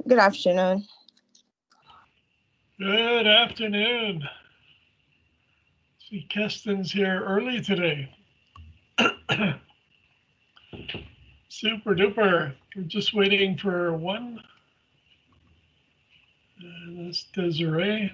Good afternoon. Good afternoon. See, Keston's here early today. Super duper. We're just waiting for one. And that's Desiree.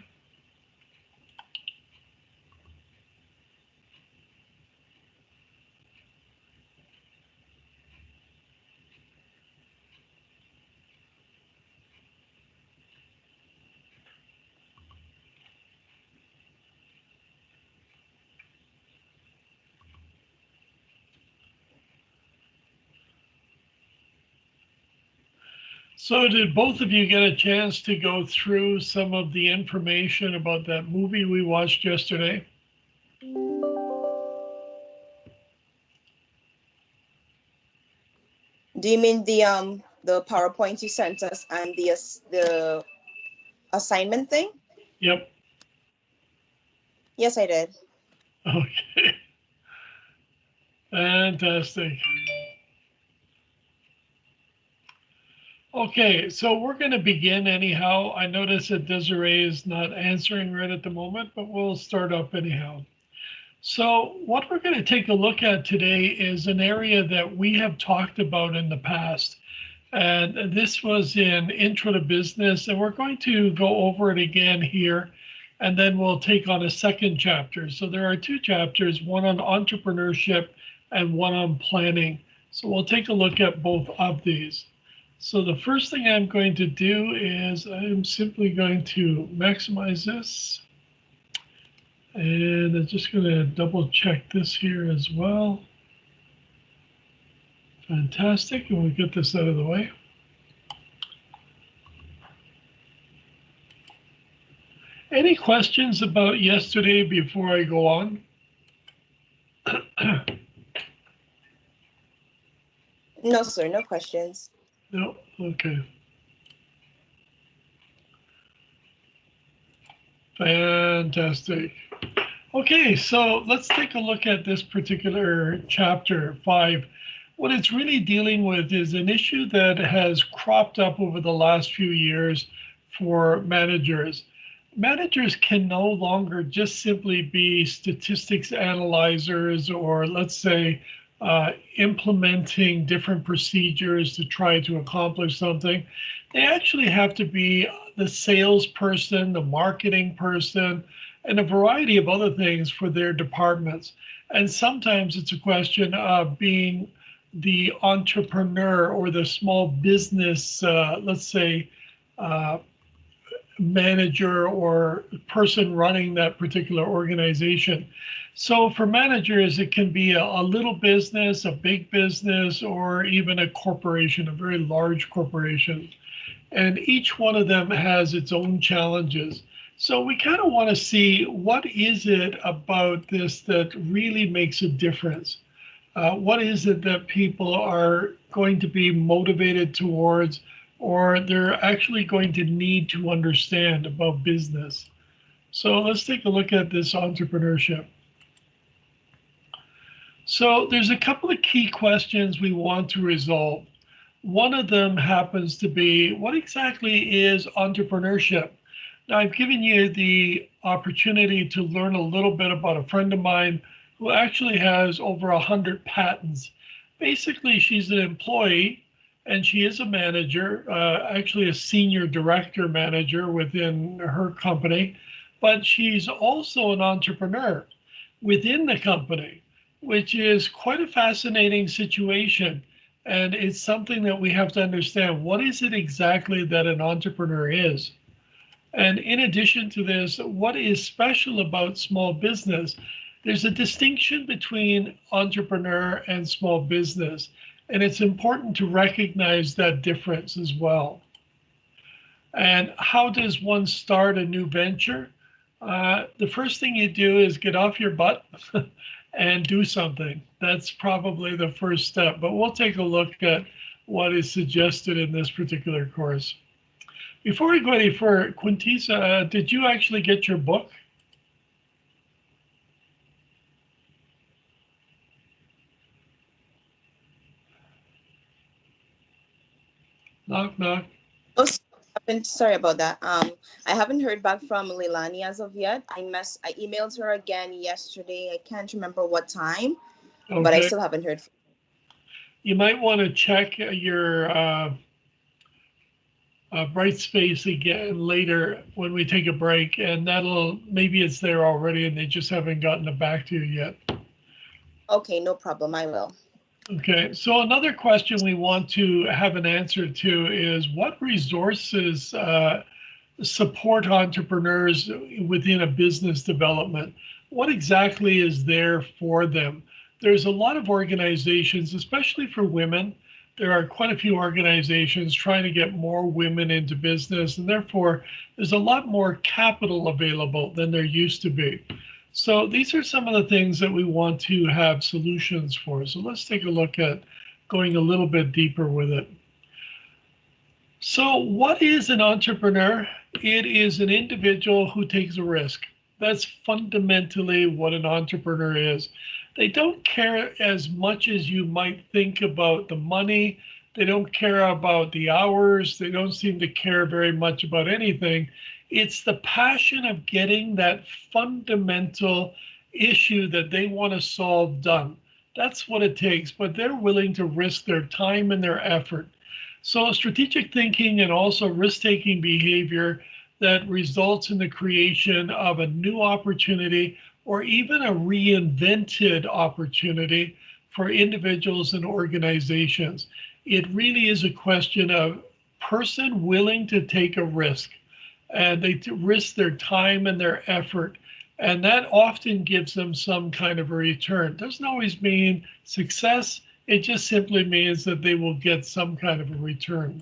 So, did both of you get a chance to go through some of the information about that movie we watched yesterday? Do you mean the PowerPoint you sent us and the assignment thing? Yep. Yes, I did. Okay. Fantastic. Okay, so we're going to begin anyhow. I notice that Desiree is not answering right at the moment, but we'll start up anyhow. So, what we're going to take a look at today is an area that we have talked about in the past. And this was in Intro to Business, and we're going to go over it again here, and then we'll take on a second chapter. So, there are two chapters, one on entrepreneurship and one on planning. So, we'll take a look at both of these. So, the first thing I'm going to do is I'm simply going to maximize this. And I'm just going to double check this here as well. Fantastic. And we'll get this out of the way. Any questions about yesterday before I go on? No, sir. No questions. No? Okay. Fantastic. Okay, so let's take a look at this particular chapter 5. What it's really dealing with is an issue that has cropped up over the last few years for managers. Managers can no longer just simply be statistics analyzers or, let's say, implementing different procedures to try to accomplish something. They actually have to be the salesperson, the marketing person, and a variety of other things for their departments. And sometimes it's a question of being the entrepreneur or the small business, let's say, uh, manager or person running that particular organization. So for managers, it can be a little business, a big business, or even a corporation, a very large corporation. And each one of them has its own challenges. So we kind of want to see what is it about this that really makes a difference? What is it that people are going to be motivated towards, or they're actually going to need to understand about business? So let's take a look at this entrepreneurship. So there's a couple of key questions we want to resolve. One of them happens to be, what exactly is entrepreneurship? Now, I've given you the opportunity to learn a little bit about a friend of mine who actually has over 100 patents. Basically, she's an employee and she is a manager, actually a senior director manager within her company, but she's also an entrepreneur within the company, which is quite a fascinating situation. And it's something that we have to understand. What is it exactly that an entrepreneur is? And in addition to this, what is special about small business? There's a distinction between entrepreneur and small business. And it's important to recognize that difference as well. And how does one start a new venture? The first thing you do is get off your butt and do something. That's probably the first step. But we'll take a look at what is suggested in this particular course. Before we go any further, Quintisa, did you actually get your book? Knock, knock. Oh, Sorry about that. I haven't heard back from Leilani as of yet. I emailed her again yesterday. I can't remember what time, but I Okay. still haven't heard. You might want to check your bright space again later when we take a break, and that'll maybe it's there already and they just haven't gotten it back to you yet. Okay, no problem. I will. Okay, so another question we want to have an answer to is what resources support entrepreneurs within a business development? What exactly is there for them? There's a lot of organizations, especially for women. There are quite a few organizations trying to get more women into business, and therefore there's a lot more capital available than there used to be. So these are some of the things that we want to have solutions for. So let's take a look at going a little bit deeper with it. So, what is an entrepreneur? It is an individual who takes a risk. That's fundamentally what an entrepreneur is. They don't care as much as you might think about the money. They don't care about the hours. They don't seem to care very much about anything. It's the passion of getting that fundamental issue that they want to solve done. That's what it takes, but they're willing to risk their time and their effort. So, strategic thinking and also risk taking behavior that results in the creation of a new opportunity or even a reinvented opportunity for individuals and organizations. It really is a question of person willing to take a risk, and they risk their time and their effort. And that often gives them some kind of a return. Doesn't always mean success. It just simply means that they will get some kind of a return.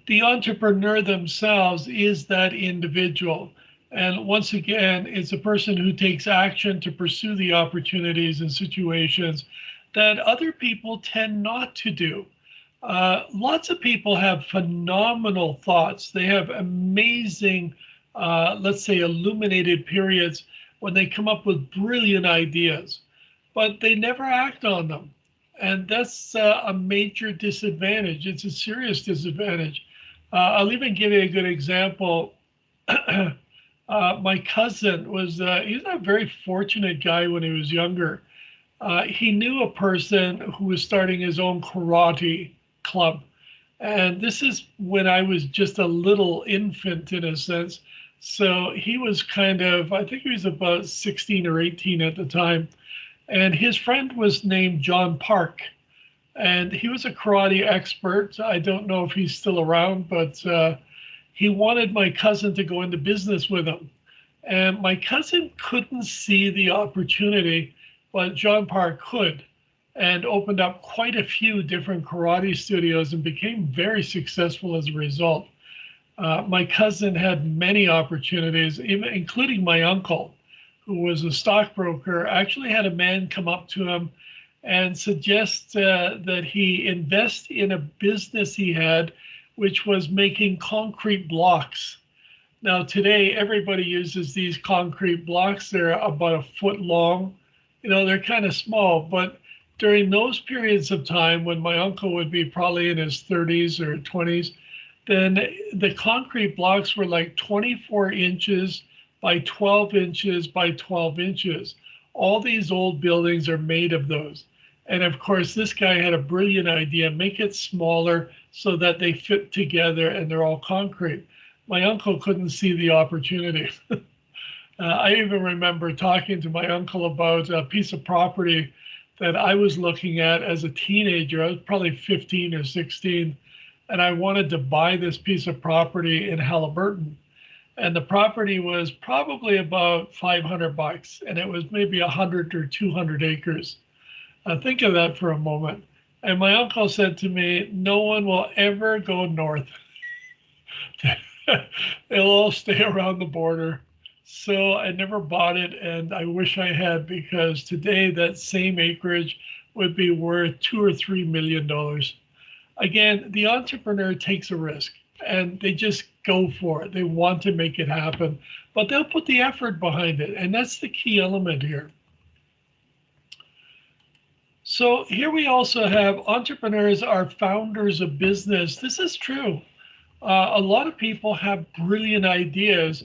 The entrepreneur themselves is that individual. And once again, it's a person who takes action to pursue the opportunities and situations that other people tend not to do. Lots of people have phenomenal thoughts. They have amazing, let's say, illuminated periods when they come up with brilliant ideas, but they never act on them. And that's a major disadvantage. It's a serious disadvantage. I'll even give you a good example. My cousin he's a very fortunate guy when he was younger. He knew a person who was starting his own karate club. And this is when I was just a little infant in a sense. So he was I think he was about 16 or 18 at the time. And his friend was named John Park. And he was a karate expert. I don't know if he's still around, but he wanted my cousin to go into business with him. And my cousin couldn't see the opportunity, but John Park could, and opened up quite a few different karate studios and became very successful as a result. My cousin had many opportunities, even including my uncle, who was a stockbroker, actually had a man come up to him and suggest that he invest in a business he had, which was making concrete blocks. Now, today, everybody uses these concrete blocks. They're about a foot long. They're kind of small, but during those periods of time when my uncle would be probably in his 30s or 20s, then the concrete blocks were like 24 inches by 12 inches by 12 inches. All these old buildings are made of those. And of course, this guy had a brilliant idea, make it smaller so that they fit together and they're all concrete. My uncle couldn't see the opportunity. I even remember talking to my uncle about a piece of property that I was looking at as a teenager. I was probably 15 or 16, and I wanted to buy this piece of property in Halliburton. And the property was probably about $500, and it was maybe 100 or 200 acres. Think of that for a moment. And my uncle said to me, no one will ever go north. They'll all stay around the border. So I never bought it, and I wish I had, because today that same acreage would be worth $2 or $3 million. Again, the entrepreneur takes a risk and they just go for it. They want to make it happen, but they'll put the effort behind it. And that's the key element here. So here we also have entrepreneurs are founders of business. This is true. A lot of people have brilliant ideas,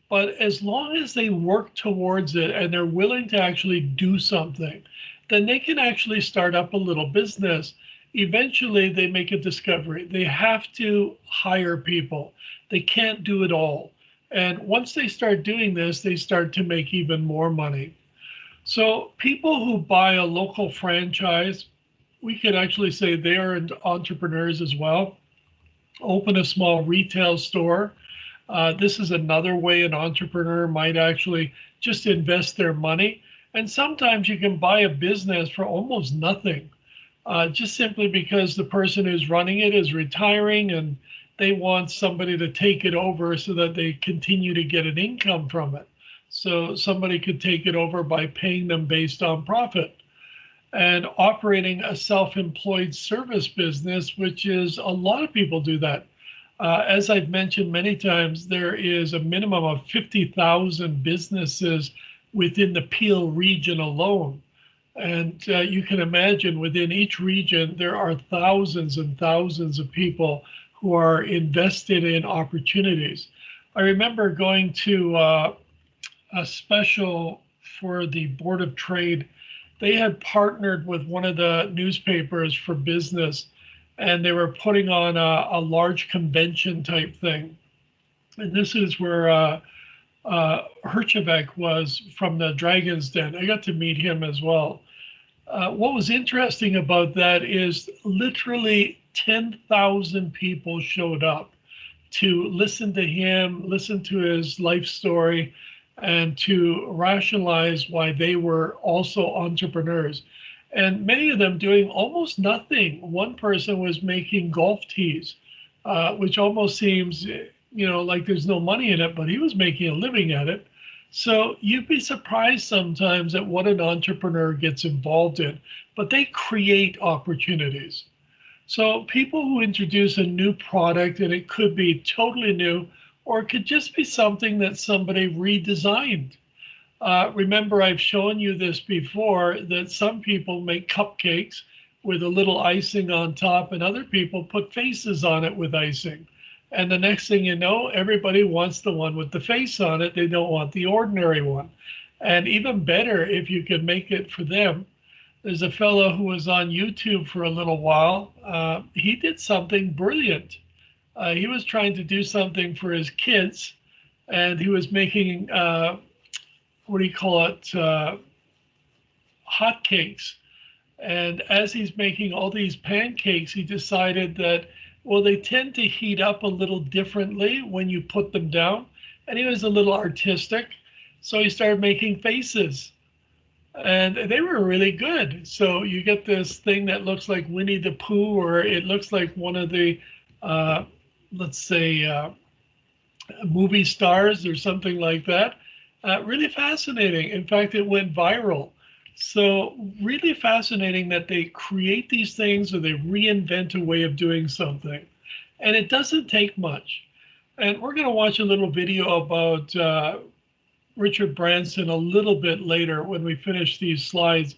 but as long as they work towards it and they're willing to actually do something, then they can actually start up a little business. Eventually, they make a discovery. They have to hire people, they can't do it all. And once they start doing this, they start to make even more money. So, people who buy a local franchise, we could actually say they are entrepreneurs as well. Open a small retail store. This is another way an entrepreneur might actually just invest their money. And sometimes you can buy a business for almost nothing, just simply because the person who's running it is retiring and they want somebody to take it over so that they continue to get an income from it. So somebody could take it over by paying them based on profit and operating a self-employed service business, which is a lot of people do that. As I've mentioned many times, there is a minimum of 50,000 businesses within the Peel region alone. And you can imagine within each region, there are thousands and thousands of people who are invested in opportunities. I remember going to a special for the Board of Trade. They had partnered with one of the newspapers for business, and they were putting on a large convention type thing. And this is where Herchevek was from the Dragon's Den. I got to meet him as well. What was interesting about that is literally 10,000 people showed up to listen to him, listen to his life story, and to rationalize why they were also entrepreneurs. And many of them doing almost nothing. One person was making golf tees, which almost seems, like there's no money in it, but he was making a living at it. So you'd be surprised sometimes at what an entrepreneur gets involved in, but they create opportunities. So people who introduce a new product, and it could be totally new, or it could just be something that somebody redesigned. Remember, I've shown you this before, that some people make cupcakes with a little icing on top, and other people put faces on it with icing. And the next thing you know, everybody wants the one with the face on it. They don't want the ordinary one. And even better, if you could make it for them. There's a fellow who was on YouTube for a little while. He did something brilliant. He was trying to do something for his kids, and he was making, what do you call it, hotcakes. And as he's making all these pancakes, he decided that, well, they tend to heat up a little differently when you put them down. And he was a little artistic. So he started making faces. And they were really good. So you get this thing that looks like Winnie the Pooh, or it looks like one of the, let's say, movie stars or something like that. Really fascinating. In fact, it went viral. So really fascinating that they create these things or they reinvent a way of doing something. And it doesn't take much. And we're going to watch a little video about Richard Branson a little bit later when we finish these slides,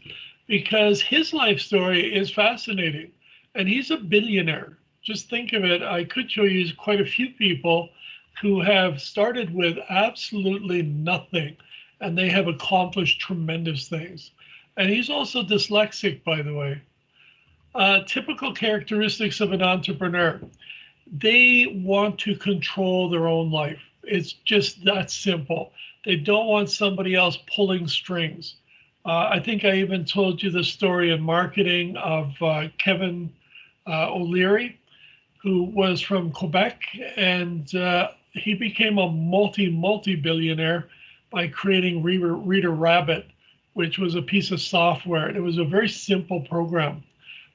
because his life story is fascinating. And he's a billionaire. Just think of it. I could show you quite a few people who have started with absolutely nothing, and they have accomplished tremendous things. And he's also dyslexic, by the way. Typical characteristics of an entrepreneur. They want to control their own life. It's just that simple. They don't want somebody else pulling strings. I think I even told you the story in marketing of Kevin O'Leary, who was from Quebec, and he became a multi-billionaire by creating Reader Rabbit, which was a piece of software. It was a very simple program.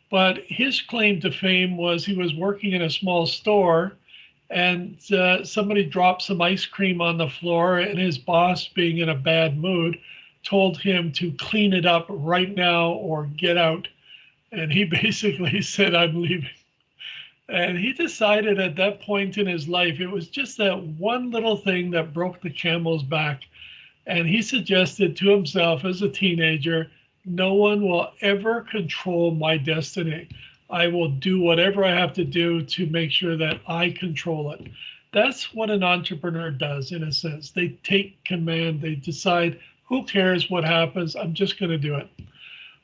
But his claim to fame was he was working in a small store, and somebody dropped some ice cream on the floor, and his boss, being in a bad mood, told him to clean it up right now or get out. And he basically said, "I'm leaving." And he decided at that point in his life, it was just that one little thing that broke the camel's back. And he suggested to himself as a teenager, No one will ever control my destiny. I will do whatever I have to do to make sure that I control it. That's what an entrepreneur does, in a sense. They take command, they decide, who cares what happens? I'm just going to do it.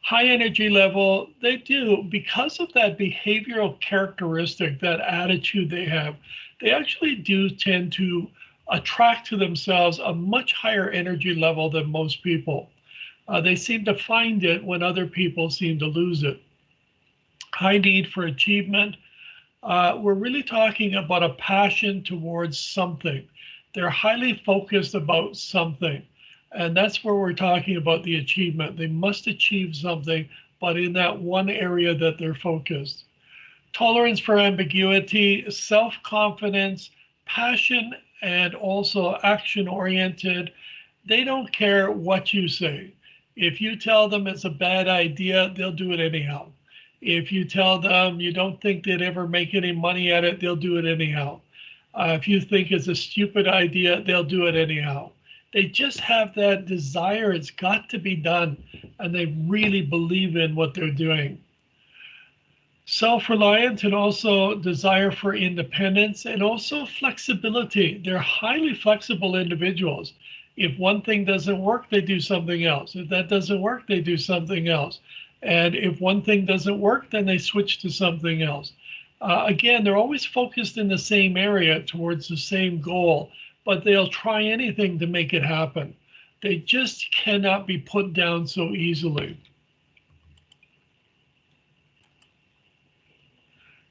High energy level, they do, because of that behavioral characteristic, that attitude they have, they actually do tend to attract to themselves a much higher energy level than most people. They seem to find it when other people seem to lose it. High need for achievement. We're really talking about a passion towards something. They're highly focused about something. And that's where we're talking about the achievement. They must achieve something, but in that one area that they're focused. Tolerance for ambiguity, self confidence, passion, and also action oriented. They don't care what you say. If you tell them it's a bad idea, they'll do it anyhow. If you tell them you don't think they'd ever make any money at it, they'll do it anyhow. If you think it's a stupid idea, they'll do it anyhow. They just have that desire, it's got to be done, and they really believe in what they're doing. Self-reliant and also desire for independence and also flexibility. They're highly flexible individuals. If one thing doesn't work, they do something else. If that doesn't work, they do something else. And if one thing doesn't work, then they switch to something else. Again, they're always focused in the same area towards the same goal, but they'll try anything to make it happen. They just cannot be put down so easily.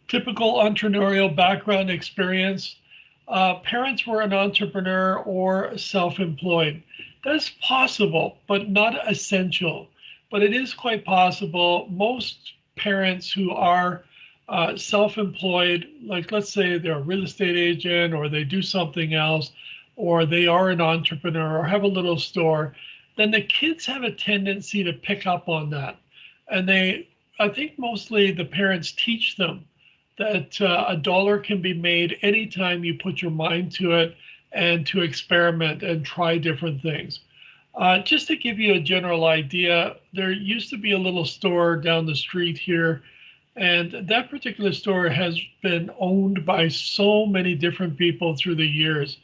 Typical entrepreneurial background experience. Parents were an entrepreneur or self-employed. That's possible, but not essential. But it is quite possible. Most parents who are self-employed, like let's say they're a real estate agent or they do something else, or they are an entrepreneur or have a little store, then the kids have a tendency to pick up on that. And I think mostly the parents teach them that a dollar can be made anytime you put your mind to it and to experiment and try different things. Just to give you a general idea, there used to be a little store down the street here, and that particular store has been owned by so many different people through the years.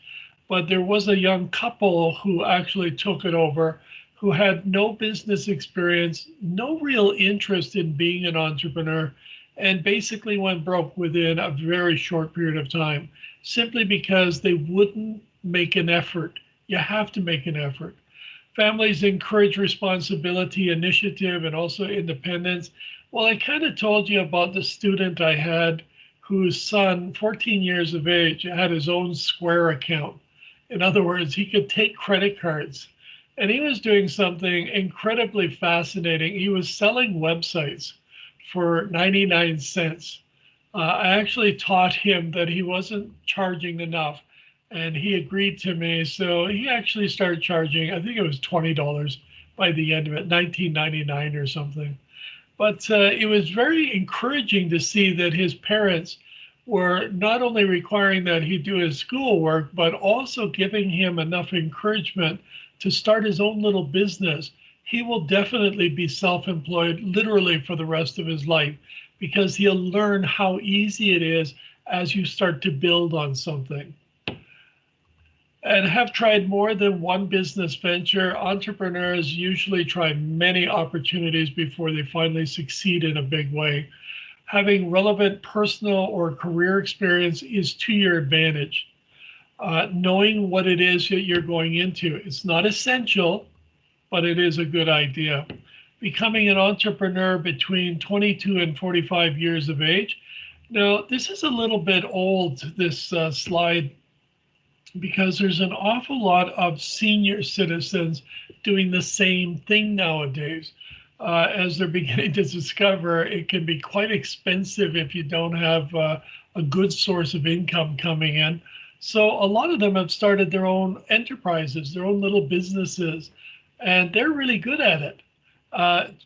But there was a young couple who actually took it over, who had no business experience, no real interest in being an entrepreneur, and basically went broke within a very short period of time, simply because they wouldn't make an effort. You have to make an effort. Families encourage responsibility, initiative, and also independence. Well, I kind of told you about the student I had whose son, 14 years of age, had his own Square account. In other words, he could take credit cards. And he was doing something incredibly fascinating. He was selling websites for 99 cents. I actually taught him that he wasn't charging enough, and he agreed to me. So he actually started charging, I think it was $20 by the end of it, 19.99 or something. But it was very encouraging to see that his parents were not only requiring that he do his schoolwork, but also giving him enough encouragement to start his own little business. He will definitely be self-employed literally for the rest of his life, because he'll learn how easy it is as you start to build on something. And have tried more than one business venture. Entrepreneurs usually try many opportunities before they finally succeed in a big way. Having relevant personal or career experience is to your advantage. Knowing what it is that you're going into. It's not essential, but it is a good idea. Becoming an entrepreneur between 22 and 45 years of age. Now, this is a little bit old, this slide, because there's an awful lot of senior citizens doing the same thing nowadays. As they're beginning to discover, it can be quite expensive if you don't have a good source of income coming in. So a lot of them have started their own enterprises, their own little businesses, and they're really good at it.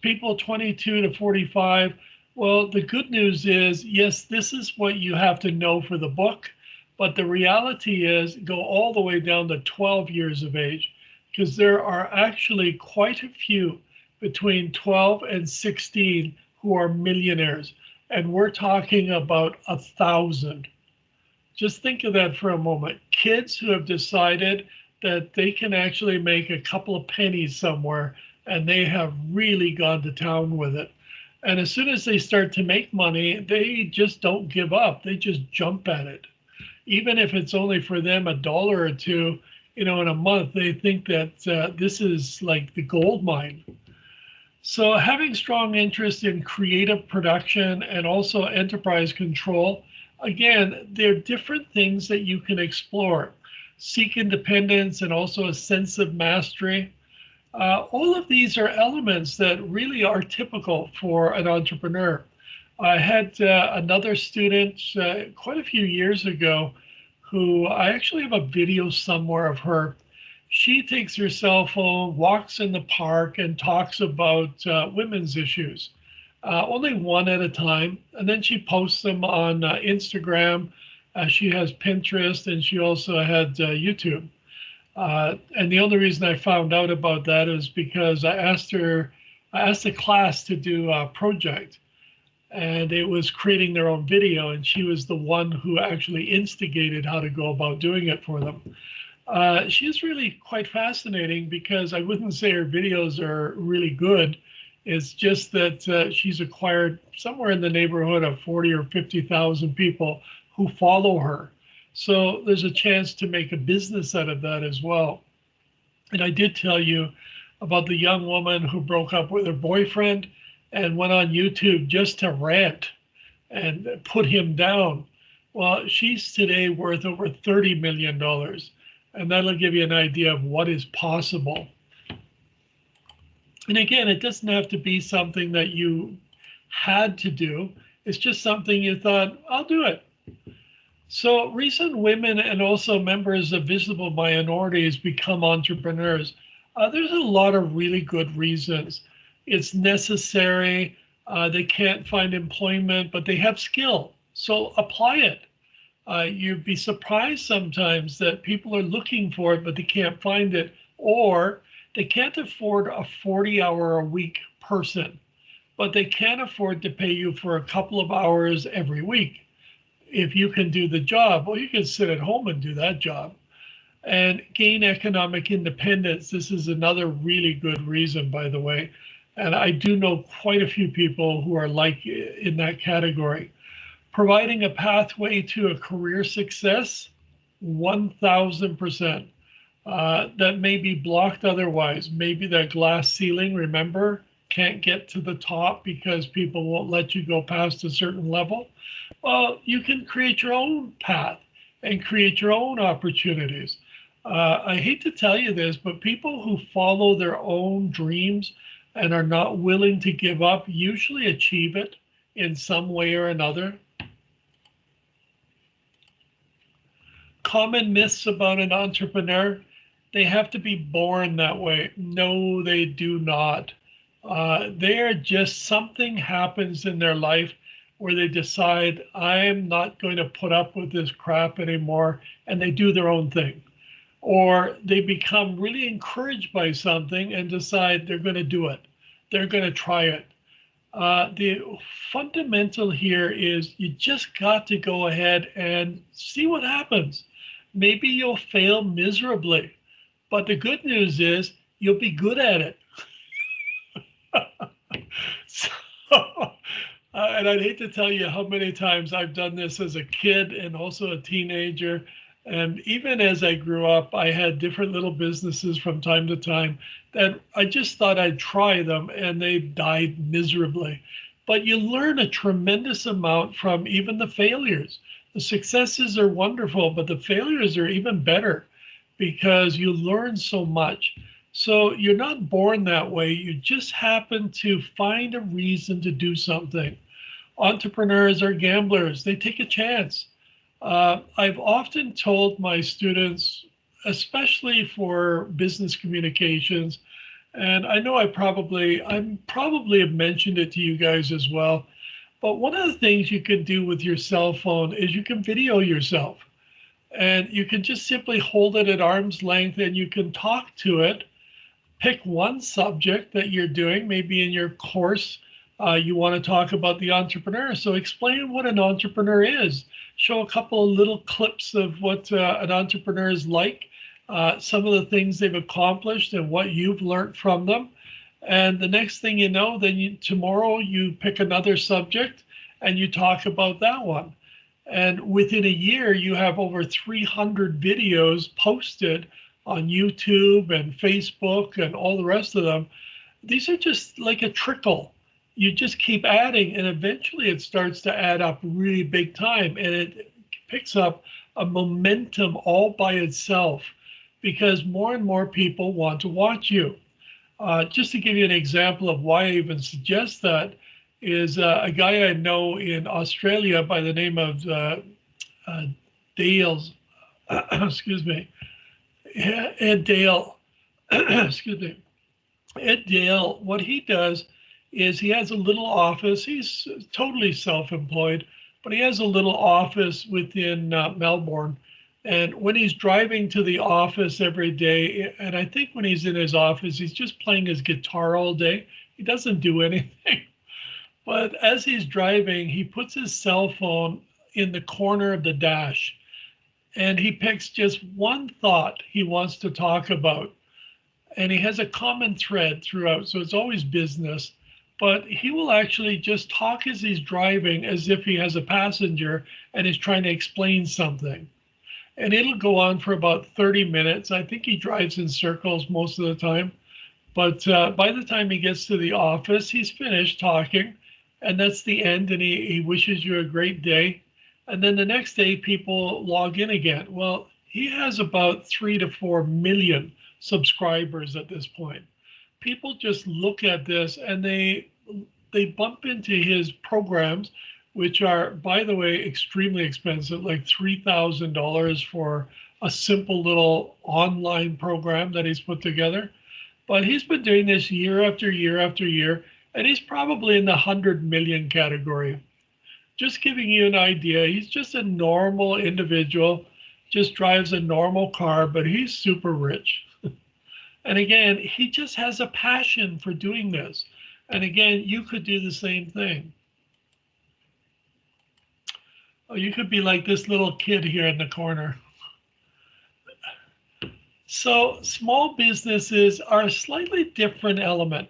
People 22 to 45, well, the good news is, yes, this is what you have to know for the book, but the reality is go all the way down to 12 years of age, because there are actually quite a few between 12 and 16 who are millionaires. And we're talking about 1,000. Just think of that for a moment. Kids who have decided that they can actually make a couple of pennies somewhere, and they have really gone to town with it. And as soon as they start to make money, they just don't give up. They just jump at it. Even if it's only for them $1 or two, in a month, they think that this is like the gold mine. So having strong interest in creative production and also enterprise control, again, they're different things that you can explore. Seek independence and also a sense of mastery. All of these are elements that really are typical for an entrepreneur. I had another student quite a few years ago who I actually have a video somewhere of her. She takes her cell phone, walks in the park, and talks about women's issues, only one at a time. And then she posts them on Instagram. She has Pinterest, and she also had YouTube. And the only reason I found out about that is because I asked the class to do a project, and it was creating their own video, and she was the one who actually instigated how to go about doing it for them. She's really quite fascinating because I wouldn't say her videos are really good. It's just that she's acquired somewhere in the neighborhood of 40 or 50,000 people who follow her. So there's a chance to make a business out of that as well. And I did tell you about the young woman who broke up with her boyfriend and went on YouTube just to rant and put him down. Well, she's today worth over $30 million. And that'll give you an idea of what is possible. And again, it doesn't have to be something that you had to do. It's just something you thought, I'll do it. So recent women and also members of visible minorities become entrepreneurs. There's a lot of really good reasons. It's necessary. They can't find employment, but they have skill. So apply it. You'd be surprised sometimes that people are looking for it, but they can't find it, or they can't afford a 40-hour-a-week person, but they can afford to pay you for a couple of hours every week. If you can do the job, well, you can sit at home and do that job and gain economic independence. This is another really good reason, by the way. And I do know quite a few people who are like in that category. Providing a pathway to a career success, 1,000%. That may be blocked otherwise. Maybe that glass ceiling, remember, can't get to the top because people won't let you go past a certain level. Well, you can create your own path and create your own opportunities. I hate to tell you this, but people who follow their own dreams and are not willing to give up usually achieve it in some way or another. Common myths about an entrepreneur: they have to be born that way. No, they do not. They're just, something happens in their life where they decide, I'm not going to put up with this crap anymore, and they do their own thing. Or they become really encouraged by something and decide they're going to do it. They're going to try it. The fundamental here is you just got to go ahead and see what happens. Maybe you'll fail miserably, but the good news is you'll be good at it. So, and I'd hate to tell you how many times I've done this as a kid and also a teenager. And even as I grew up, I had different little businesses from time to time that I just thought I'd try them, and they died miserably. But you learn a tremendous amount from even the failures. The successes are wonderful, but the failures are even better because you learn so much. So you're not born that way. You just happen to find a reason to do something. Entrepreneurs are gamblers. They take a chance. I've often told my students, especially for business communications, and I know I probably have mentioned it to you guys as well, but one of the things you can do with your cell phone is you can video yourself, and you can just simply hold it at arm's length and you can talk to it, Pick one subject that you're doing, maybe in your course. You want to talk about the entrepreneur. So explain what an entrepreneur is. Show a couple of little clips of what an entrepreneur is like, some of the things they've accomplished and what you've learned from them. And the next thing you know, then tomorrow you pick another subject and you talk about that one. And within a year, you have over 300 videos posted on YouTube and Facebook and all the rest of them. These are just like a trickle. You just keep adding, and eventually it starts to add up really big time. And it picks up a momentum all by itself because more and more people want to watch you. Just to give you an example of why I even suggest that is a guy I know in Australia by the name of Dale's, excuse me, Ed Dale, excuse me, Ed Dale. What he does is he has a little office. He's totally self-employed, but he has a little office within Melbourne. And when he's driving to the office every day, and I think when he's in his office, he's just playing his guitar all day. He doesn't do anything. But as he's driving, he puts his cell phone in the corner of the dash and he picks just one thought he wants to talk about. And he has a common thread throughout. So it's always business, but he will actually just talk as he's driving as if he has a passenger and is trying to explain something. And it'll go on for about 30 minutes. I think he drives in circles most of the time. But by the time he gets to the office, he's finished talking. And that's the end. And he wishes you a great day. And then the next day, people log in again. Well, he has about 3 to 4 million subscribers at this point. People just look at this and they bump into his programs, which are, by the way, extremely expensive, like $3,000 for a simple little online program that he's put together. But he's been doing this year after year after year, and he's probably in the 100 million category. Just giving you an idea, he's just a normal individual, just drives a normal car, but he's super rich. And again, he just has a passion for doing this. And again, you could do the same thing. Oh, you could be like this little kid here in the corner. So small businesses are a slightly different element.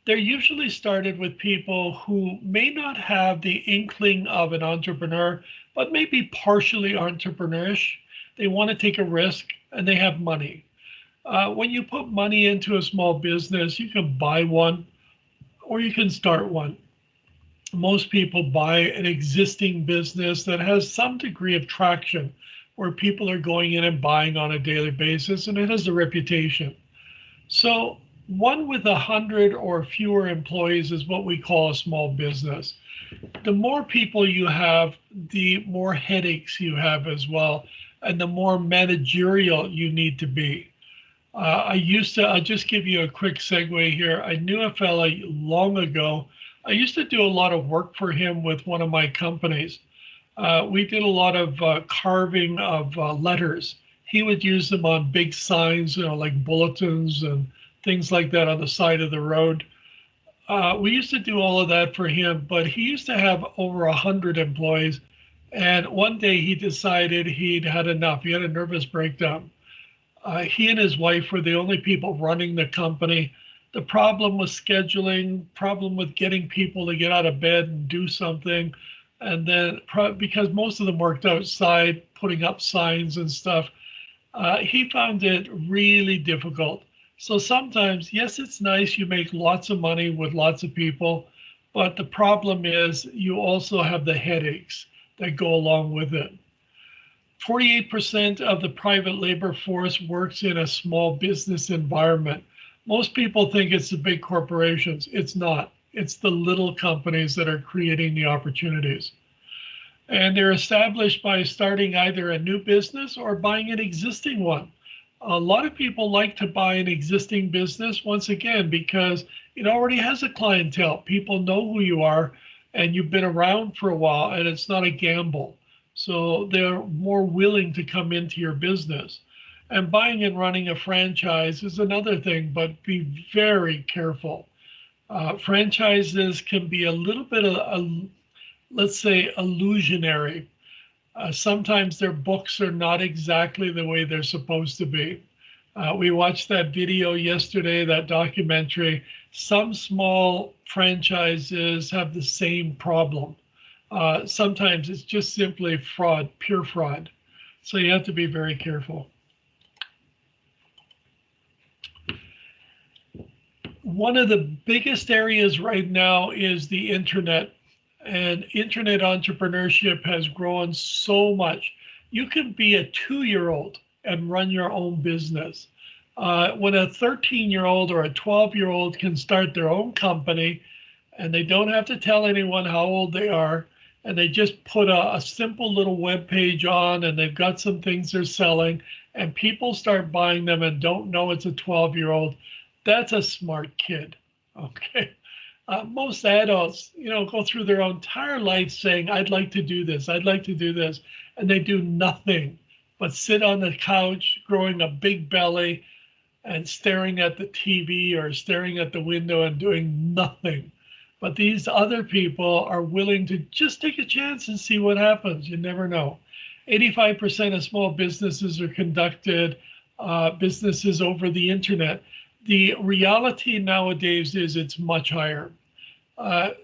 They're usually started with people who may not have the inkling of an entrepreneur, but maybe partially entrepreneurish. They want to take a risk and they have money. When you put money into a small business, you can buy one or you can start one. Most people buy an existing business that has some degree of traction where people are going in and buying on a daily basis and it has a reputation. So one with 100 or fewer employees is what we call a small business. The more people you have, the more headaches you have as well, and the more managerial you need to be. I'll just give you a quick segue here. I knew a fella long ago. I used to do a lot of work for him with one of my companies. We did a lot of carving of letters. He would use them on big signs, like bulletins and things like that on the side of the road. We used to do all of that for him, but he used to have over 100 employees. And one day he decided he'd had enough. He had a nervous breakdown. He and his wife were the only people running the company. The problem was scheduling, problem with getting people to get out of bed and do something. And then because most of them worked outside, putting up signs and stuff, he found it really difficult. So sometimes, yes, it's nice you make lots of money with lots of people, but the problem is you also have the headaches that go along with it. 48% of the private labor force works in a small business environment. Most people think it's the big corporations. It's not. It's the little companies that are creating the opportunities. And they're established by starting either a new business or buying an existing one. A lot of people like to buy an existing business, once again, because it already has a clientele. People know who you are and you've been around for a while and it's not a gamble. So they're more willing to come into your business. And buying and running a franchise is another thing, but be very careful. Franchises can be a little bit let's say, illusionary. Sometimes their books are not exactly the way they're supposed to be. We watched that video yesterday, that documentary. Some small franchises have the same problem. Sometimes it's just simply fraud, pure fraud. So you have to be very careful. One of the biggest areas right now is the internet, and internet entrepreneurship has grown so much. You can be a 2-year-old and run your own business. When a 13-year-old or a 12-year-old can start their own company and they don't have to tell anyone how old they are, and they just put a simple little web page on and they've got some things they're selling and people start buying them and don't know it's a 12-year-old, that's a smart kid. Okay. Most adults, go through their entire life saying, I'd like to do this, I'd like to do this, and they do nothing but sit on the couch, growing a big belly and staring at the TV or staring at the window and doing nothing. But these other people are willing to just take a chance and see what happens. You never know. 85% of small businesses are conducted businesses over the internet. The reality nowadays is it's much higher.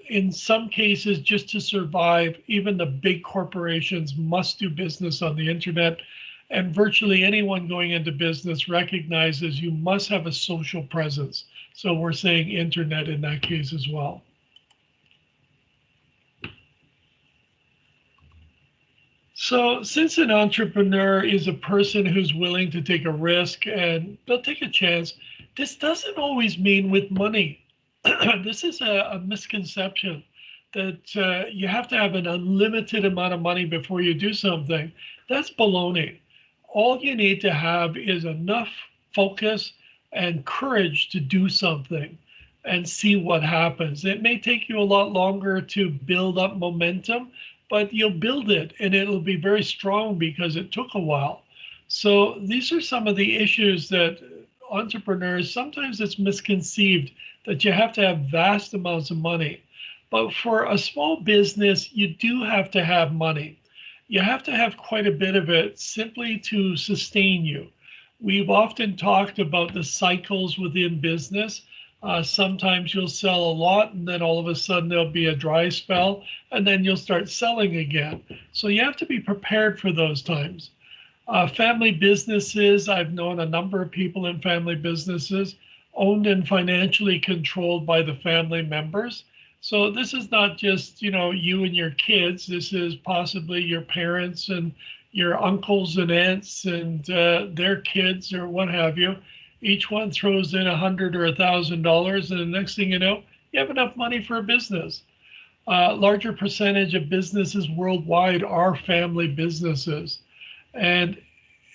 In some cases, just to survive, even the big corporations must do business on the internet. And virtually anyone going into business recognizes you must have a social presence. So we're saying internet in that case as well. So since an entrepreneur is a person who's willing to take a risk and they'll take a chance, this doesn't always mean with money. This is a misconception that you have to have an unlimited amount of money before you do something. That's baloney. All you need to have is enough focus and courage to do something and see what happens. It may take you a lot longer to build up momentum, but you'll build it and it'll be very strong because it took a while. So these are some of the issues that entrepreneurs, sometimes it's misconceived that you have to have vast amounts of money. But for a small business, you do have to have money. You have to have quite a bit of it simply to sustain you. We've often talked about the cycles within business. Sometimes you'll sell a lot and then all of a sudden there'll be a dry spell and then you'll start selling again. So you have to be prepared for those times. Family businesses, I've known a number of people in family businesses owned and financially controlled by the family members. So this is not just, you and your kids. This is possibly your parents and your uncles and aunts and their kids or what have you. Each one throws in $100 or $1,000, and the next thing you know, you have enough money for a business. Larger percentage of businesses worldwide are family businesses. And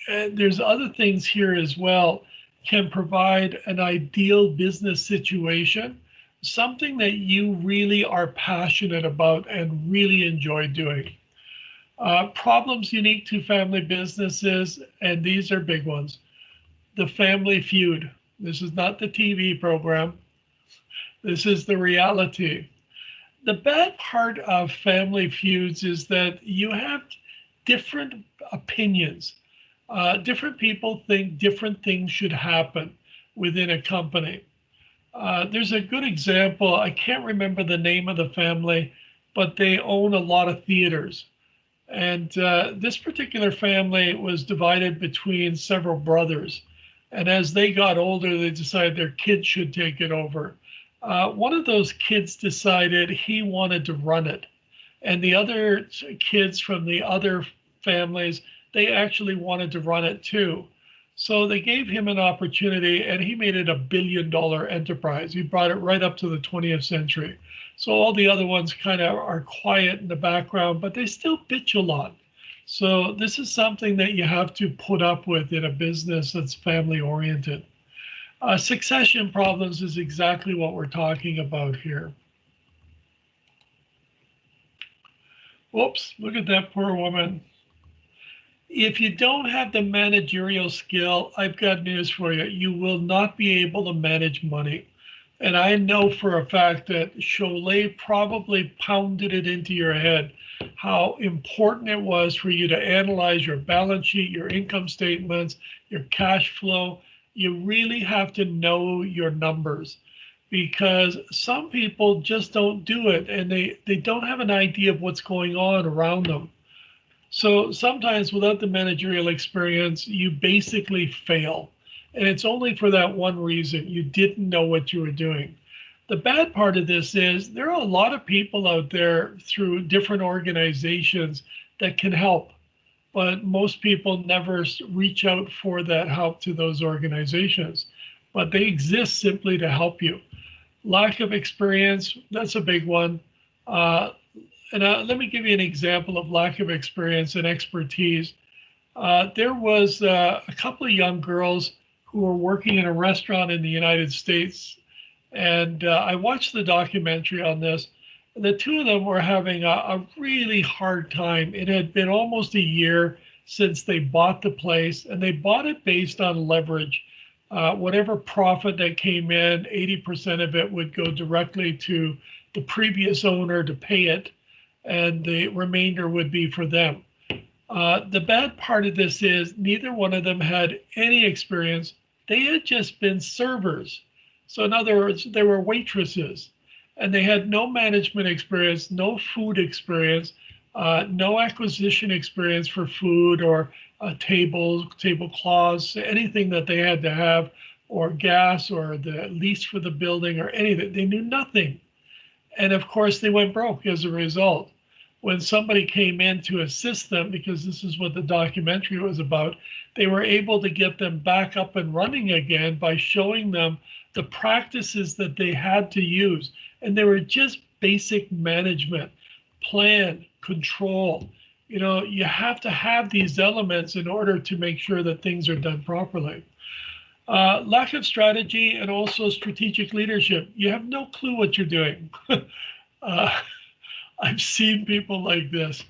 there's other things here as well, can provide an ideal business situation, something that you really are passionate about and really enjoy doing. Problems unique to family businesses, and these are big ones. The family feud. This is not the TV program. This is the reality. The bad part of family feuds is that you have different opinions. Different people think different things should happen within a company. There's a good example. I can't remember the name of the family, but they own a lot of theaters. And this particular family was divided between several brothers. And as they got older, they decided their kids should take it over. One of those kids decided he wanted to run it. And the other kids from the other families, they actually wanted to run it too. So they gave him an opportunity and he made it $1 billion enterprise. He brought it right up to the 20th century. So all the other ones kind of are quiet in the background, but they still bitch a lot. So this is something that you have to put up with in a business that's family oriented. Succession problems is exactly what we're talking about here. Whoops, look at that poor woman. If you don't have the managerial skill, I've got news for you. You will not be able to manage money. And I know for a fact that Cholet probably pounded it into your head how important it was for you to analyze your balance sheet, your income statements, your cash flow. You really have to know your numbers because some people just don't do it and they don't have an idea of what's going on around them. So sometimes without the managerial experience, you basically fail. And it's only for that one reason you didn't know what you were doing. The bad part of this is there are a lot of people out there through different organizations that can help, but most people never reach out for that help to those organizations. But they exist simply to help you. Lack of experience, that's a big one. Uh, and let me give you an example of lack of experience and expertise. There was a couple of young girls who were working in a restaurant in the United States, and I watched the documentary on this. The two of them were having a really hard time. It had been almost a year since they bought the place, and they bought it based on leverage. Whatever profit that came in, 80% of it would go directly to the previous owner to pay it, and the remainder would be for them. The bad part of this is neither one of them had any experience. They had just been servers. So, in other words, they were waitresses and they had no management experience, no food experience, no acquisition experience for food or tables, tablecloths, anything that they had to have, or gas or the lease for the building or anything. They knew nothing. And of course, they went broke as a result. When somebody came in to assist them, because this is what the documentary was about, they were able to get them back up and running again by showing them the practices that they had to use. And they were just basic management, plan, control. You know, you have to have these elements in order to make sure that things are done properly. Lack of strategy and also strategic leadership. You have no clue what you're doing. uh, I've seen people like this.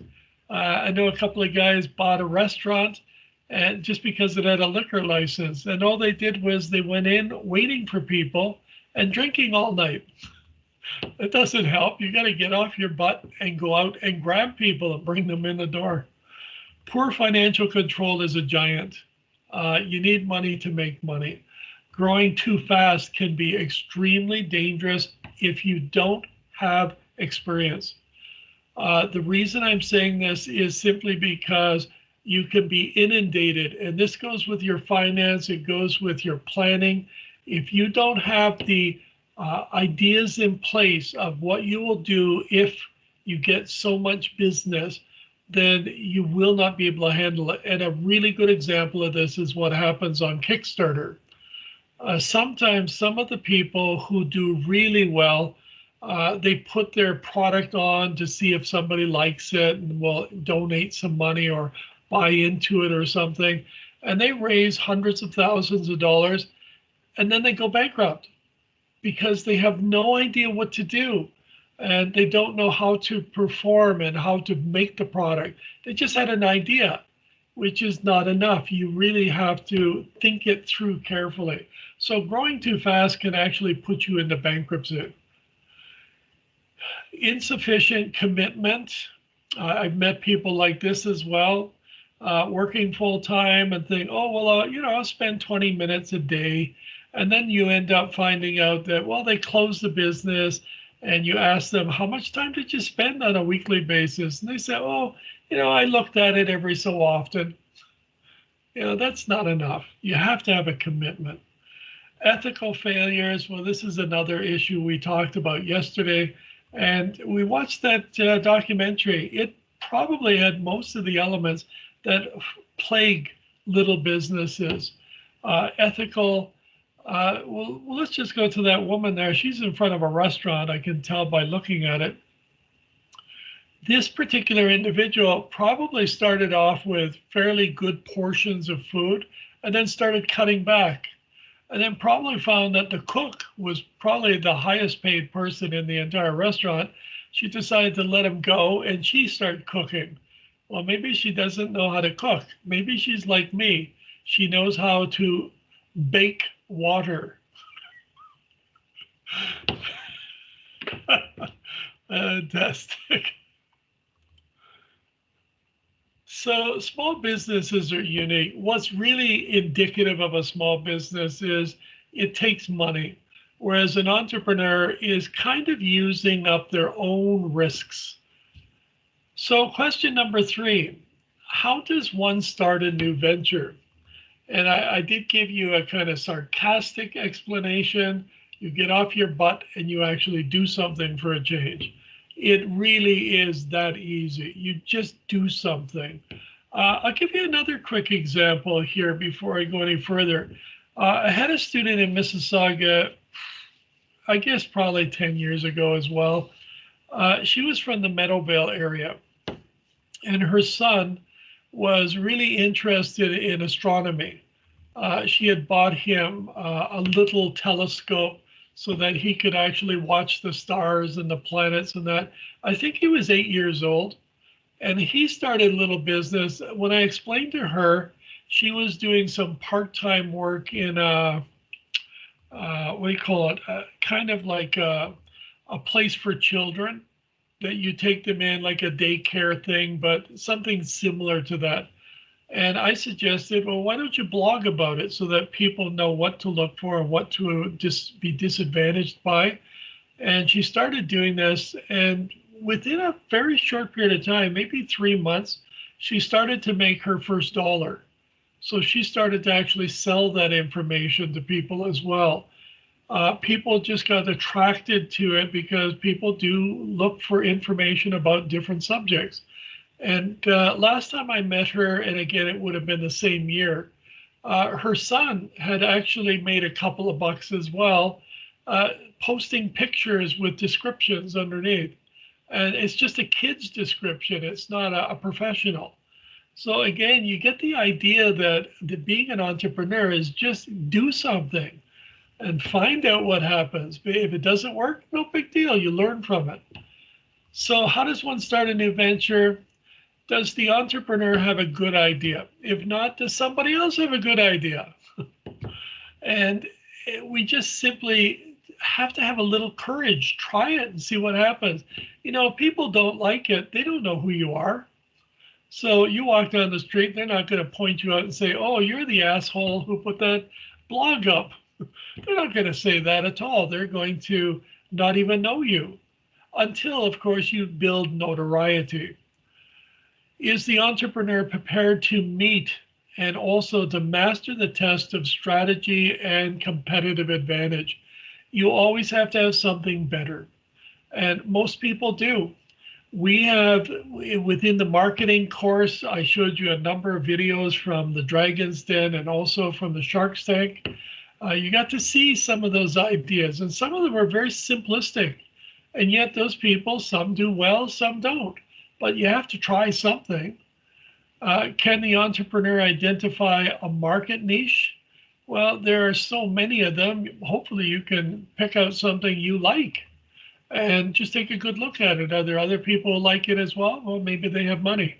I know a couple of guys bought a restaurant and just because it had a liquor license, and all they did was they went in waiting for people and drinking all night. It doesn't help. You got to get off your butt and go out and grab people and bring them in the door. Poor financial control is a giant. You need money to make money. Growing too fast can be extremely dangerous if you don't have experience. The reason I'm saying this is simply because you can be inundated, and this goes with your finance, it goes with your planning. If you don't have the ideas in place of what you will do if you get so much business, then you will not be able to handle it. And a really good example of this is what happens on Kickstarter. Sometimes some of the people who do really well, they put their product on to see if somebody likes it and will donate some money or buy into it or something. And they raise hundreds of thousands of dollars and then they go bankrupt because they have no idea what to do and they don't know how to perform and how to make the product. They just had an idea, which is not enough. You really have to think it through carefully. So growing too fast can actually put you into bankruptcy. Insufficient commitment. I've met people like this as well, working full time and think, oh, well, I'll spend 20 minutes a day. And then you end up finding out that, well, they close the business and you ask them, how much time did you spend on a weekly basis? And they say, oh, I looked at it every so often. That's not enough. You have to have a commitment. Ethical failures. Well, this is another issue we talked about yesterday. And we watched that documentary. It probably had most of the elements that plague little businesses. Ethical. Well, let's just go to that woman there. She's in front of a restaurant. I can tell by looking at it. This particular individual probably started off with fairly good portions of food and then started cutting back. And then probably found that the cook was probably the highest paid person in the entire restaurant. She decided to let him go and she started cooking. Well, maybe she doesn't know how to cook. Maybe she's like me. She knows how to bake water. Fantastic. So small businesses are unique. What's really indicative of a small business is it takes money, whereas an entrepreneur is kind of using up their own risks. So question number 3, how does one start a new venture? And I did give you a kind of sarcastic explanation. You get off your butt and you actually do something for a change. It really is that easy. You just do something. I'll give you another quick example here before I go any further. I had a student in Mississauga, I guess probably 10 years ago as well. She was from the Meadowvale area, and her son was really interested in astronomy. She had bought him a little telescope so that he could actually watch the stars and the planets and that. I think he was 8 years old, and he started a little business. When I explained to her, she was doing some part-time work in a, what do you call it? Kind of like a place for children that you take them in, like a daycare thing, but something similar to that. And I suggested, well, why don't you blog about it so that people know what to look for and what to be disadvantaged by? And she started doing this. And within a very short period of time, maybe 3 months, she started to make her first dollar. So she started to actually sell that information to people as well. People just got attracted to it because people do look for information about different subjects. And last time I met her, and again, it would have been the same year, her son had actually made a couple of bucks as well, posting pictures with descriptions underneath. And it's just a kid's description, it's not a professional. So again, you get the idea that being an entrepreneur is just do something and find out what happens. If it doesn't work, no big deal, you learn from it. So how does one start a new venture? Does the entrepreneur have a good idea? If not, does somebody else have a good idea? And we just simply have to have a little courage. Try it and see what happens. You know, if people don't like it, they don't know who you are. So you walk down the street, they're not going to point you out and say, oh, you're the asshole who put that blog up. They're not going to say that at all. They're going to not even know you until, of course, you build notoriety. Is the entrepreneur prepared to meet and also to master the test of strategy and competitive advantage? You always have to have something better. And most people do. We have, within the marketing course, I showed you a number of videos from the Dragon's Den and also from the Shark's Tank. You got to see some of those ideas, and some of them are very simplistic. And yet those people, some do well, some don't. But you have to try something. Can the entrepreneur identify a market niche? Well, there are so many of them. Hopefully you can pick out something you like and just take a good look at it. Are there other people who like it as well? Well, maybe they have money.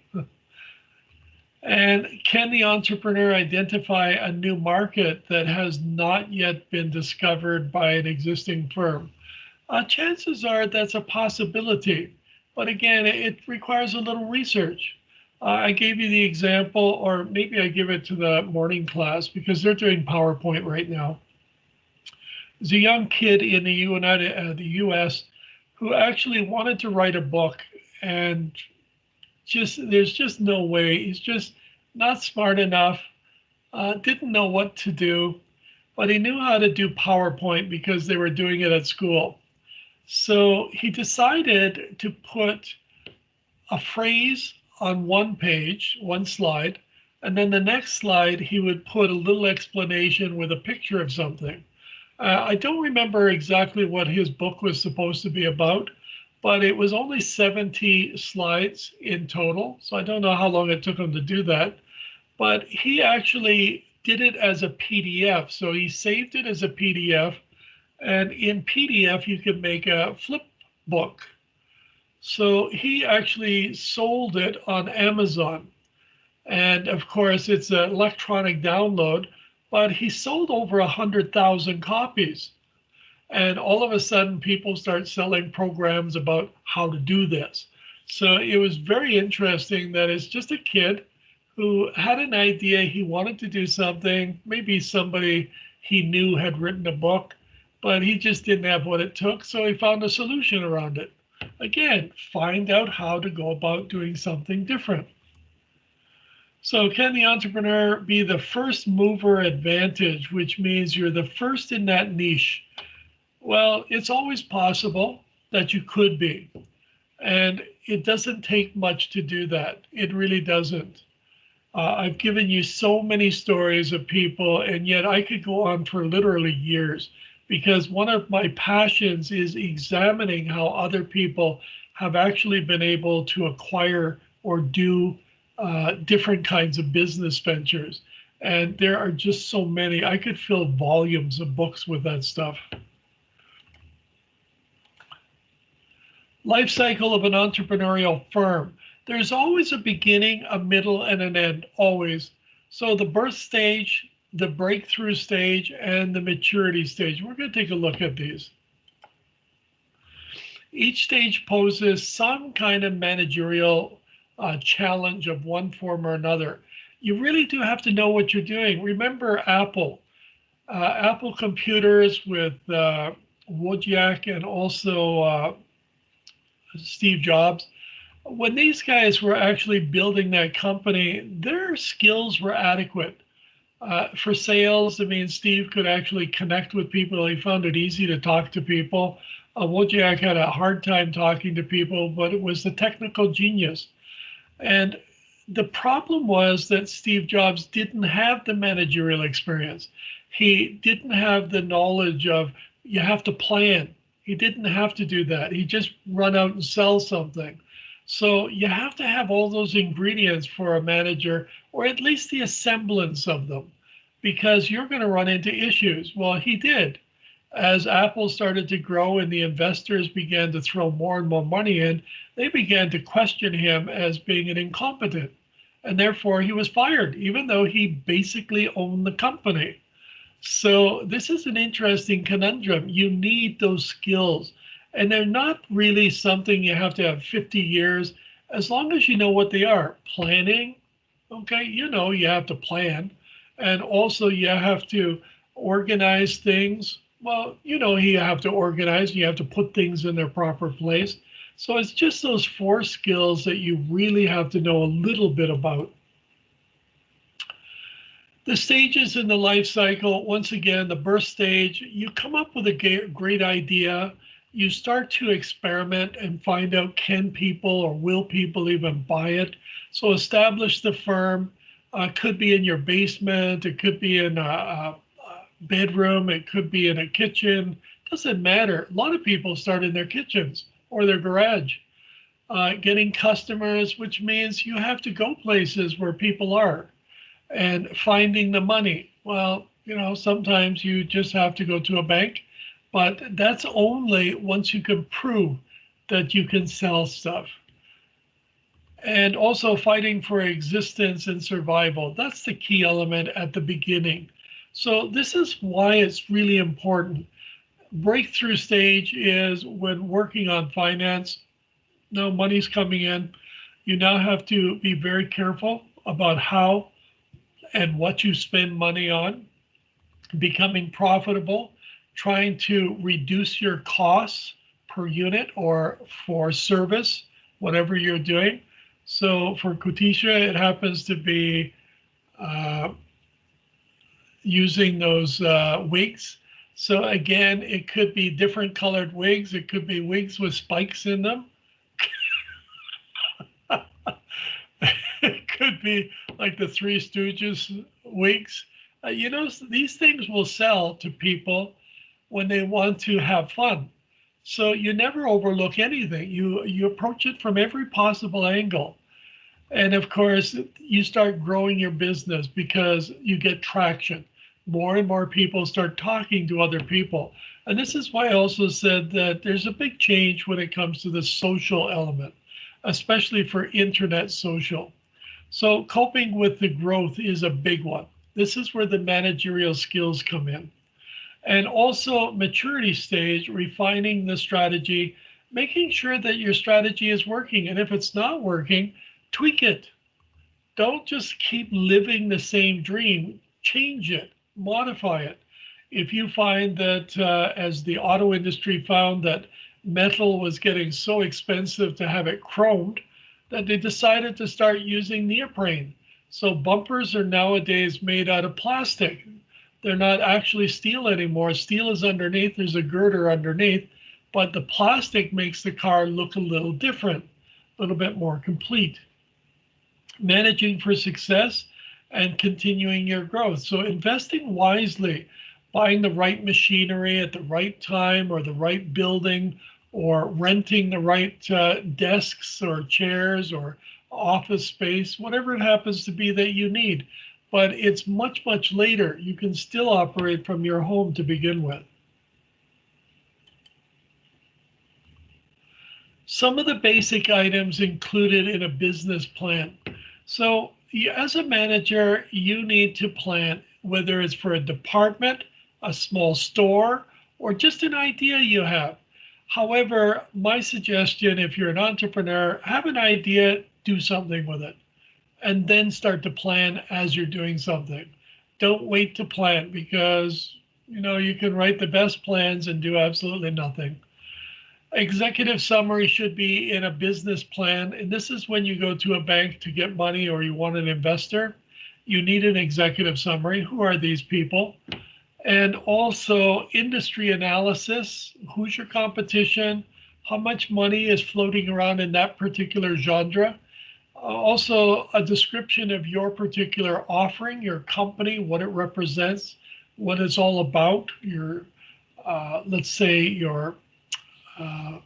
And can the entrepreneur identify a new market that has not yet been discovered by an existing firm? Chances are that's a possibility. But again, it requires a little research. I gave you the example, or maybe I give it to the morning class because they're doing PowerPoint right now. There's a young kid in the U.S. who actually wanted to write a book, and there's just no way. He's just not smart enough, didn't know what to do, but he knew how to do PowerPoint because they were doing it at school. So he decided to put a phrase on one page, one slide, and then the next slide he would put a little explanation with a picture of something. I don't remember exactly what his book was supposed to be about, but it was only 70 slides in total. So I don't know how long it took him to do that, but he actually did it as a PDF. So he saved it as a PDF, and in PDF you can make a flip book. So he actually sold it on Amazon. And of course, it's an electronic download, but he sold over 100,000 copies. And all of a sudden, people start selling programs about how to do this. So it was very interesting that it's just a kid who had an idea. He wanted to do something. Maybe somebody he knew had written a book, but he just didn't have what it took. So he found a solution around it. Again, find out how to go about doing something different. So, can the entrepreneur be the first mover advantage, which means you're the first in that niche? Well, it's always possible that you could be. And it doesn't take much to do that. It really doesn't. I've given you so many stories of people, and yet I could go on for literally years because one of my passions is examining how other people have actually been able to acquire or do different kinds of business ventures. And there are just so many. I could fill volumes of books with that stuff. Life cycle of an entrepreneurial firm. There's always a beginning, a middle, and an end, always. So the birth stage, the breakthrough stage, and the maturity stage. We're going to take a look at these. Each stage poses some kind of managerial challenge of one form or another. You really do have to know what you're doing. Remember Apple. Apple computers with Wozniak and also Steve Jobs. When these guys were actually building that company, their skills were adequate. For sales, I mean, Steve could actually connect with people. He found it easy to talk to people. Wozniak had a hard time talking to people, but it was the technical genius. And the problem was that Steve Jobs didn't have the managerial experience. He didn't have the knowledge of you have to plan. He didn't have to do that. He just run out and sell something. So you have to have all those ingredients for a manager, or at least the semblance of them, because you're going to run into issues. Well, he did. As Apple started to grow and the investors began to throw more and more money in, they began to question him as being an incompetent. And therefore, he was fired, even though he basically owned the company. So this is an interesting conundrum. You need those skills. And they're not really something you have to have 50 years, as long as you know what they are. Planning, okay, you have to plan. And also you have to organize things. Well, you have to organize, you have to put things in their proper place. So it's just those 4 skills that you really have to know a little bit about. The stages in the life cycle, once again, the birth stage, you come up with a great idea. You start to experiment and find out, can people or will people even buy it? So establish the firm. Could be in your basement. It could be in a bedroom. It could be in a kitchen. Doesn't matter. A lot of people start in their kitchens or their garage. Getting customers, which means you have to go places where people are. And finding the money. Well, sometimes you just have to go to a bank, but that's only once you can prove that you can sell stuff. And also fighting for existence and survival. That's the key element at the beginning. So this is why it's really important. Breakthrough stage is when working on finance. Now money's coming in. You now have to be very careful about how and what you spend money on, becoming profitable, trying to reduce your costs per unit or for service, whatever you're doing. So for Kutisha, it happens to be using those wigs. So again, it could be different colored wigs. It could be wigs with spikes in them. It could be like the Three Stooges wigs. These things will sell to people when they want to have fun. So you never overlook anything. You approach it from every possible angle. And of course, you start growing your business because you get traction. more and more people start talking to other people. And this is why I also said that there's a big change when it comes to the social element, especially for internet social. So coping with the growth is a big one. This is where the managerial skills come in. And also maturity stage, refining the strategy, making sure that your strategy is working. And if it's not working, tweak it. Don't just keep living the same dream. Change it, modify it. If you find that, as the auto industry found that metal was getting so expensive to have it chromed, that they decided to start using neoprene. So bumpers are nowadays made out of plastic. They're not actually steel anymore. Steel is underneath, there's a girder underneath, but the plastic makes the car look a little different, a little bit more complete. Managing for success and continuing your growth. So investing wisely, buying the right machinery at the right time or the right building, or renting the right desks or chairs or office space, whatever it happens to be that you need. But it's much, much later. You can still operate from your home to begin with. Some of the basic items included in a business plan. So as a manager, you need to plan, whether it's for a department, a small store, or just an idea you have. However, my suggestion, if you're an entrepreneur, have an idea, do something with it, and then start to plan as you're doing something. Don't wait to plan, because you can write the best plans and do absolutely nothing. Executive summary should be in a business plan. And this is when you go to a bank to get money or you want an investor. You need an executive summary. Who are these people? And also industry analysis. Who's your competition? How much money is floating around in that particular genre? Also, a description of your particular offering, your company, what it represents, what it's all about, your, let's say, your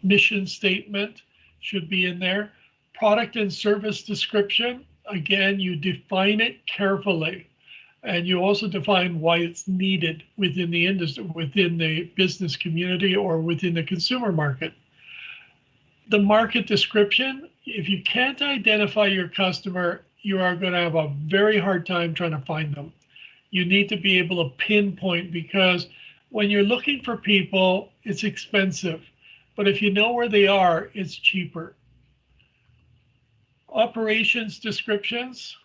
mission statement should be in there. Product and service description, again, you define it carefully. And you also define why it's needed within the industry, within the business community, or within the consumer market. The market description, if you can't identify your customer, you are going to have a very hard time trying to find them. You need to be able to pinpoint, because when you're looking for people, it's expensive. But if you know where they are, it's cheaper. Operations descriptions,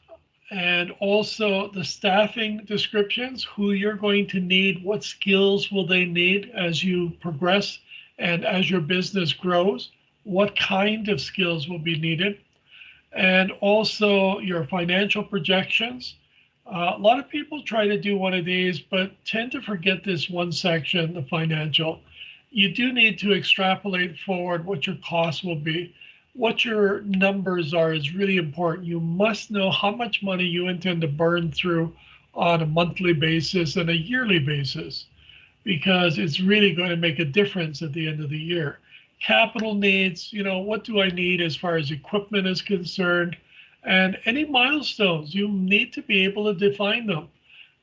and also the staffing descriptions, who you're going to need, what skills will they need as you progress and as your business grows, what kind of skills will be needed, and also your financial projections. A lot of people try to do one of these, but tend to forget this one section, the financial. You do need to extrapolate forward what your costs will be. What your numbers are is really important. You must know how much money you intend to burn through on a monthly basis and a yearly basis, because it's really going to make a difference at the end of the year. Capital needs, what do I need as far as equipment is concerned? And any milestones, you need to be able to define them.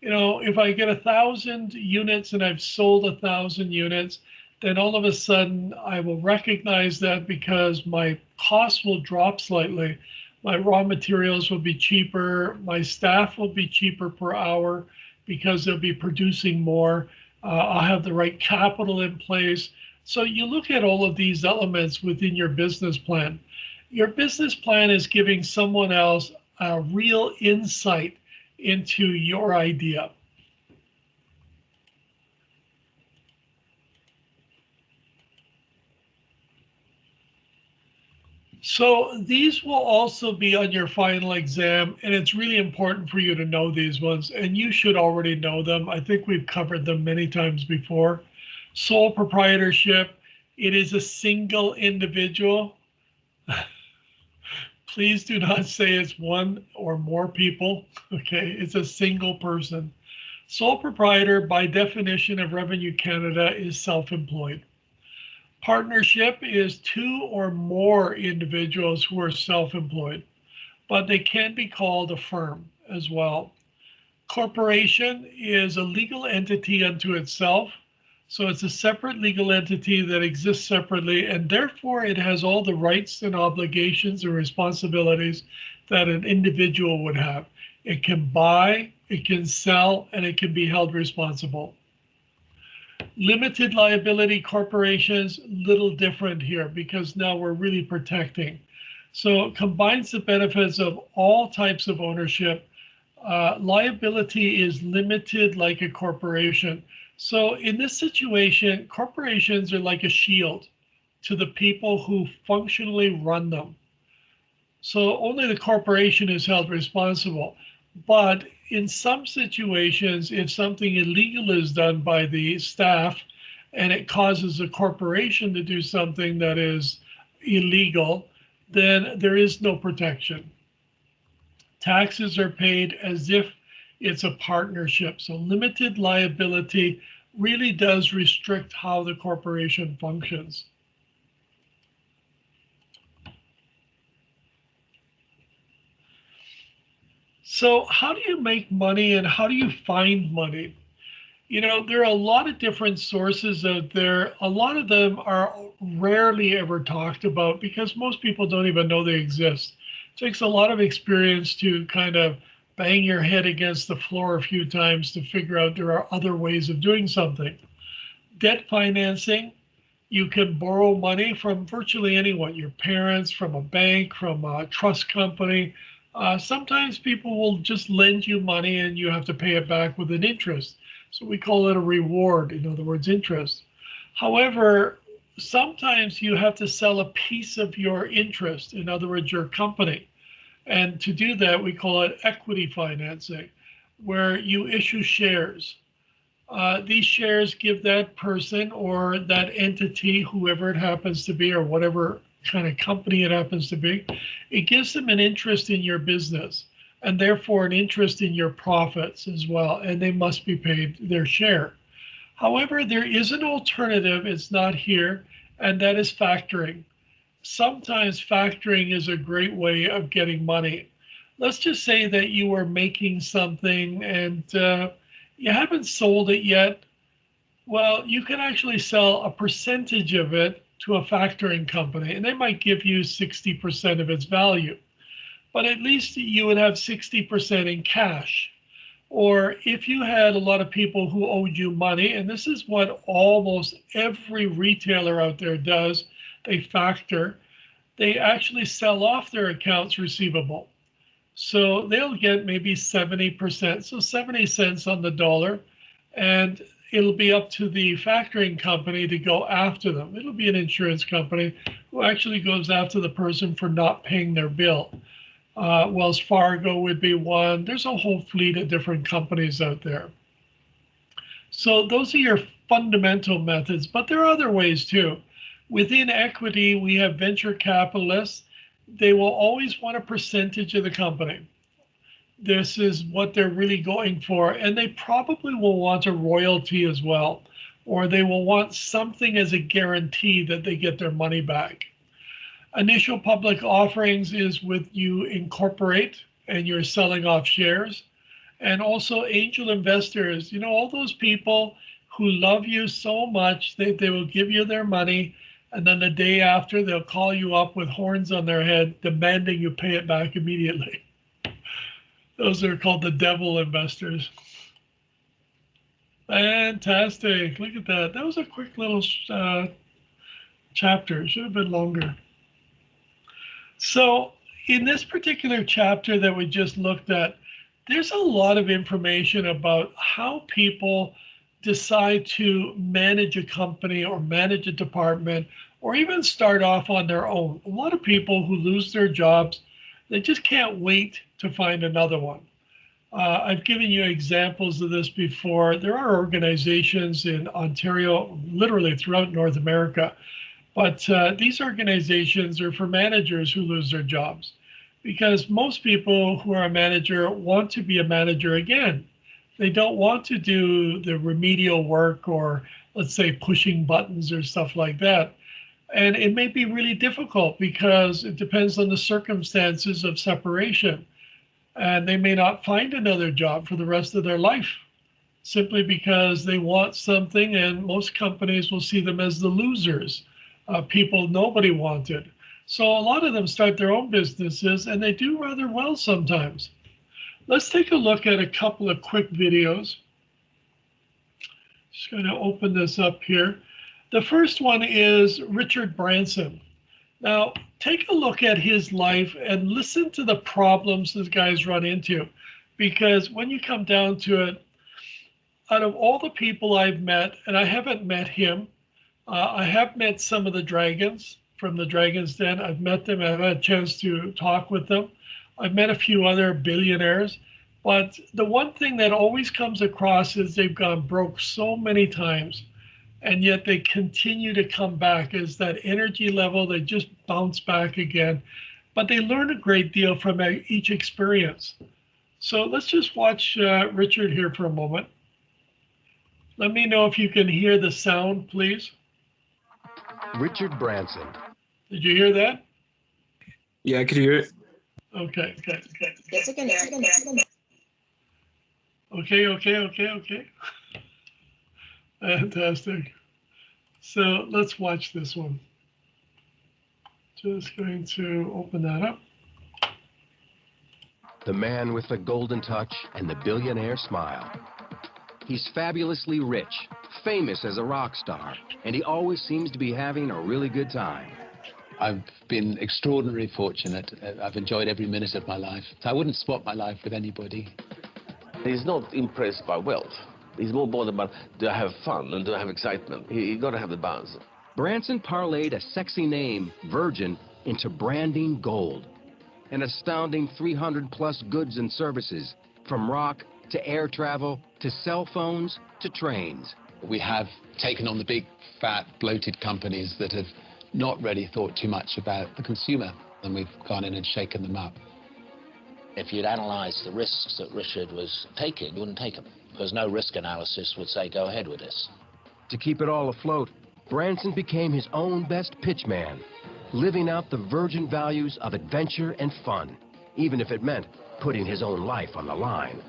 If I get 1,000 units and I've sold 1,000 units, then all of a sudden I will recognize that, because my costs will drop slightly. My raw materials will be cheaper. My staff will be cheaper per hour because they'll be producing more. I'll have the right capital in place. So you look at all of these elements within your business plan. Your business plan is giving someone else a real insight into your idea. So these will also be on your final exam, and it's really important for you to know these ones, and you should already know them. I think we've covered them many times before. Sole proprietorship, it is a single individual. Please do not say it's one or more people, okay? It's a single person. Sole proprietor, by definition of Revenue Canada, is self-employed. Partnership is two or more individuals who are self-employed, but they can be called a firm as well. Corporation is a legal entity unto itself. So it's a separate legal entity that exists separately, and therefore it has all the rights and obligations and responsibilities that an individual would have. It can buy, it can sell, and it can be held responsible. Limited liability corporations, little different here because now we're really protecting. So it combines the benefits of all types of ownership. Liability is limited like a corporation. So in this situation, corporations are like a shield to the people who functionally run them. So only the corporation is held responsible. But in some situations, if something illegal is done by the staff and it causes a corporation to do something that is illegal, then there is no protection. Taxes are paid as if it's a partnership. So limited liability really does restrict how the corporation functions. So how do you make money and how do you find money? You know, there are a lot of different sources out there. A lot of them are rarely ever talked about because most people don't even know they exist. It takes a lot of experience to kind of bang your head against the floor a few times to figure out there are other ways of doing something. Debt financing, you can borrow money from virtually anyone, your parents, from a bank, from a trust company. Sometimes people will just lend you money and you have to pay it back with an interest. So we call it a reward, in other words, interest. However, sometimes you have to sell a piece of your interest, in other words, your company. And to do that, we call it equity financing, where you issue shares. These shares give that person or that entity, whoever it happens to be, or whatever kind of company it happens to be, it gives them an interest in your business and therefore an interest in your profits as well. And they must be paid their share. However, there is an alternative, it's not here, and that is factoring. Sometimes factoring is a great way of getting money. Let's just say that you are making something and you haven't sold it yet. Well, you can actually sell a percentage of it to a factoring company, and they might give you 60% of its value. But at least you would have 60% in cash. Or if you had a lot of people who owed you money, and this is what almost every retailer out there does, they factor, they actually sell off their accounts receivable. So they'll get maybe 70%, so 70 cents on the dollar, and it'll be up to the factoring company to go after them. It'll be an insurance company who actually goes after the person for not paying their bill. Wells Fargo would be one. There's a whole fleet of different companies out there. So those are your fundamental methods, but there are other ways too. Within equity, we have venture capitalists. They will always want a percentage of the company. This is what they're really going for. And they probably will want a royalty as well, or they will want something as a guarantee that they get their money back. Initial public offerings is with you incorporate and you're selling off shares. And also angel investors, you know, all those people who love you so much, they will give you their money. And then the day after, they'll call you up with horns on their head, demanding you pay it back immediately. Those are called the devil investors. Fantastic. Look at that. That was a quick little chapter. It should have been longer. So in this particular chapter that we just looked at, there's a lot of information about how people decide to manage a company or manage a department or even start off on their own. A lot of people who lose their jobs, they just can't wait to find another one. I've given you examples of this before. There are organizations in Ontario, literally throughout North America, but these organizations are for managers who lose their jobs because most people who are a manager want to be a manager again. They don't want to do the remedial work or, let's say, pushing buttons or stuff like that. And it may be really difficult because it depends on the circumstances of separation. and they may not find another job for the rest of their life simply because they want something, and most companies will see them as the losers, people nobody wanted. So a lot of them start their own businesses, and they do rather well sometimes. Let's take a look at a couple of quick videos. Just going to open this up here. The first one is Richard Branson. Now, take a look at his life and listen to the problems this guy's run into. Because when you come down to it, out of all the people I've met, and I haven't met him, I have met some of the dragons from the Dragon's Den. I've met them. I've had a chance to talk with them. I've met a few other billionaires. But the one thing that always comes across is they've gone broke so many times, and yet they continue to come back. Is that energy level, they just bounce back again. But they learn a great deal from each experience. So let's just watch Richard here for a moment. Let me know if you can hear the sound, please. Richard Branson. Did you hear that? Yeah, I could hear it. Okay. Yes, I can hear it. Okay. Fantastic. So let's watch this one. Just going to open that up. The man with the golden touch and the billionaire smile. He's fabulously rich, famous as a rock star, and he always seems to be having a really good time. I've been extraordinarily fortunate. I've enjoyed every minute of my life. So I wouldn't swap my life with anybody. He's not impressed by wealth. He's more bothered about, do I have fun and do I have excitement? You got to have the balance. Branson parlayed a sexy name, Virgin, into branding gold. An astounding 300-plus goods and services, from rock to air travel to cell phones to trains. We have taken on the big, fat, bloated companies that have not really thought too much about the consumer, and we've gone in and shaken them up. If you'd analysed the risks that Richard was taking, you wouldn't take them, because no risk analysis would say go ahead with this. To keep it all afloat, Branson became his own best pitchman, living out the Virgin values of adventure and fun, even if it meant putting his own life on the line.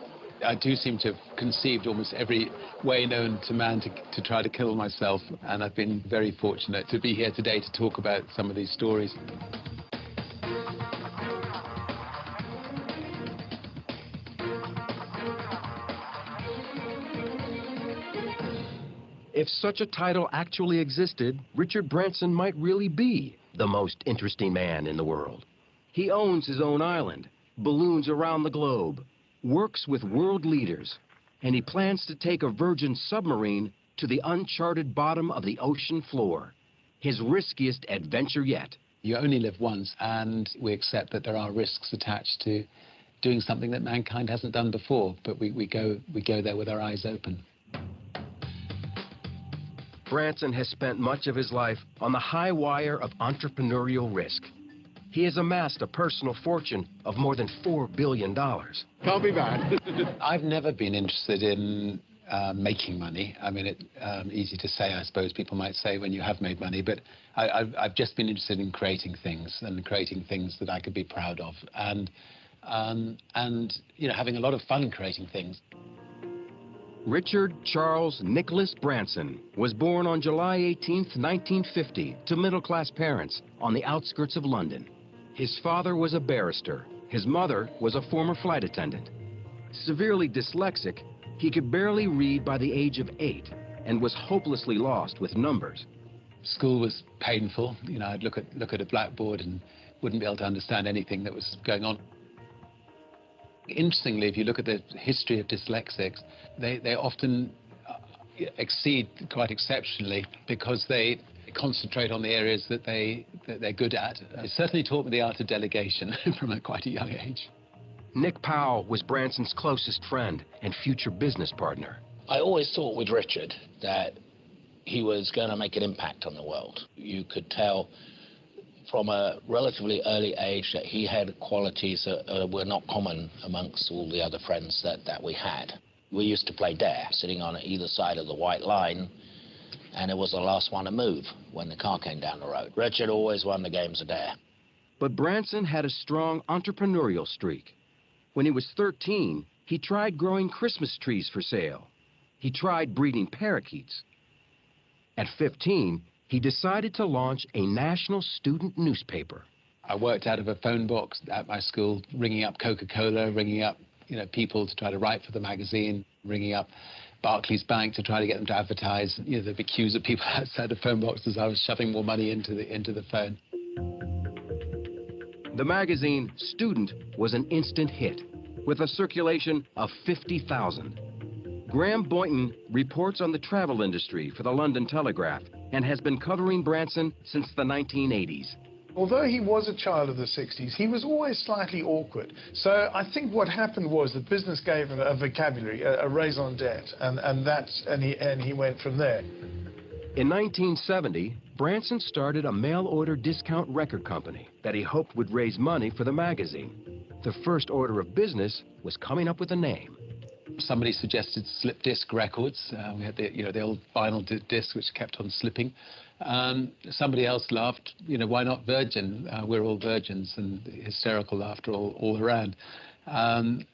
I do seem to have conceived almost every way known to man to try to kill myself, and I've been very fortunate to be here today to talk about some of these stories. If such a title actually existed, Richard Branson might really be the most interesting man in the world. He owns his own island, balloons around the globe, works with world leaders, and he plans to take a Virgin submarine to the uncharted bottom of the ocean floor. His riskiest adventure yet. You only live once, and we accept that there are risks attached to doing something that mankind hasn't done before, but we go there with our eyes open. Branson has spent much of his life on the high wire of entrepreneurial risk. He has amassed a personal fortune of more than $4 billion. Can't be bad. I've never been interested in making money. I mean, it's easy to say, I suppose people might say, when you have made money, but I've just been interested in creating things, and creating things that I could be proud of, and you know, having a lot of fun creating things. Richard Charles Nicholas Branson was born on July 18, 1950, to middle-class parents on the outskirts of London. His father was a barrister. His mother was a former flight attendant. Severely dyslexic, he could barely read by the age of 8 and was hopelessly lost with numbers. School was painful. You know, I'd look at a blackboard and wouldn't be able to understand anything that was going on. Interestingly, if you look at the history of dyslexics, they often exceed quite exceptionally because they concentrate on the areas that they're good at. It certainly taught me the art of delegation from quite a young age. Nick Powell was Branson's closest friend and future business partner. I always thought with Richard that he was going to make an impact on the world. You could tell from a relatively early age that he had qualities that were not common amongst all the other friends that we had. We used to play dare, sitting on either side of the white line, and it was the last one to move when the car came down the road. Richard always won the games of dare. But Branson had a strong entrepreneurial streak. When he was 13, he tried growing Christmas trees for sale. He tried breeding parakeets. At 15, he decided to launch a national student newspaper. I worked out of a phone box at my school, ringing up Coca-Cola, ringing up people to try to write for the magazine, ringing up Barclays Bank to try to get them to advertise. There'd be queues of people outside the phone box as I was shoving more money into the phone. The magazine Student was an instant hit, with a circulation of 50,000. Graham Boynton reports on the travel industry for the London Telegraph and has been covering Branson since the 1980s. Although he was a child of the 60s, he was always slightly awkward. So I think what happened was that business gave him a vocabulary, a raison d'etre, and he went from there. In 1970, Branson started a mail-order discount record company that he hoped would raise money for the magazine. The first order of business was coming up with a name. Somebody suggested slip disc records. We had the old vinyl disc which kept on slipping. Somebody else laughed, why not Virgin? We're all virgins, and hysterical laughter all around. And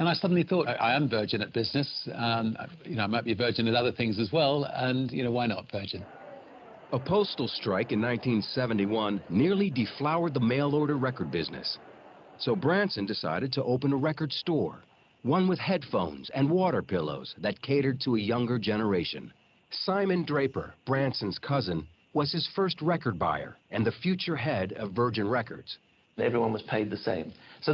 I suddenly thought, I am virgin at business. I might be virgin at other things as well, and why not Virgin? A postal strike in 1971 nearly deflowered the mail-order record business. So Branson decided to open a record store, one with headphones and water pillows that catered to a younger generation. Simon Draper, Branson's cousin, was his first record buyer and the future head of Virgin Records. Everyone was paid the same. So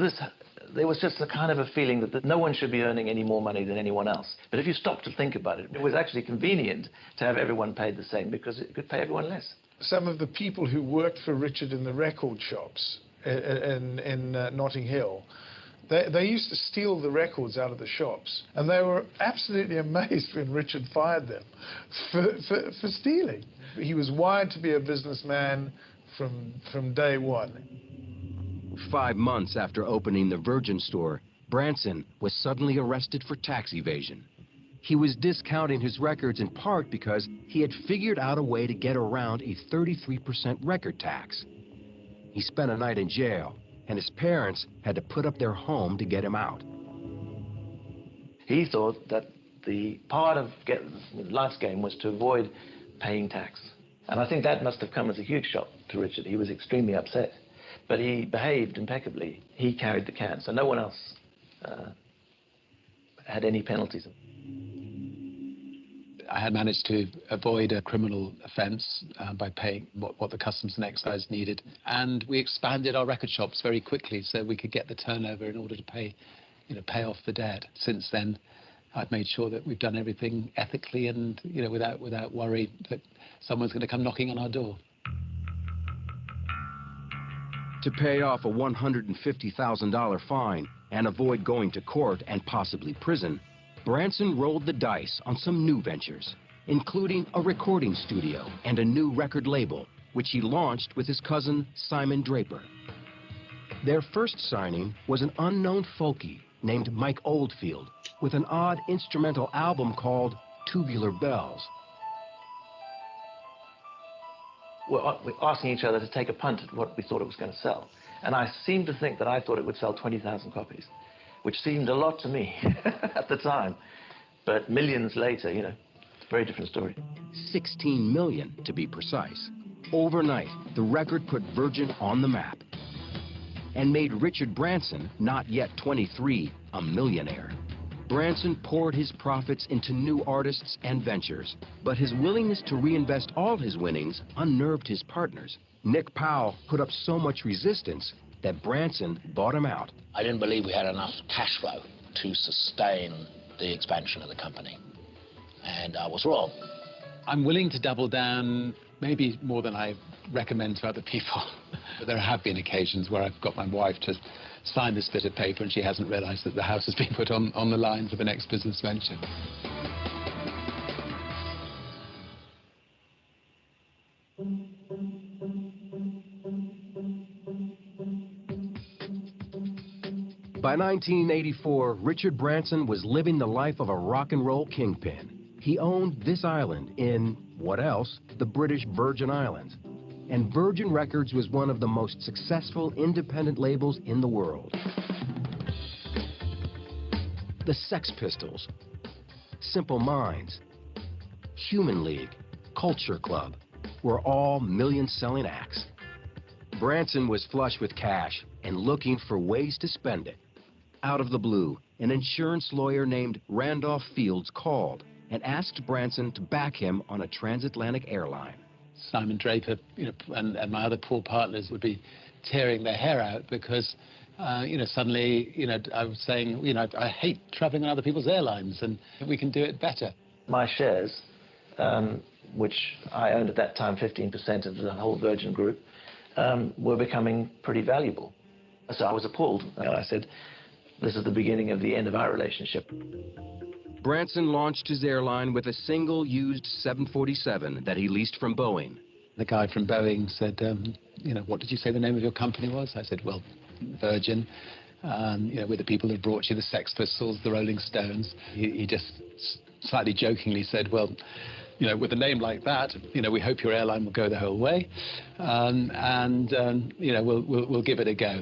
there was just a kind of a feeling that no one should be earning any more money than anyone else. But if you stop to think about it, it was actually convenient to have everyone paid the same because it could pay everyone less. Some of the people who worked for Richard in the record shops in Notting Hill, they used to steal the records out of the shops, and they were absolutely amazed when Richard fired them for stealing. He was wired to be a businessman from day one. 5 months after opening the Virgin store, Branson was suddenly arrested for tax evasion. He was discounting his records in part because he had figured out a way to get around a 33% record tax. He spent a night in jail, and his parents had to put up their home to get him out. He thought that the part of life's game was to avoid paying tax. And I think that must have come as a huge shock to Richard. He was extremely upset. But he behaved impeccably. He carried the can, so no one else had any penalties. I had managed to avoid a criminal offence by paying what the Customs and Excise needed. And we expanded our record shops very quickly so we could get the turnover in order to pay off the debt. Since then, I've made sure that we've done everything ethically and without worry that someone's going to come knocking on our door. To pay off a $150,000 fine and avoid going to court and possibly prison, Branson rolled the dice on some new ventures, including a recording studio and a new record label, which he launched with his cousin Simon Draper. Their first signing was an unknown folkie named Mike Oldfield with an odd instrumental album called Tubular Bells. We're asking each other to take a punt at what we thought it was going to sell. And I seem to think that I thought it would sell 20,000 copies, which seemed a lot to me at the time. But millions later, it's a very different story. 16 million, to be precise. Overnight, the record put Virgin on the map and made Richard Branson, not yet 23, a millionaire. Branson poured his profits into new artists and ventures, but his willingness to reinvest all his winnings unnerved his partners. Nick Powell put up so much resistance that Branson bought him out. I didn't believe we had enough cash flow to sustain the expansion of the company, and I was wrong. I'm willing to double down, maybe more than I recommend to other people. But there have been occasions where I've got my wife to sign this bit of paper and she hasn't realized that the house has been put on the line for the next business venture. By 1984, Richard Branson was living the life of a rock and roll kingpin. He owned this island in, what else, the British Virgin Islands. And Virgin Records was one of the most successful independent labels in the world. the Sex Pistols, Simple Minds, Human League, Culture Club were all million-selling acts. Branson was flush with cash and looking for ways to spend it. Out of the blue, an insurance lawyer named Randolph Fields called and asked Branson to back him on a transatlantic airline. Simon Draper, and my other poor partners would be tearing their hair out because, suddenly, I was saying, I hate traveling on other people's airlines and we can do it better. My shares, which I owned at that time 15% of the whole Virgin Group, were becoming pretty valuable. So I was appalled. And I said, this is the beginning of the end of our relationship. Branson launched his airline with a single used 747 that he leased from Boeing. The guy from Boeing said, what did you say the name of your company was? I said, well, Virgin. With the people who brought you the Sex Pistols, the Rolling Stones. He just slightly jokingly said, well, with a name like that, we hope your airline will go the whole way, we'll give it a go.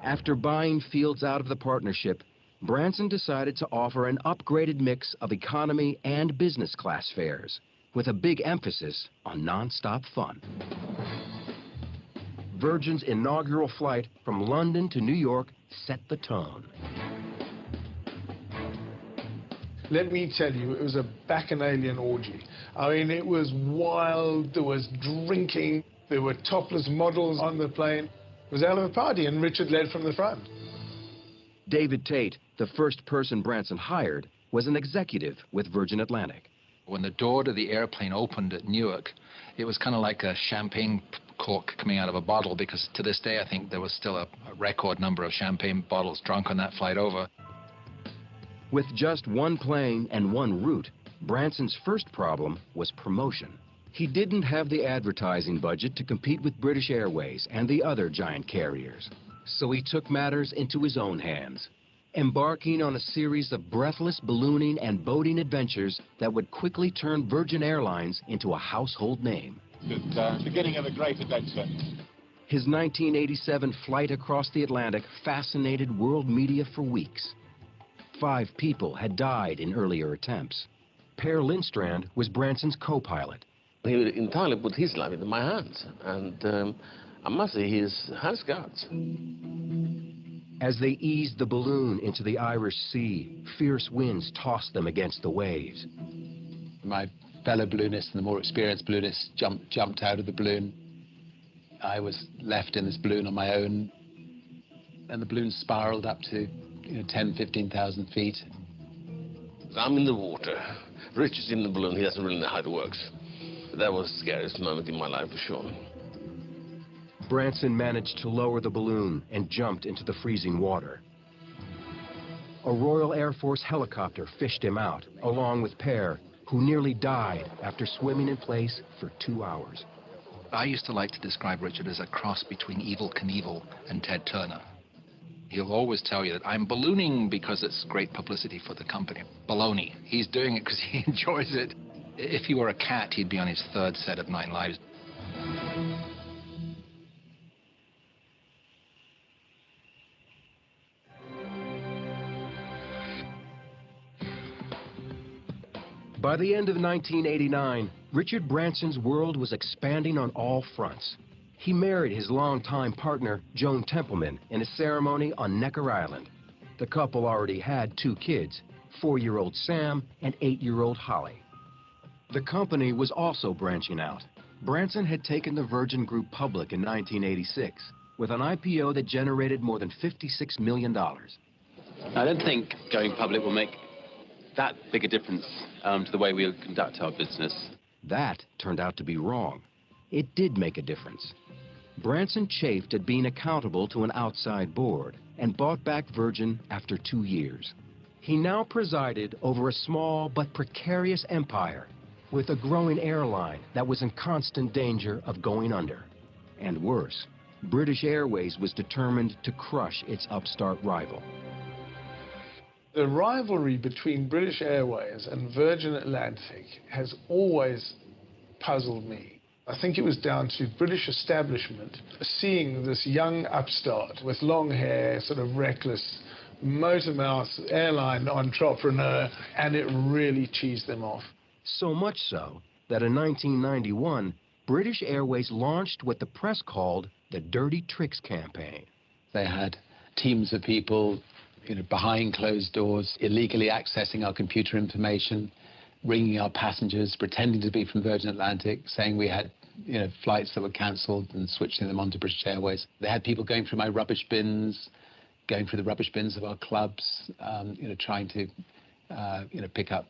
After buying Fields out of the partnership, Branson decided to offer an upgraded mix of economy and business class fares, with a big emphasis on non-stop fun. Virgin's inaugural flight from London to New York set the tone. Let me tell you, it was a bacchanalian orgy. I mean, it was wild, there was drinking, there were topless models on the plane. It was a hell of a party, and Richard led from the front. David Tate, the first person Branson hired, was an executive with Virgin Atlantic. When the door to the airplane opened at Newark, it was kind of like a champagne cork coming out of a bottle, because to this day I think there was still a record number of champagne bottles drunk on that flight over. With just one plane and one route, Branson's first problem was promotion. He didn't have the advertising budget to compete with British Airways and the other giant carriers. So he took matters into his own hands, embarking on a series of breathless ballooning and boating adventures that would quickly turn Virgin Airlines into a household name. The beginning of a great adventure. His 1987 flight across the Atlantic fascinated world media for weeks. 5 people had died in earlier attempts. Per Lindstrand was Branson's co-pilot. He entirely put his life into my hands, and I must say his hands guards. As they eased the balloon into the Irish Sea, fierce winds tossed them against the waves. My fellow balloonists and the more experienced balloonists jumped out of the balloon. I was left in this balloon on my own, and the balloon spiraled up to 10, 15,000 feet. I'm in the water. Richard's in the balloon. He doesn't really know how it works. That was the scariest moment in my life, for sure. Branson managed to lower the balloon and jumped into the freezing water. A Royal Air Force helicopter fished him out, along with Per, who nearly died after swimming in place for 2 hours. I used to like to describe Richard as a cross between Evel Knievel and Ted Turner. He'll always tell you that I'm ballooning because it's great publicity for the company. Baloney. He's doing it because he enjoys it. If he were a cat, he'd be on his 3rd set of 9 lives. By the end of 1989, Richard Branson's world was expanding on all fronts. He married his longtime partner, Joan Templeman, in a ceremony on Necker Island. The couple already had 2 kids, 4-year-old Sam and 8-year-old Holly. The company was also branching out. Branson had taken the Virgin Group public in 1986 with an IPO that generated more than $56 million. I don't think going public will make that big a difference to the way we conduct our business. That turned out to be wrong. It did make a difference. Branson chafed at being accountable to an outside board and bought back Virgin after 2 years. He now presided over a small but precarious empire with a growing airline that was in constant danger of going under. And worse, British Airways was determined to crush its upstart rival. The rivalry between British Airways and Virgin Atlantic has always puzzled me. I think it was down to British establishment seeing this young upstart with long hair, sort of reckless, motor mouth airline entrepreneur, and it really cheesed them off. So much so that in 1991, British Airways launched what the press called the Dirty Tricks campaign. They had teams of people, behind closed doors, illegally accessing our computer information, ringing our passengers, pretending to be from Virgin Atlantic, saying we had, flights that were cancelled and switching them onto British Airways. They had people going through my rubbish bins, going through the rubbish bins of our clubs, trying to, pick up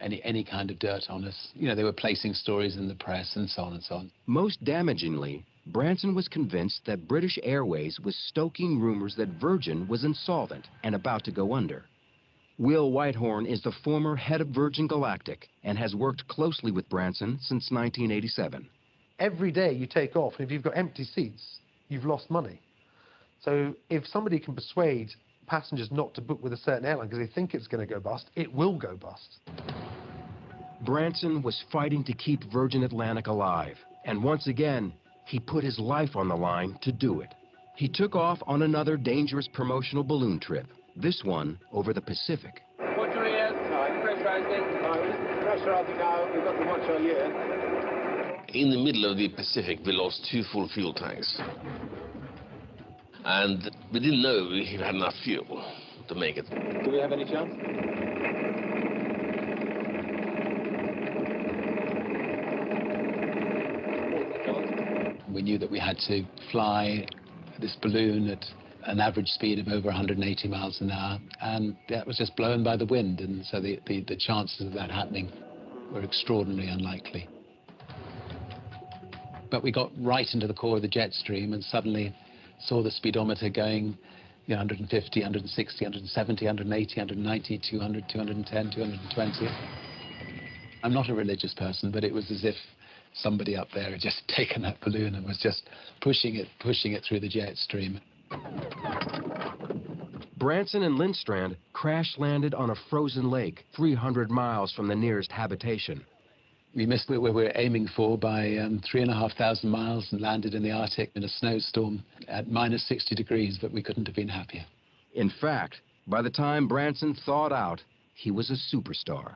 any kind of dirt on us. They were placing stories in the press and so on and so on. Most damagingly, Branson was convinced that British Airways was stoking rumors that Virgin was insolvent and about to go under. Will Whitehorn is the former head of Virgin Galactic and has worked closely with Branson since 1987. Every day you take off, and if you've got empty seats, you've lost money. So if somebody can persuade passengers not to book with a certain airline because they think it's going to go bust, it will go bust. Branson was fighting to keep Virgin Atlantic alive, and once again, he put his life on the line to do it. He took off on another dangerous promotional balloon trip, this one over the Pacific. Watch your ears. Pressurising. Pressurising now. We've got the watch on here. In the middle of the Pacific, we lost 2 full fuel tanks. And we didn't know we had enough fuel to make it. Do we have any chance? We knew that we had to fly this balloon at an average speed of over 180 miles an hour, and that was just blown by the wind, and so the chances of that happening were extraordinarily unlikely. But we got right into the core of the jet stream and suddenly saw the speedometer going 150, 160, 170, 180, 190, 200, 210, 220. I'm not a religious person, but it was as if somebody up there had just taken that balloon and was just pushing it through the jet stream. Branson and Lindstrand crash-landed on a frozen lake 300 miles from the nearest habitation. We missed where we were aiming for by 3,500 miles and landed in the Arctic in a snowstorm at minus 60 degrees, but we couldn't have been happier. In fact, by the time Branson thawed out, he was a superstar.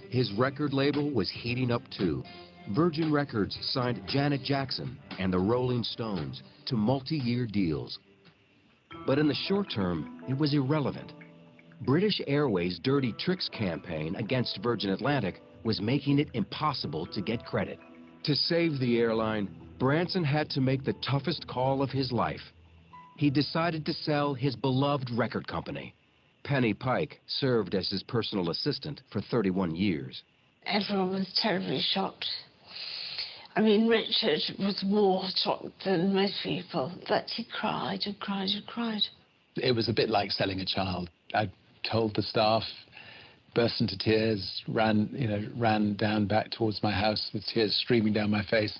His record label was heating up too. Virgin Records signed Janet Jackson and the Rolling Stones to multi-year deals. But in the short term, it was irrelevant. British Airways' Dirty Tricks campaign against Virgin Atlantic was making it impossible to get credit. To save the airline, Branson had to make the toughest call of his life. He decided to sell his beloved record company. Penny Pike served as his personal assistant for 31 years. Everyone was terribly shocked. I mean, Richard was more shocked than most people, but he cried and cried and cried. It was a bit like selling a child. I told the staff, burst into tears, ran down back towards my house with tears streaming down my face.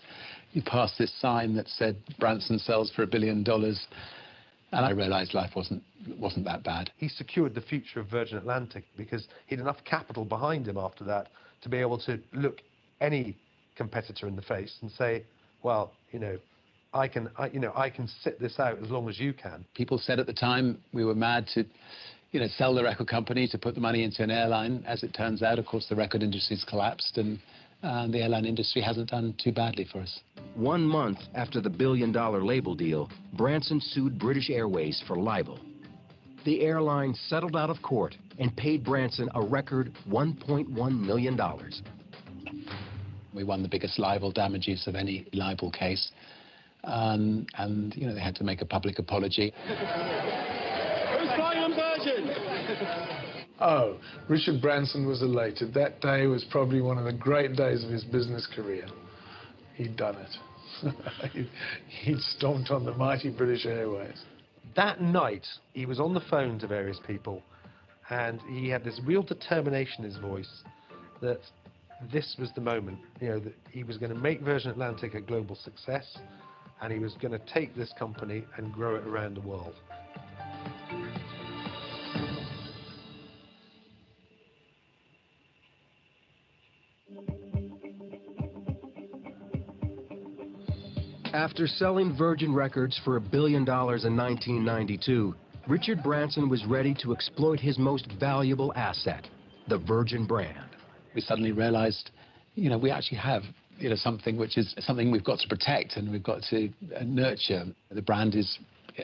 He passed this sign that said, "Branson sells for $1 billion." And I realized life wasn't that bad. He secured the future of Virgin Atlantic because he had enough capital behind him after that to be able to look any competitor in the face and say, well, I can sit this out as long as you can. People said at the time we were mad to sell the record company to put the money into an airline. As it turns out, of course, the record industry's collapsed and the airline industry hasn't done too badly for us. 1 month after the $1 billion label deal, Branson sued British Airways for libel. The airline settled out of court and paid Branson a record $1.1 million. We won the biggest libel damages of any libel case. And they had to make a public apology. Who's flying on Virgin? Oh, Richard Branson was elated. That day was probably one of the great days of his business career. He'd done it. He'd stomped on the mighty British Airways. That night, he was on the phone to various people, and he had this real determination in his voice that this was the moment, that he was going to make Virgin Atlantic a global success, and he was going to take this company and grow it around the world. After selling Virgin Records for $1 billion in 1992, Richard Branson was ready to exploit his most valuable asset, the Virgin brand. We suddenly realized, we actually have, something which is something we've got to protect and we've got to nurture. The brand is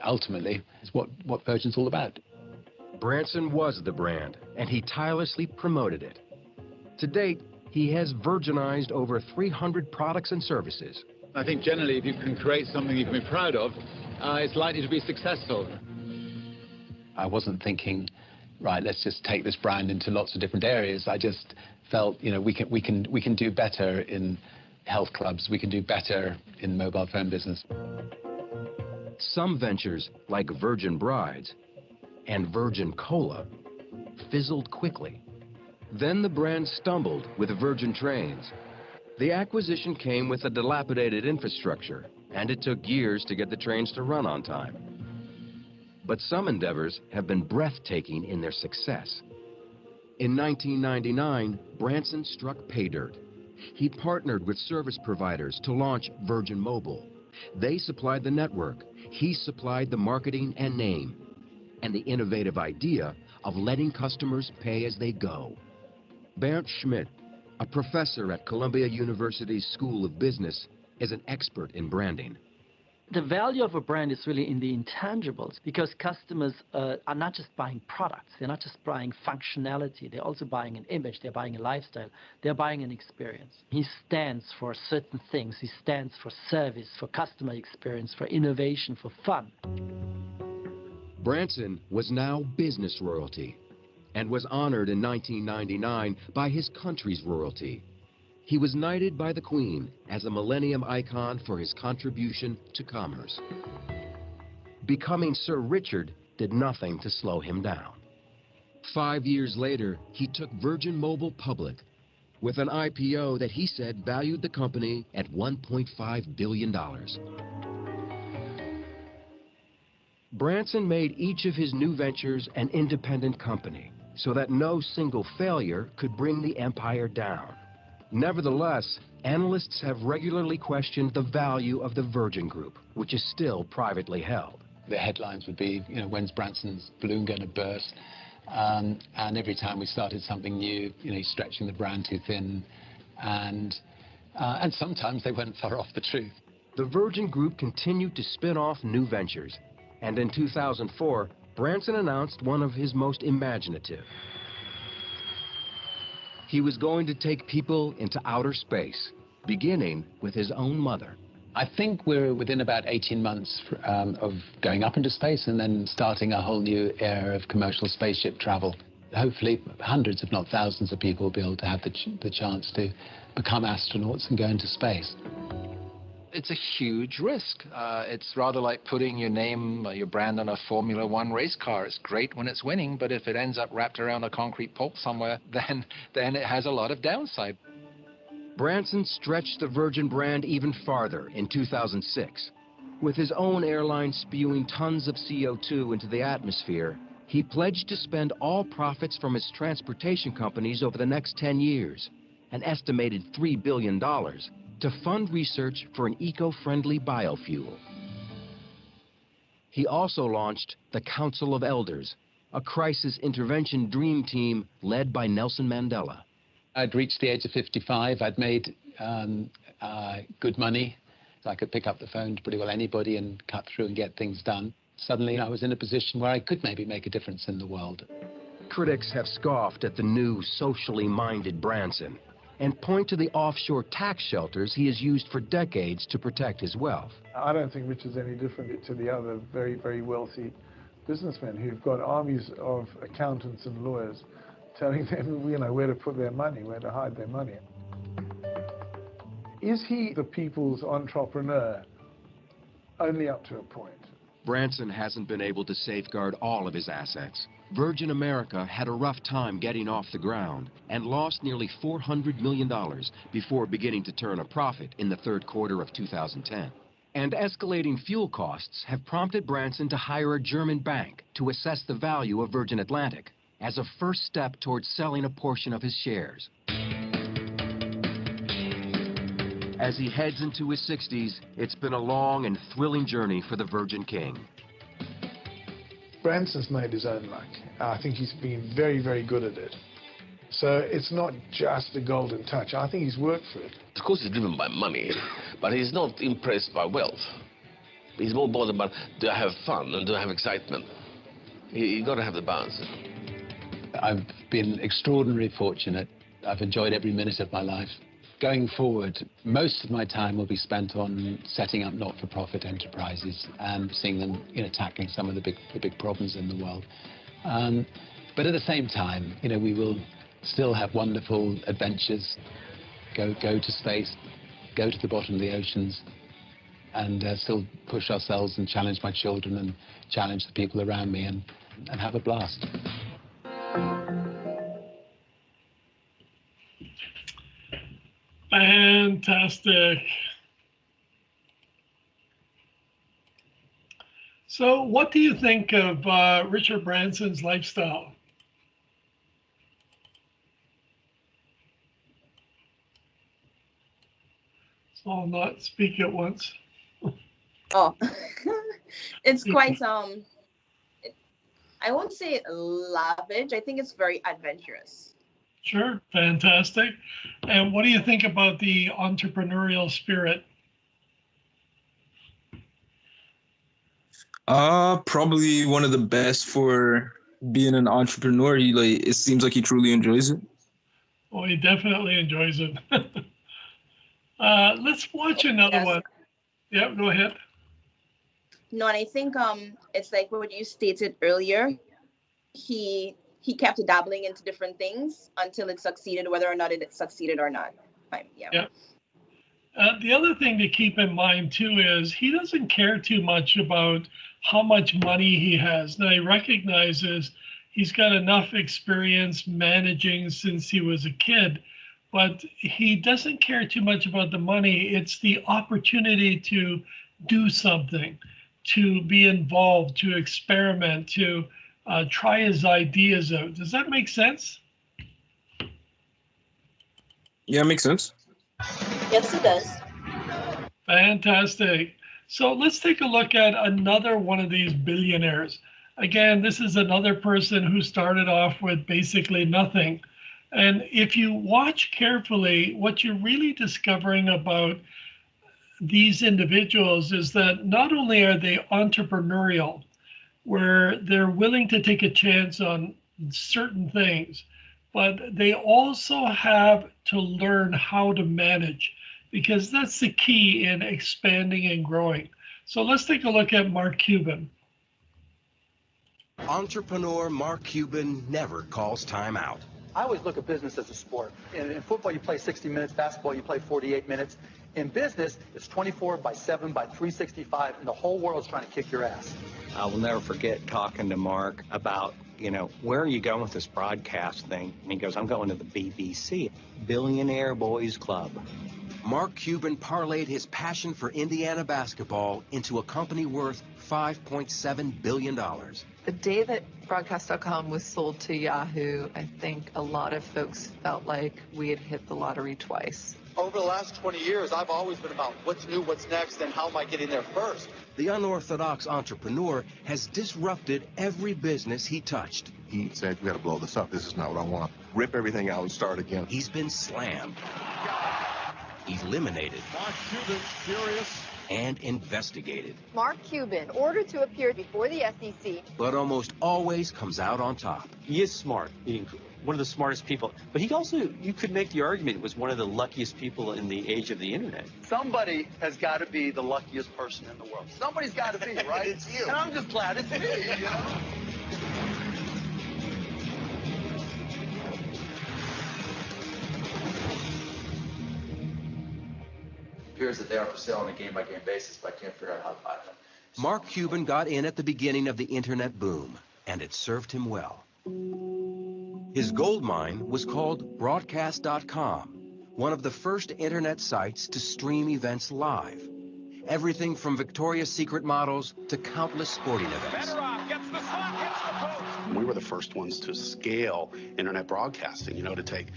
ultimately what Virgin's all about. Branson was the brand, and he tirelessly promoted it. To date, he has virginized over 300 products and services. I think generally if you can create something you can be proud of, it's likely to be successful. I wasn't thinking, right, let's just take this brand into lots of different areas. I just felt, we can do better in health clubs. We can do better in the mobile phone business. Some ventures, like Virgin Brides and Virgin Cola, fizzled quickly. Then the brand stumbled with Virgin Trains. The acquisition came with a dilapidated infrastructure, and it took years to get the trains to run on time. But some endeavors have been breathtaking in their success. In 1999, Branson struck pay dirt. He partnered with service providers to launch Virgin Mobile. They supplied the network. He supplied the marketing and name, and the innovative idea of letting customers pay as they go. Bernd Schmidt, a professor at Columbia University's School of Business, is an expert in branding. The value of a brand is really in the intangibles, because customers are not just buying products, they're not just buying functionality, they're also buying an image, they're buying a lifestyle, they're buying an experience. He stands for certain things. He stands for service, for customer experience, for innovation, for fun. Branson was now business royalty and was honored in 1999 by his country's royalty. He was knighted by the Queen as a millennium icon for his contribution to commerce. Becoming Sir Richard did nothing to slow him down. 5 years later, he took Virgin Mobile public with an IPO that he said valued the company at $1.5 billion. Branson made each of his new ventures an independent company so that no single failure could bring the empire down. Nevertheless, analysts have regularly questioned the value of the Virgin Group, which is still privately held. The headlines would be, when's Branson's balloon going to burst? And every time we started something new, stretching the brand too thin. And sometimes they went far off the truth. The Virgin Group continued to spin off new ventures. And in 2004, Branson announced one of his most imaginative. He was going to take people into outer space, beginning with his own mother. I think we're within about 18 months of going up into space and then starting a whole new era of commercial spaceship travel. Hopefully hundreds, if not thousands of people will be able to have the chance to become astronauts and go into space. It's a huge risk. It's rather like putting your name, your brand on a Formula One race car. It's great when it's winning, but if it ends up wrapped around a concrete pole somewhere, then it has a lot of downside. Branson stretched the Virgin brand even farther in 2006. With his own airline spewing tons of CO2 into the atmosphere, he pledged to spend all profits from his transportation companies over the next 10 years, an estimated $3 billion, to fund research for an eco-friendly biofuel. He also launched the Council of Elders, a crisis intervention dream team led by Nelson Mandela. I'd reached the age of 55. I'd made good money. So I could pick up the phone to pretty well anybody and cut through and get things done. Suddenly I was in a position where I could maybe make a difference in the world. Critics have scoffed at the new socially minded Branson and point to the offshore tax shelters he has used for decades to protect his wealth. I don't think Richard's any different to the other very, very wealthy businessmen who've got armies of accountants and lawyers telling them, where to put their money, where to hide their money. Is he the people's entrepreneur? Only up to a point. Branson hasn't been able to safeguard all of his assets. Virgin America had a rough time getting off the ground and lost nearly $400 million before beginning to turn a profit in the third quarter of 2010. And escalating fuel costs have prompted Branson to hire a German bank to assess the value of Virgin Atlantic as a first step towards selling a portion of his shares. As he heads into his 60s, it's been a long and thrilling journey for the Virgin King. Branson's made his own luck. I think he's been very, very good at it. So it's not just a golden touch. I think he's worked for it. Of course, he's driven by money, but he's not impressed by wealth. He's more bothered about, do I have fun and do I have excitement? You got to have the balance. I've been extraordinarily fortunate. I've enjoyed every minute of my life. Going forward, most of my time will be spent on setting up not-for-profit enterprises and seeing them, tackling some of the big problems in the world. But at the same time, we will still have wonderful adventures, go to space, go to the bottom of the oceans, and still push ourselves and challenge my children and challenge the people around me and have a blast. Fantastic. So what do you think of Richard Branson's lifestyle? So I'll not speak at once. Oh, it's quite, I won't say lavish. I think it's very adventurous. Sure, fantastic. And what do you think about the entrepreneurial spirit? Probably one of the best for being an entrepreneur. It seems like he truly enjoys it. Oh, he definitely enjoys it. Let's watch another one. Yeah, go ahead. No, and I think it's like what you stated earlier. He kept dabbling into different things until it succeeded, whether or not it succeeded or not. Yeah. The other thing to keep in mind too is he doesn't care too much about how much money he has. Now he recognizes he's got enough experience managing since he was a kid, but he doesn't care too much about the money. It's the opportunity to do something, to be involved, to experiment, to try his ideas out. Does that make sense? Yeah, it makes sense. Yes, it does. Fantastic. So let's take a look at another one of these billionaires. Again, this is another person who started off with basically nothing. And if you watch carefully, what you're really discovering about these individuals is that not only are they entrepreneurial, where they're willing to take a chance on certain things, but they also have to learn how to manage, because that's the key in expanding and growing. So let's take a look at Mark Cuban. Entrepreneur Mark Cuban never calls time out. I always look at business as a sport. In football, you play 60 minutes. Basketball, you play 48 minutes. In business, it's 24/7/365, and the whole world's trying to kick your ass. I will never forget talking to Mark about, where are you going with this broadcast thing? And he goes, I'm going to the BBC, Billionaire Boys Club. Mark Cuban parlayed his passion for Indiana basketball into a company worth $5.7 billion. The day that Broadcast.com was sold to Yahoo, I think a lot of folks felt like we had hit the lottery twice. Over the last 20 years, I've always been about what's new, what's next, and how am I getting there first. The unorthodox entrepreneur has disrupted every business he touched. He said, we got to blow this up. This is not what I want. Rip everything out and start again. He's been slammed, eliminated, Mark Cuban's furious, and investigated. Mark Cuban, ordered to appear before the SEC. But almost always comes out on top. He is smart. One of the smartest people. But he also, you could make the argument, was one of the luckiest people in the age of the internet. Somebody has got to be the luckiest person in the world. Somebody's got to be, right? It's you. And I'm just glad it's me, It appears that they are for sale on a game-by-game basis, but I can't figure out how to buy them. Mark Cuban got in at the beginning of the internet boom, and it served him well. His gold mine was called Broadcast.com, one of the first internet sites to stream events live. Everything from Victoria's Secret models to countless sporting events. We were the first ones to scale internet broadcasting, to take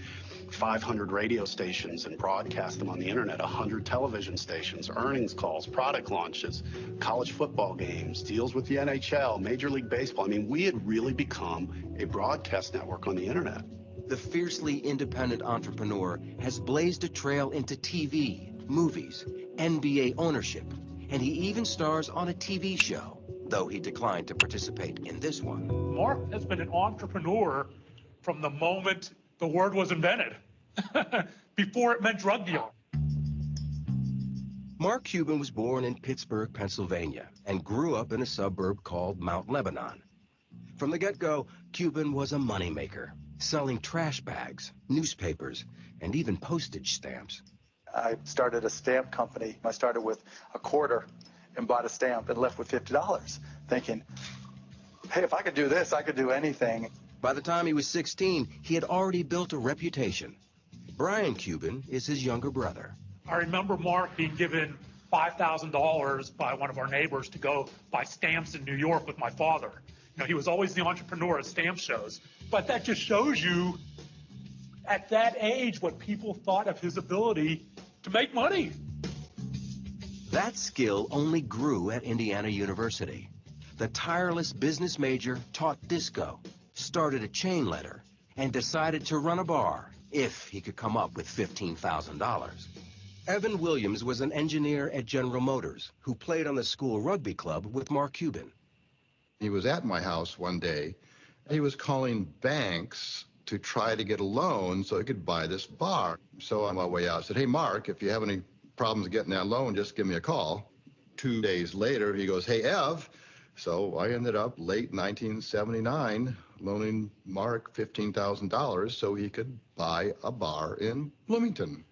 500 radio stations and broadcast them on the internet, 100 television stations, earnings calls, product launches, college football games, deals with the NHL, Major League Baseball. I mean, we had really become a broadcast network on the internet. The fiercely independent entrepreneur has blazed a trail into TV, movies, NBA ownership, and he even stars on a TV show, though he declined to participate in this one. Mark has been an entrepreneur from the moment the word was invented, before it meant drug dealer. Mark Cuban was born in Pittsburgh, Pennsylvania, and grew up in a suburb called Mount Lebanon. From the get-go, Cuban was a moneymaker, selling trash bags, newspapers, and even postage stamps. I started a stamp company. I started with a quarter and bought a stamp and left with $50, thinking, hey, if I could do this, I could do anything. By the time he was 16, he had already built a reputation. Brian Cuban is his younger brother. I remember Mark being given $5,000 by one of our neighbors to go buy stamps in New York with my father. You know, he was always the entrepreneur at stamp shows. But that just shows you, at that age, what people thought of his ability to make money. That skill only grew at Indiana University. The tireless business major taught disco, started a chain letter, and decided to run a bar if he could come up with $15,000. Evan Williams was an engineer at General Motors who played on the school rugby club with Mark Cuban. He was at my house one day. He was calling banks to try to get a loan so he could buy this bar. So on my way out, I said, hey, Mark, if you have any problems getting that loan, just give me a call. 2 days later, he goes, hey, Ev. So I ended up late 1979 loaning Mark $15,000 so he could buy a bar in Bloomington.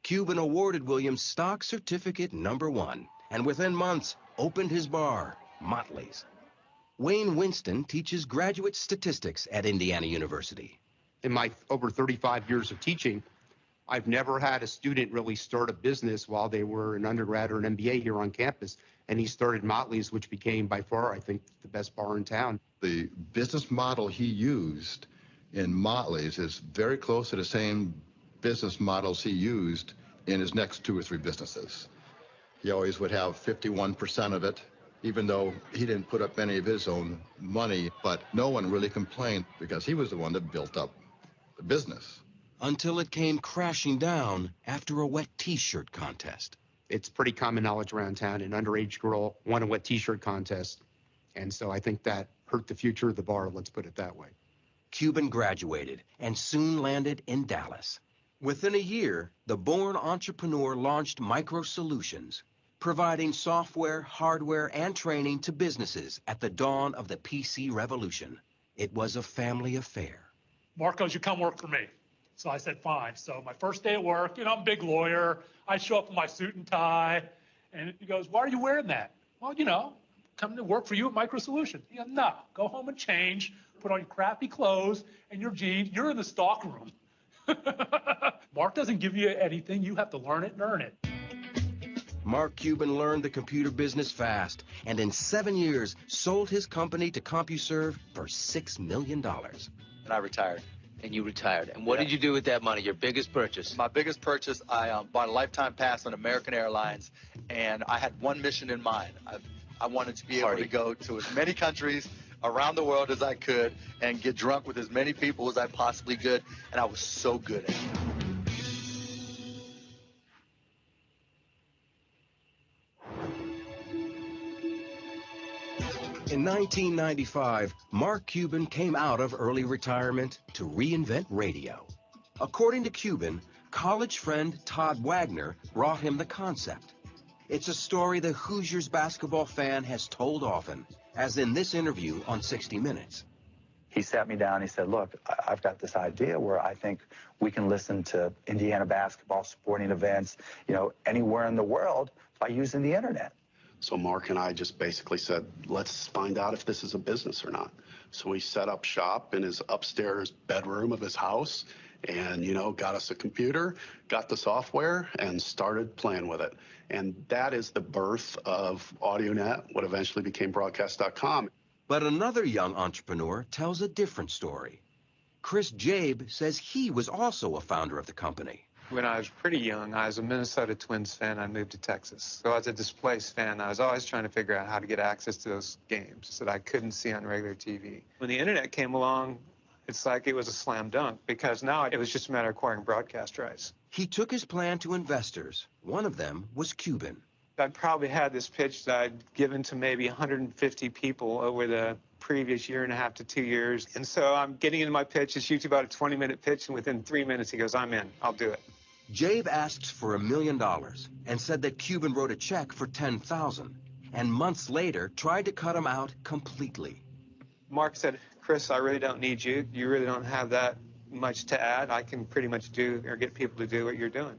Cuban awarded Williams stock certificate #1, and within months opened his bar, Motley's. Wayne Winston teaches graduate statistics at Indiana University. In my over 35 years of teaching, I've never had a student really start a business while they were an undergrad or an MBA here on campus. And he started Motley's, which became by far, I think, the best bar in town. The business model he used in Motley's is very close to the same business models he used in his next 2 or 3 businesses. He always would have 51% of it, even though he didn't put up any of his own money, but no one really complained because he was the one that built up the business. Until it came crashing down after a wet T-shirt contest. It's pretty common knowledge around town. An underage girl won a wet T-shirt contest. And so I think that hurt the future of the bar, let's put it that way. Cuban graduated and soon landed in Dallas. Within a year, the born entrepreneur launched Micro Solutions, providing software, hardware, and training to businesses at the dawn of the PC revolution. It was a family affair. Mark goes, you come work for me. So I said, fine. So my first day at work, you know, I'm a big lawyer. I show up in my suit and tie. And he goes, why are you wearing that? Well, you know, come to work for you at Micro Solutions. He goes, no, go home and change, put on your crappy clothes and your jeans. You're in the stock room. Mark doesn't give you anything. You have to learn it and earn it. Mark Cuban learned the computer business fast, and in 7 years, sold his company to CompuServe for $6 million. And I retired. And you retired. And what did you do with that money, your biggest purchase? My biggest purchase, I bought a lifetime pass on American Airlines, and I had one mission in mind. I wanted to be able to go to as many countries around the world as I could and get drunk with as many people as I possibly could, and I was so good at it. In 1995, Mark Cuban came out of early retirement to reinvent radio. According to Cuban, college friend Todd Wagner brought him the concept. It's a story the Hoosiers basketball fan has told often, as in this interview on 60 Minutes. He sat me down, he said, look, I've got this idea where I think we can listen to Indiana basketball, sporting events, you know, anywhere in the world by using the internet. So Mark and I just basically said, let's find out if this is a business or not. So we set up shop in his upstairs bedroom of his house and, you know, got us a computer, got the software, and started playing with it. And that is the birth of AudioNet, what eventually became Broadcast.com. But another young entrepreneur tells a different story. Chris Jabe says he was also a founder of the company. When I was pretty young, I was a Minnesota Twins fan. I moved to Texas. So as a displaced fan, I was always trying to figure out how to get access to those games that I couldn't see on regular TV. When the internet came along, it's like it was a slam dunk, because now it was just a matter of acquiring broadcast rights. He took his plan to investors. One of them was Cuban. I probably had this pitch that I'd given to maybe 150 people over the previous year and a half to 2 years. And so I'm getting into my pitch. It's usually about a 20-minute pitch, and within 3 minutes, he goes, "I'm in. I'll do it." Jabe asked for $1 million and said that Cuban wrote a check for $10,000, and months later tried to cut him out completely. Mark said, "Chris, I really don't need you. You really don't have that much to add. I can pretty much do or get people to do what you're doing."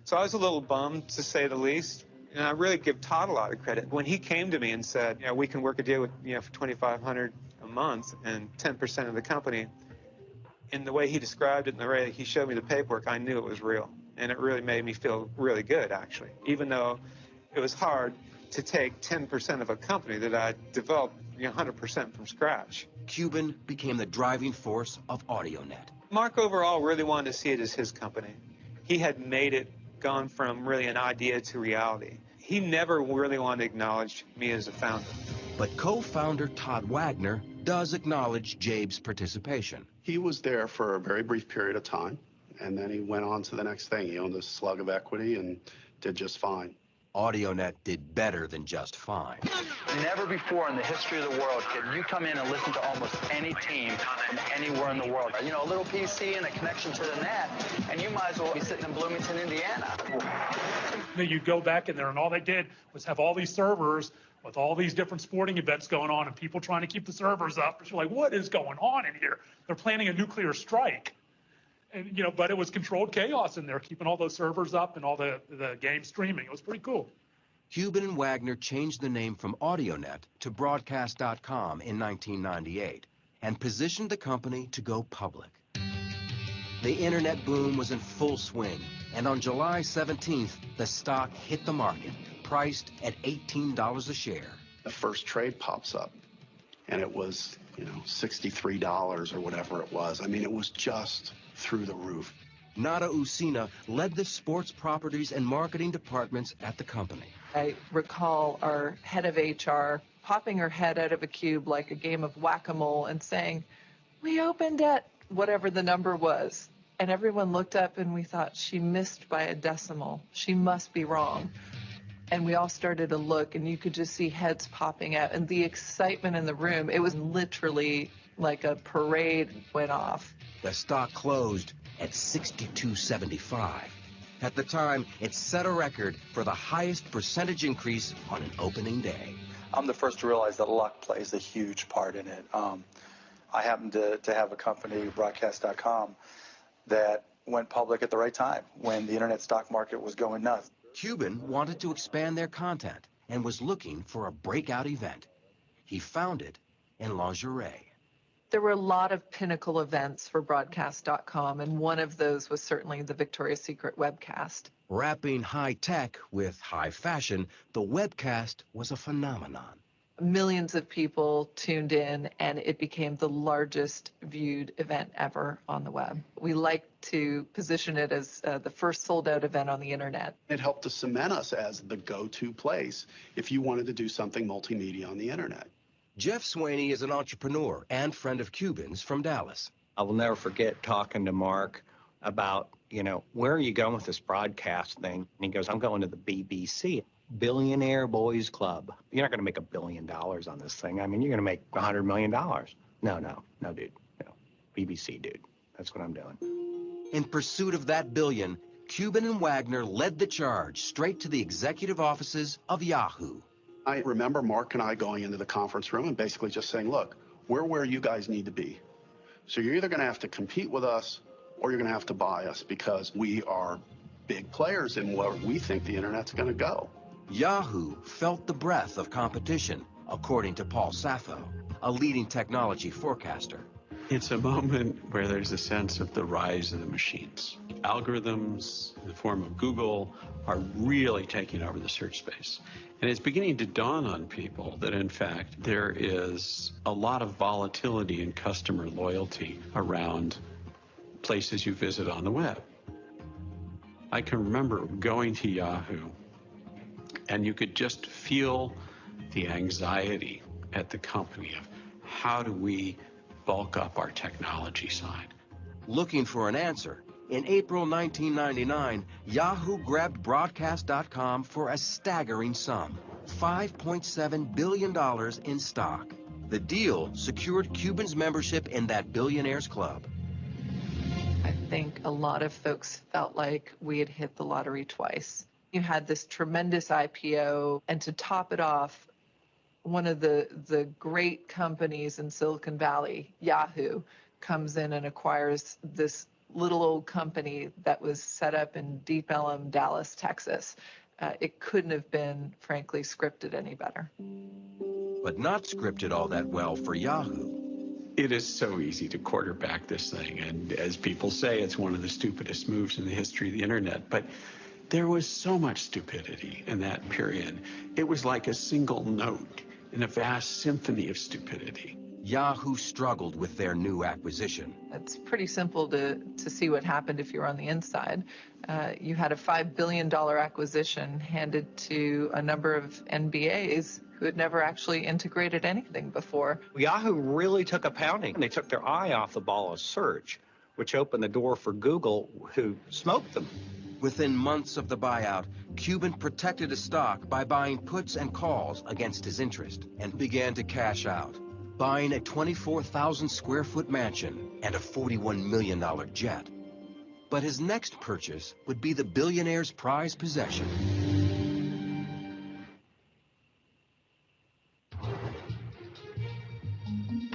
So I was a little bummed, to say the least. And I really give Todd a lot of credit. When he came to me and said, "Yeah, we can work a deal with, for $2,500 a month and 10% of the company," in the way he described it and the way he showed me the paperwork, I knew it was real. And it really made me feel really good, actually, even though it was hard to take 10% of a company that I developed 100% from scratch. Cuban became the driving force of AudioNet. Mark overall really wanted to see it as his company. He had made it, gone from really an idea to reality. He never really wanted to acknowledge me as a founder. But co-founder Todd Wagner does acknowledge Jabe's participation. He was there for a very brief period of time, and then he went on to the next thing. He owned a slug of equity and did just fine. AudioNet did better than just fine. Never before in the history of the world can you come in and listen to almost any team from anywhere in the world. You know, a little PC and a connection to the net, and you might as well be sitting in Bloomington, Indiana. You go back in there, and all they did was have all these servers with all these different sporting events going on and people trying to keep the servers up. You're like, what is going on in here? They're planning a nuclear strike. And, but it was controlled chaos in there, keeping all those servers up and all the game streaming. It was pretty cool. Cuban and Wagner changed the name from AudioNet to Broadcast.com in 1998 and positioned the company to go public. The internet boom was in full swing, and on July 17th, the stock hit the market, priced at $18 a share. The first trade pops up, and it was, $63 or whatever it was. I mean, it was just through the roof. Nada Usina led the sports properties and marketing departments at the company. I recall our head of HR popping her head out of a cube like a game of whack-a-mole and saying, "We opened at whatever the number was." And everyone looked up and we thought, she missed by a decimal. She must be wrong. And we all started to look, and you could just see heads popping out and the excitement in the room. It was literally like a parade went off. The stock closed at $62.75. At the time, it set a record for the highest percentage increase on an opening day. I'm the first to realize that luck plays a huge part in it. I happen to have a company, Broadcast.com, that went public at the right time when the internet stock market was going nuts. Cuban wanted to expand their content and was looking for a breakout event. He found it in lingerie. There were a lot of pinnacle events for Broadcast.com, and one of those was certainly the Victoria's Secret webcast. Wrapping high tech with high fashion, the webcast was a phenomenon. Millions of people tuned in, and it became the largest viewed event ever on the web. We like to position it as the first sold-out event on the internet. It helped to cement us as the go-to place if you wanted to do something multimedia on the internet. Jeff Swaney is an entrepreneur and friend of Cuban's from Dallas. I will never forget talking to Mark about, where are you going with this broadcast thing? And he goes, "I'm going to the BBC. Billionaire Boys Club. You're not going to make $1 billion on this thing. I mean, you're going to make $100 million. No, dude. No. BBC, dude. That's what I'm doing." In pursuit of that billion, Cuban and Wagner led the charge straight to the executive offices of Yahoo. I remember Mark and I going into the conference room and basically just saying, look, we're where you guys need to be. So you're either going to have to compete with us or you're going to have to buy us because we are big players in where we think the internet's going to go. Yahoo felt the breath of competition, according to Paul Sappho, a leading technology forecaster. It's a moment where there's a sense of the rise of the machines. Algorithms in the form of Google are really taking over the search space. And it's beginning to dawn on people that, in fact, there is a lot of volatility in customer loyalty around places you visit on the web. I can remember going to Yahoo, and you could just feel the anxiety at the company of how do we bulk up our technology side. Looking for an answer, in April 1999, Yahoo grabbed Broadcast.com for a staggering sum, $5.7 billion in stock. The deal secured Cuban's membership in that billionaires club. I think a lot of folks felt like we had hit the lottery twice. You had this tremendous IPO, and to top it off, one of the great companies in Silicon Valley, Yahoo, comes in and acquires this little old company that was set up in Deep Ellum, Dallas, Texas. It couldn't have been, frankly, scripted any better. But not scripted all that well for Yahoo. It is so easy to quarterback this thing, and as people say, it's one of the stupidest moves in the history of the internet. But there was so much stupidity in that period. It was like a single note in a vast symphony of stupidity. Yahoo struggled with their new acquisition. It's pretty simple to see what happened if you were on the inside. You had a $5 billion acquisition handed to a number of NBAs who had never actually integrated anything before. Yahoo really took a pounding. They took their eye off the ball of search, which opened the door for Google, who smoked them. Within months of the buyout, Cuban protected his stock by buying puts and calls against his interest and began to cash out, buying a 24,000 square foot mansion and a $41 million jet. But his next purchase would be the billionaire's prized possession.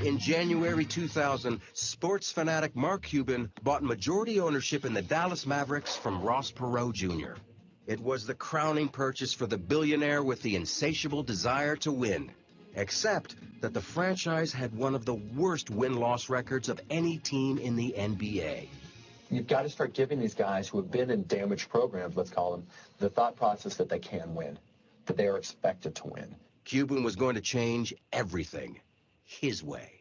In January 2000, sports fanatic Mark Cuban bought majority ownership in the Dallas Mavericks from Ross Perot Jr. It was the crowning purchase for the billionaire with the insatiable desire to win, except that the franchise had one of the worst win-loss records of any team in the NBA. You've got to start giving these guys who have been in damaged programs, let's call them, the thought process that they can win, that they are expected to win. Cuban was going to change everything, his way.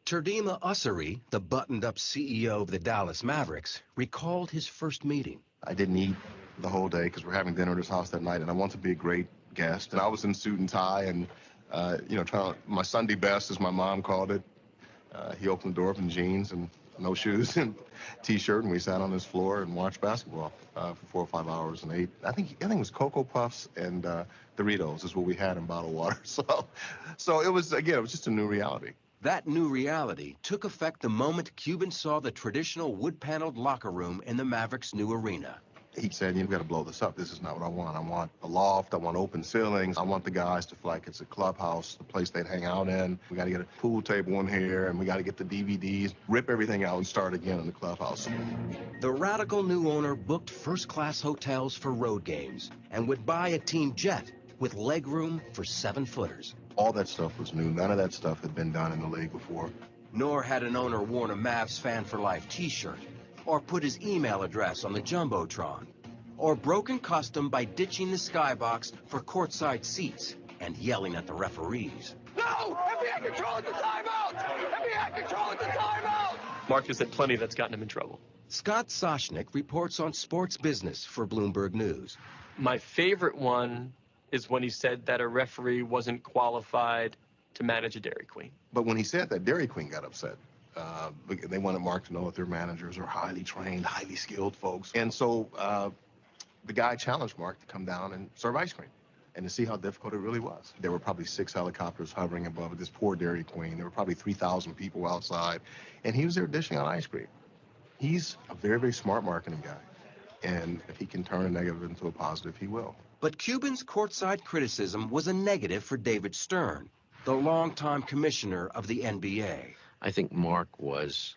Terdema Ussery, the buttoned-up CEO of the Dallas Mavericks, recalled his first meeting. I didn't eat the whole day because we're having dinner at his house that night, and I want to be a great guest. And I was in suit and tie and, trying my Sunday best, as my mom called it. He opened the door up in jeans and no shoes and T-shirt, and we sat on his floor and watched basketball for 4 or 5 hours and ate. I think it was Cocoa Puffs and Doritos is what we had in bottled water. So it was, again, it was just a new reality. That new reality took effect the moment Cuban saw the traditional wood-paneled locker room in the Mavericks' new arena. He said, you've got to blow this up. This is not what I want. I want a loft. I want open ceilings. I want the guys to feel like it's a clubhouse, a place they'd hang out in. We got to get a pool table in here, and we got to get the DVDs, rip everything out, and start again in the clubhouse. The radical new owner booked first-class hotels for road games and would buy a team jet with legroom for 7-footers. All that stuff was new. None of that stuff had been done in the league before. Nor had an owner worn a Mavs Fan for Life T-shirt, or put his email address on the Jumbotron, or broken custom by ditching the skybox for courtside seats and yelling at the referees. No! FBI control at the timeout! FBI control at the timeout! Mark has said plenty that's gotten him in trouble. Scott Soshnick reports on sports business for Bloomberg News. My favorite one is when he said that a referee wasn't qualified to manage a Dairy Queen. But when he said that, Dairy Queen got upset. They wanted Mark to know that their managers are highly trained, highly skilled folks. And so the guy challenged Mark to come down and serve ice cream and to see how difficult it really was. There were probably 6 helicopters hovering above this poor Dairy Queen. There were probably 3,000 people outside, and he was there dishing out ice cream. He's a very, very smart marketing guy. And if he can turn a negative into a positive, he will. But Cuban's courtside criticism was a negative for David Stern, the longtime commissioner of the NBA. I think Mark was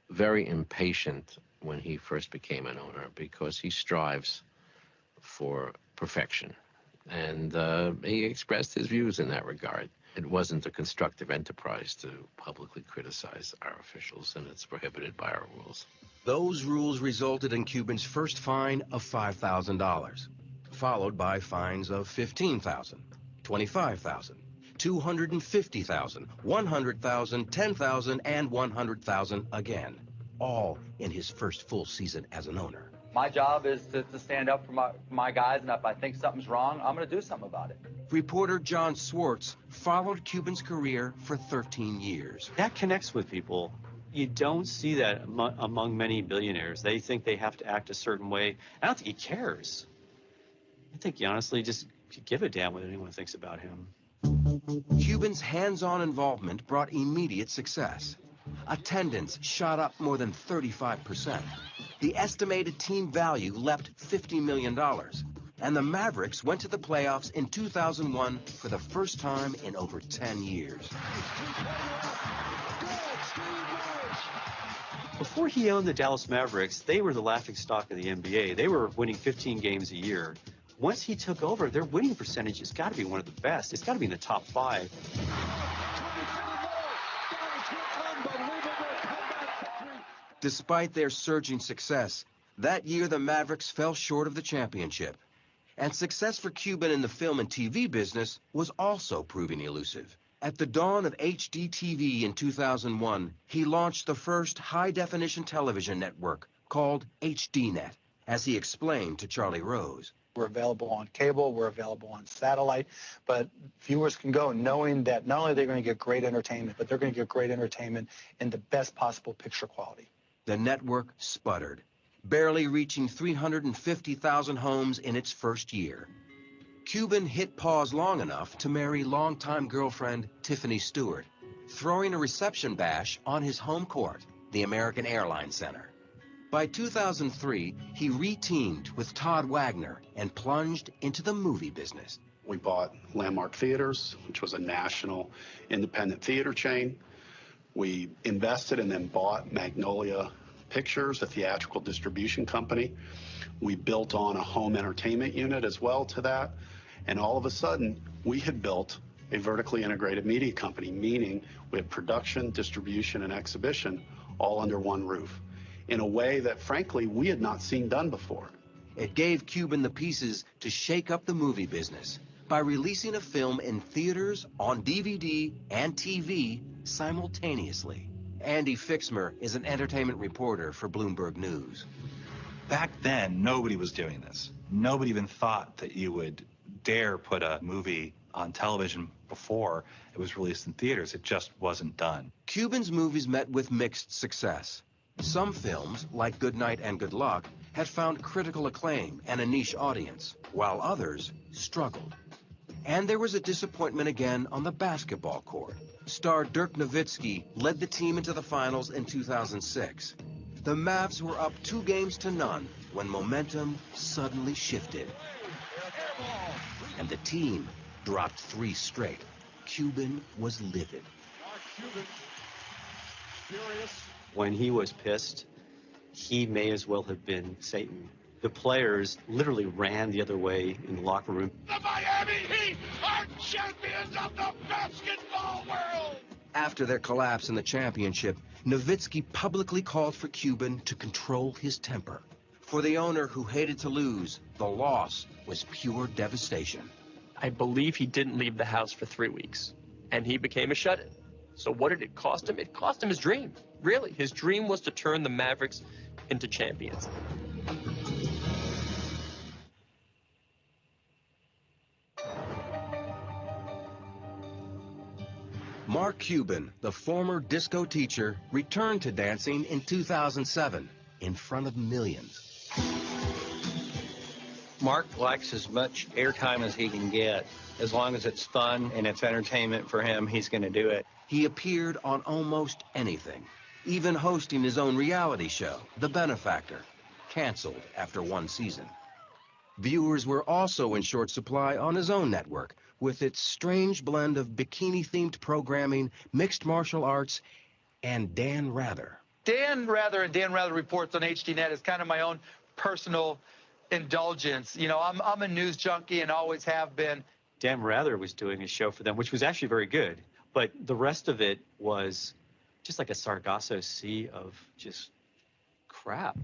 very impatient when he first became an owner because he strives for perfection. And he expressed his views in that regard. It wasn't a constructive enterprise to publicly criticize our officials, and it's prohibited by our rules. Those rules resulted in Cuban's first fine of $5,000, followed by fines of $15,000. 25,000, 250,000, 100,000, 10,000, and 100,000 again, all in his first full season as an owner. My job is to stand up for my guys, and if I think something's wrong, I'm going to do something about it. Reporter John Swartz followed Cuban's career for 13 years. That connects with people. You don't see that among many billionaires. They think they have to act a certain way. I don't think he cares. I think he honestly just give a damn what anyone thinks about him. Cuban's hands-on involvement brought immediate success. Attendance shot up more than 35%. The estimated team value leapt $50 million. And the Mavericks went to the playoffs in 2001 for the first time in over 10 years. Before he owned the Dallas Mavericks, they were the laughingstock of the NBA. They were winning 15 games a year. Once he took over, their winning percentage has got to be one of the best. It's got to be in the top 5. Despite their surging success, that year the Mavericks fell short of the championship. And success for Cuban in the film and TV business was also proving elusive. At the dawn of HD TV in 2001, he launched the first high-definition television network called HDNet, as he explained to Charlie Rose. We're available on cable, we're available on satellite, but viewers can go knowing that not only are they going to get great entertainment, but they're going to get great entertainment in the best possible picture quality. The network sputtered, barely reaching 350,000 homes in its first year. Cuban hit pause long enough to marry longtime girlfriend Tiffany Stewart, throwing a reception bash on his home court, the American Airlines Center. By 2003, he re-teamed with Todd Wagner and plunged into the movie business. We bought Landmark Theaters, which was a national independent theater chain. We invested and then bought Magnolia Pictures, a theatrical distribution company. We built on a home entertainment unit as well to that. And all of a sudden, we had built a vertically integrated media company, meaning we had production, distribution, and exhibition all under one roof, in a way that, frankly, we had not seen done before. It gave Cuban the pieces to shake up the movie business by releasing a film in theaters, on DVD, and TV simultaneously. Andy Fixmer is an entertainment reporter for Bloomberg News. Back then, nobody was doing this. Nobody even thought that you would dare put a movie on television before it was released in theaters. It just wasn't done. Cuban's movies met with mixed success. Some films, like Good Night and Good Luck, had found critical acclaim and a niche audience, while others struggled. And there was a disappointment again on the basketball court. Star Dirk Nowitzki led the team into the finals in 2006. The Mavs were up 2-0 when momentum suddenly shifted. And the team dropped 3 straight. Cuban was livid. When he was pissed, he may as well have been Satan. The players literally ran the other way in the locker room. The Miami Heat are champions of the basketball world! After their collapse in the championship, Nowitzki publicly called for Cuban to control his temper. For the owner who hated to lose, the loss was pure devastation. I believe he didn't leave the house for 3 weeks, and he became a shut-in. So what did it cost him? It cost him his dream. Really, his dream was to turn the Mavericks into champions. Mark Cuban, the former disco teacher, returned to dancing in 2007 in front of millions. Mark likes as much airtime as he can get. As long as it's fun and it's entertainment for him, he's going to do it. He appeared on almost anything, even hosting his own reality show, The Benefactor, canceled after 1 season. Viewers were also in short supply on his own network, with its strange blend of bikini-themed programming, mixed martial arts, and Dan Rather. Dan Rather and Dan Rather Reports on HDNet is kind of my own personal indulgence. You know, I'm a news junkie and always have been. Dan Rather was doing a show for them, which was actually very good. But the rest of it was just like a Sargasso Sea of just crap.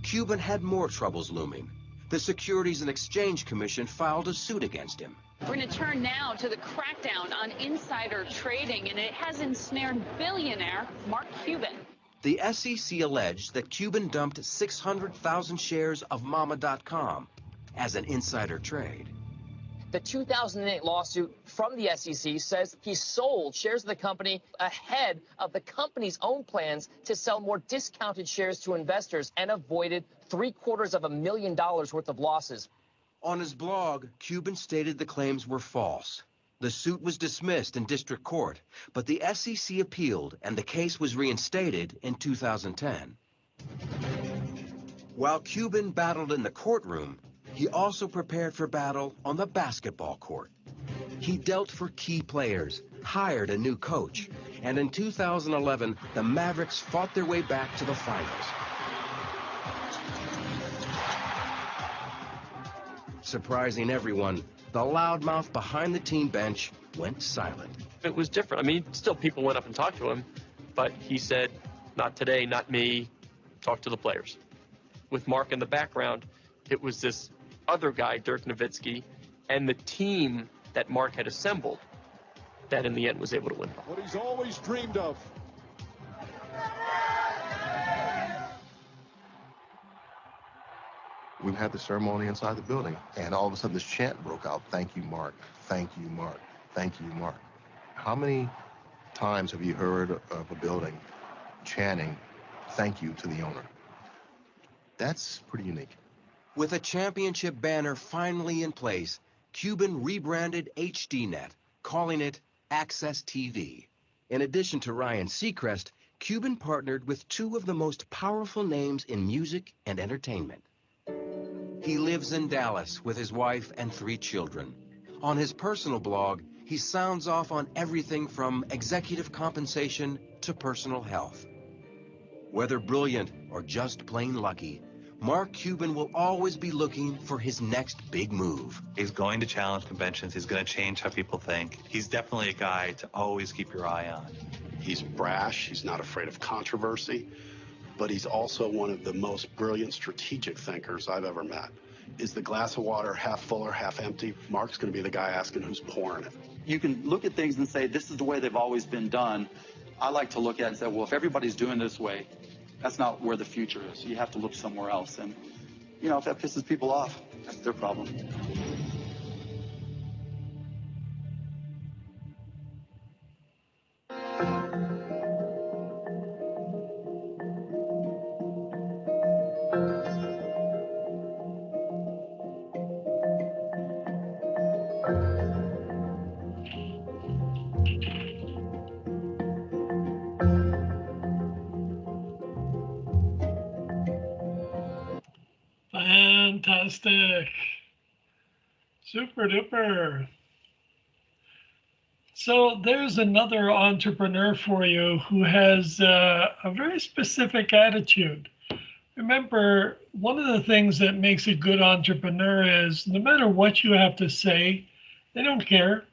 Cuban had more troubles looming. the Securities and Exchange Commission filed a suit against him. We're going to turn now to the crackdown on insider trading, and it has ensnared billionaire Mark Cuban. The SEC alleged that Cuban dumped 600,000 shares of Mama.com as an insider trade. The 2008 lawsuit from the SEC says he sold shares of the company ahead of the company's own plans to sell more discounted shares to investors and avoided $750,000 worth of losses. On his blog, Cuban stated the claims were false. The suit was dismissed in district court, but the SEC appealed and the case was reinstated in 2010. While Cuban battled in the courtroom, he also prepared for battle on the basketball court. He dealt for key players, hired a new coach, and in 2011, the Mavericks fought their way back to the finals. Surprising everyone, the loudmouth behind the team bench went silent. It was different. I mean, still people went up and talked to him, but he said, not today, not me, talk to the players. With Mark in the background, it was this other guy, Dirk Nowitzki, and the team that Mark had assembled that in the end was able to win. What he's always dreamed of. We had the ceremony inside the building, and all of a sudden this chant broke out, "Thank you, Mark. Thank you, Mark. Thank you, Mark." How many times have you heard of a building chanting, "Thank you" to the owner? That's pretty unique. With a championship banner finally in place, Cuban rebranded HDNet, calling it Access TV. In addition to Ryan Seacrest, Cuban partnered with two of the most powerful names in music and entertainment. He lives in Dallas with his wife and 3 children. On his personal blog, he sounds off on everything from executive compensation to personal health. Whether brilliant or just plain lucky, Mark Cuban will always be looking for his next big move. He's going to challenge conventions. He's going to change how people think. He's definitely a guy to always keep your eye on. He's brash. He's not afraid of controversy, but he's also one of the most brilliant strategic thinkers I've ever met. Is the glass of water half full or half empty? Mark's going to be the guy asking who's pouring it. You can look at things and say, this is the way they've always been done. I like to look at it and say, well, if everybody's doing this way, that's not where the future is. You have to look somewhere else. And, you know, if that pisses people off, that's their problem. Fantastic. Super duper. So there's another entrepreneur for you who has a very specific attitude. Remember, one of the things that makes a good entrepreneur is no matter what you have to say, they don't care.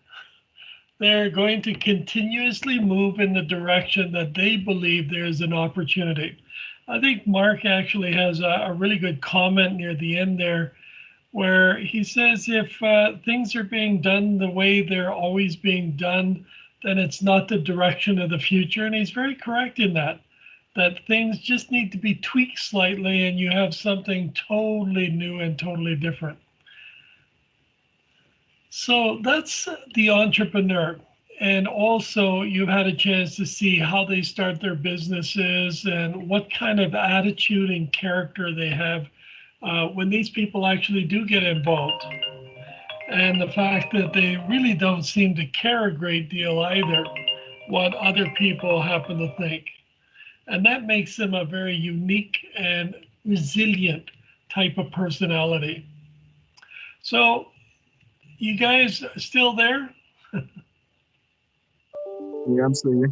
They're going to continuously move in the direction that they believe there's an opportunity. I think Mark actually has a really good comment near the end there where he says if things are being done the way they're always being done, then it's not the direction of the future. And he's very correct in that things just need to be tweaked slightly and you have something totally new and totally different. So that's the entrepreneur. And also you've had a chance to see how they start their businesses and what kind of attitude and character they have when these people actually do get involved. And the fact that they really don't seem to care a great deal either what other people happen to think. And that makes them a very unique and resilient type of personality. So you guys still there? Yeah, I'm still here.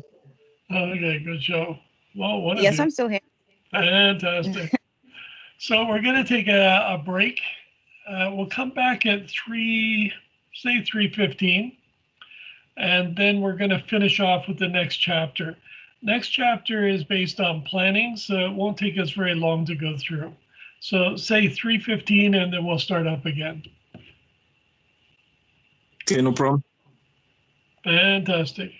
Okay, good show. Well, Yes, I'm still here. Fantastic. So we're going to take a break. We'll come back at 3:15, and then we're going to finish off with the next chapter. Next chapter is based on planning, so it won't take us very long to go through. So say 3:15, and then we'll start up again. Okay, no problem. Fantastic.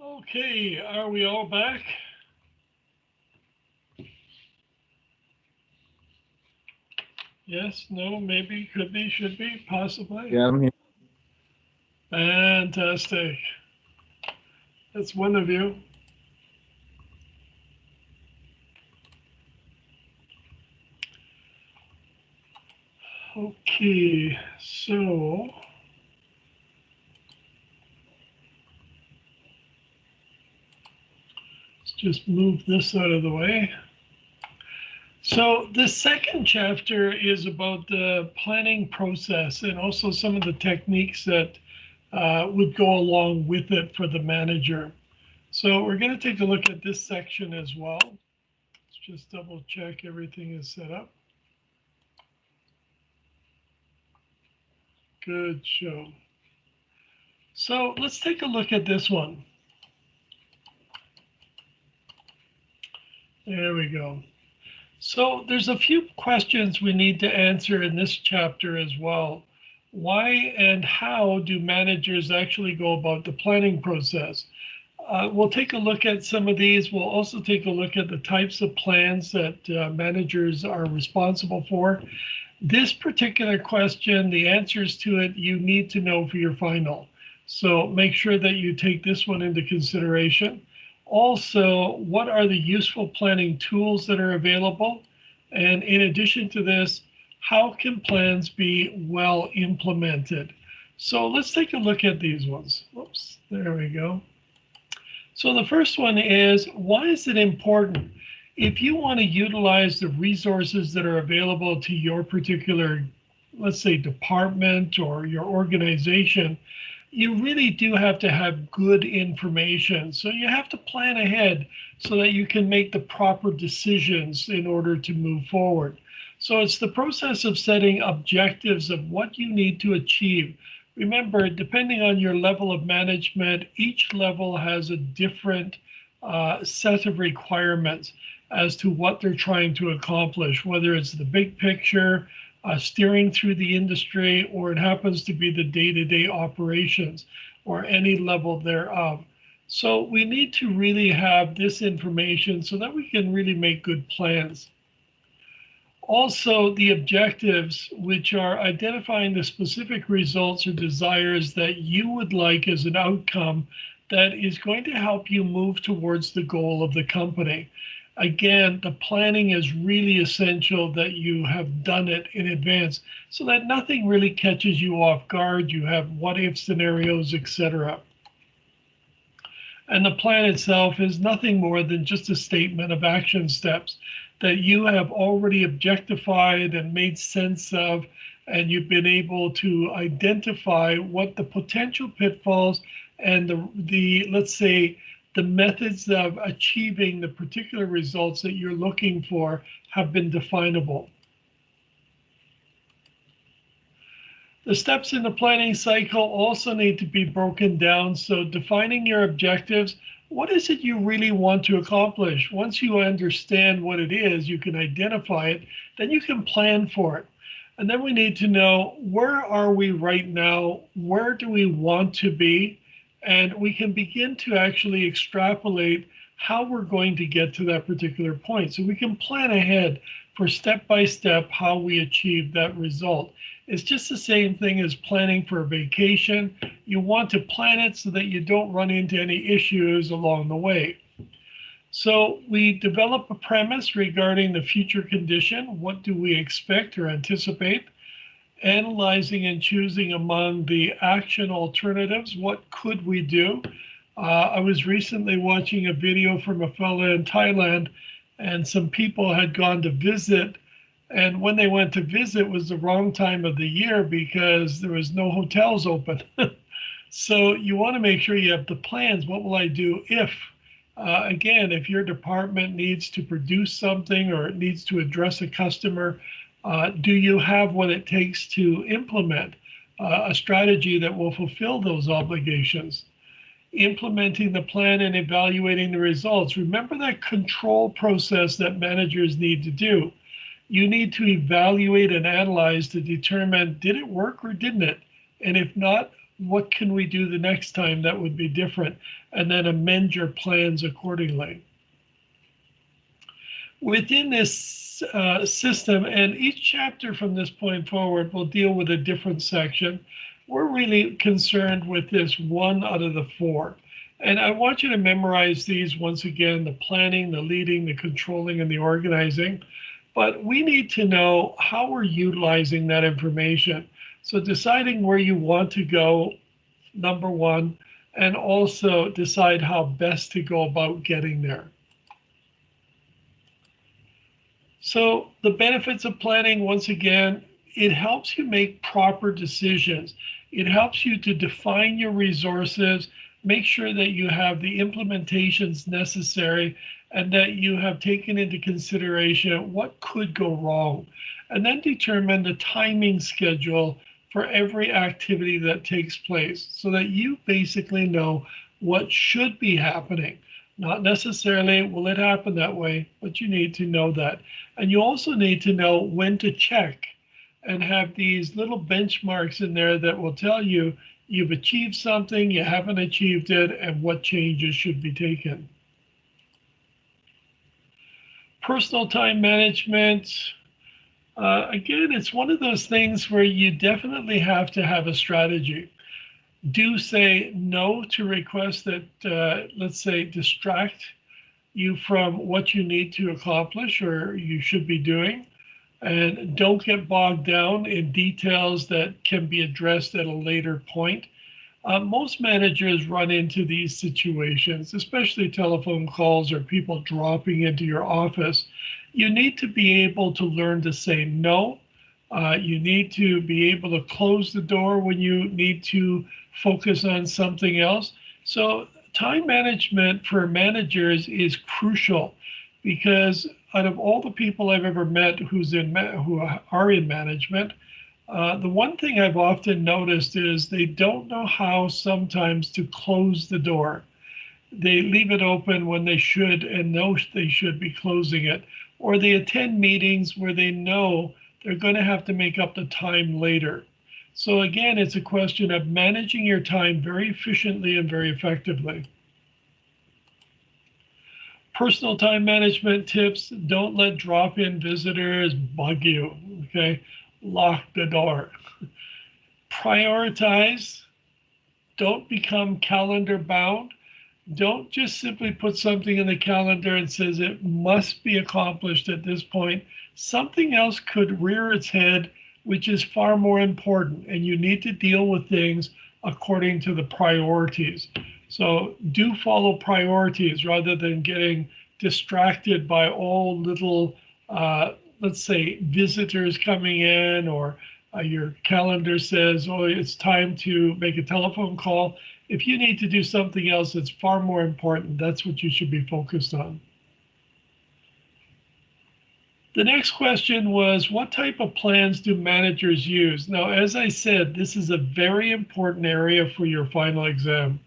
Okay, are we all back? Yes, no, maybe, could be, should be, possibly. Yeah, I'm here. Fantastic. That's one of you. Okay, so let's just move this out of the way. So the second chapter is about the planning process and also some of the techniques that would go along with it for the manager. So we're going to take a look at this section as well. Let's just double check everything is set up. Good show. So let's take a look at this one. There we go. So there's a few questions we need to answer in this chapter as well. Why and how do managers actually go about the planning process? We'll take a look at some of these. We'll also take a look at the types of plans that managers are responsible for. This particular question, the answers to it, you need to know for your final. So make sure that you take this one into consideration. Also, what are the useful planning tools that are available? And in addition to this, how can plans be well implemented? So let's take a look at these ones. Whoops, there we go. So the first one is, why is it important? If you want to utilize the resources that are available to your particular, let's say, department or your organization, you really do have to have good information. So you have to plan ahead so that you can make the proper decisions in order to move forward. So it's the process of setting objectives of what you need to achieve. Remember, depending on your level of management, each level has a different set of requirements as to what they're trying to accomplish, whether it's the big picture, steering through the industry, or it happens to be the day-to-day operations or any level thereof. So we need to really have this information so that we can really make good plans. Also, the objectives, which are identifying the specific results or desires that you would like as an outcome that is going to help you move towards the goal of the company. Again, the planning is really essential that you have done it in advance so that nothing really catches you off guard. You have what if scenarios, etc. And the plan itself is nothing more than just a statement of action steps that you have already objectified and made sense of, and you've been able to identify what the potential pitfalls and the let's say, the methods of achieving the particular results that you're looking for have been definable. The steps in the planning cycle also need to be broken down. So defining your objectives, what is it you really want to accomplish? Once you understand what it is, you can identify it, then you can plan for it. And then we need to know, where are we right now? Where do we want to be? And we can begin to actually extrapolate how we're going to get to that particular point. So we can plan ahead for step by step how we achieve that result. It's just the same thing as planning for a vacation. You want to plan it so that you don't run into any issues along the way. So we develop a premise regarding the future condition. What do we expect or anticipate? Analyzing and choosing among the action alternatives. What could we do? I was recently watching a video from a fellow in Thailand, and some people had gone to visit. And when they went to visit was the wrong time of the year because there was no hotels open. So you want to make sure you have the plans. What will I do if, again, if your department needs to produce something or it needs to address a customer, do you have what it takes to implement a strategy that will fulfill those obligations? Implementing the plan and evaluating the results. Remember that control process that managers need to do. You need to evaluate and analyze to determine, did it work or didn't it? And if not, what can we do the next time that would be different, and then amend your plans accordingly. Within this system, and each chapter from this point forward will deal with a different section, we're really concerned with this 1 out of the 4. And I want you to memorize these once again: the planning, the leading, the controlling, and the organizing. But we need to know how we're utilizing that information. So deciding where you want to go, number 1, and also decide how best to go about getting there. So the benefits of planning, once again, it helps you make proper decisions. It helps you to define your resources, make sure that you have the implementations necessary, and that you have taken into consideration what could go wrong, and then determine the timing schedule for every activity that takes place so that you basically know what should be happening. Not necessarily will it happen that way, but you need to know that. And you also need to know when to check and have these little benchmarks in there that will tell you you've achieved something, you haven't achieved it, and what changes should be taken. Personal time management. Again, it's one of those things where you definitely have to have a strategy. Do say no to requests that, let's say, distract you from what you need to accomplish or you should be doing. And don't get bogged down in details that can be addressed at a later point. Most managers run into these situations, especially telephone calls or people dropping into your office. You need to be able to learn to say no. You need to be able to close the door when you need to focus on something else. So time management for managers is crucial, because out of all the people I've ever met who are in management, the one thing I've often noticed is they don't know how sometimes to close the door. They leave it open when they should and know they should be closing it, or they attend meetings where they know they're going to have to make up the time later. So again, it's a question of managing your time very efficiently and very effectively. Personal time management tips: don't let drop-in visitors bug you, okay? Lock the door. Prioritize. Don't become calendar bound. Don't just simply put something in the calendar and says it must be accomplished at this point. Something else could rear its head, which is far more important, and you need to deal with things according to the priorities. So do follow priorities rather than getting distracted by all little, let's say, visitors coming in, or your calendar says, oh, it's time to make a telephone call. If you need to do something else that's far more important, that's what you should be focused on. The next question was, what type of plans do managers use? Now, as I said, this is a very important area for your final exam.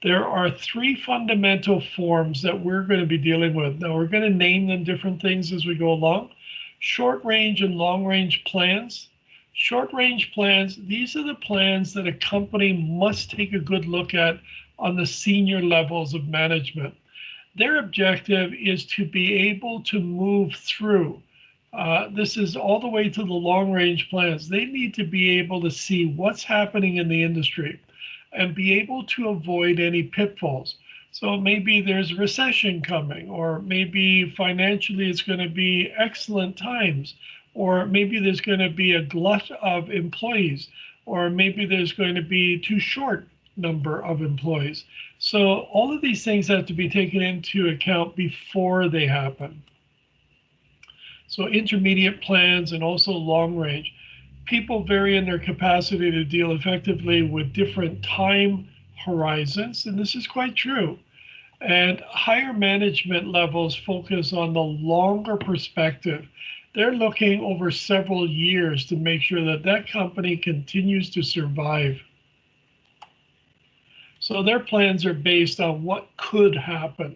There are 3 fundamental forms that we're going to be dealing with. Now, we're going to name them different things as we go along. Short-range and long-range plans. Short-range plans, these are the plans that a company must take a good look at on the senior levels of management. Their objective is to be able to move through. This is all the way to the long-range plans. They need to be able to see what's happening in the industry and be able to avoid any pitfalls. So maybe there's a recession coming, or maybe financially it's going to be excellent times, or maybe there's going to be a glut of employees, or maybe there's going to be too short number of employees. So all of these things have to be taken into account before they happen. So intermediate plans and also long range. People vary in their capacity to deal effectively with different time horizons, and this is quite true. And higher management levels focus on the longer perspective. They're looking over several years to make sure that that company continues to survive. So their plans are based on what could happen.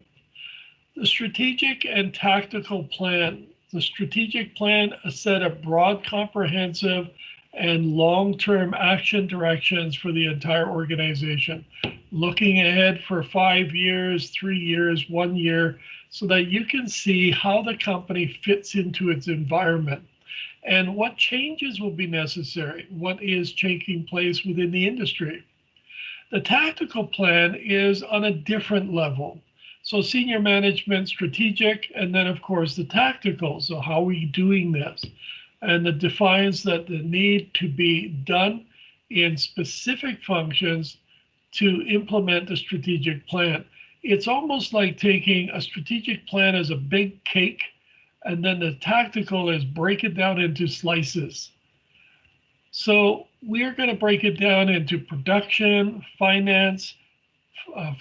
The strategic and tactical plan. The strategic plan, a set of broad, comprehensive, and long-term action directions for the entire organization, looking ahead for 5 years, 3 years, 1 year, so that you can see how the company fits into its environment and what changes will be necessary, what is taking place within the industry. The tactical plan is on a different level. So senior management, strategic, and then of course the tactical. So how are we doing this? And it defines that the need to be done in specific functions to implement the strategic plan. It's almost like taking a strategic plan as a big cake, and then the tactical is break it down into slices. So we are going to break it down into production, finance,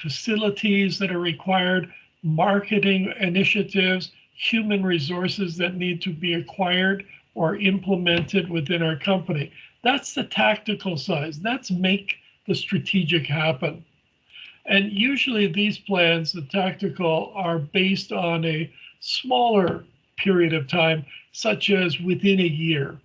facilities that are required, marketing initiatives, human resources that need to be acquired or implemented within our company. That's the tactical side. That's make the strategic happen. And usually these plans, the tactical, are based on a smaller period of time, such as within a year.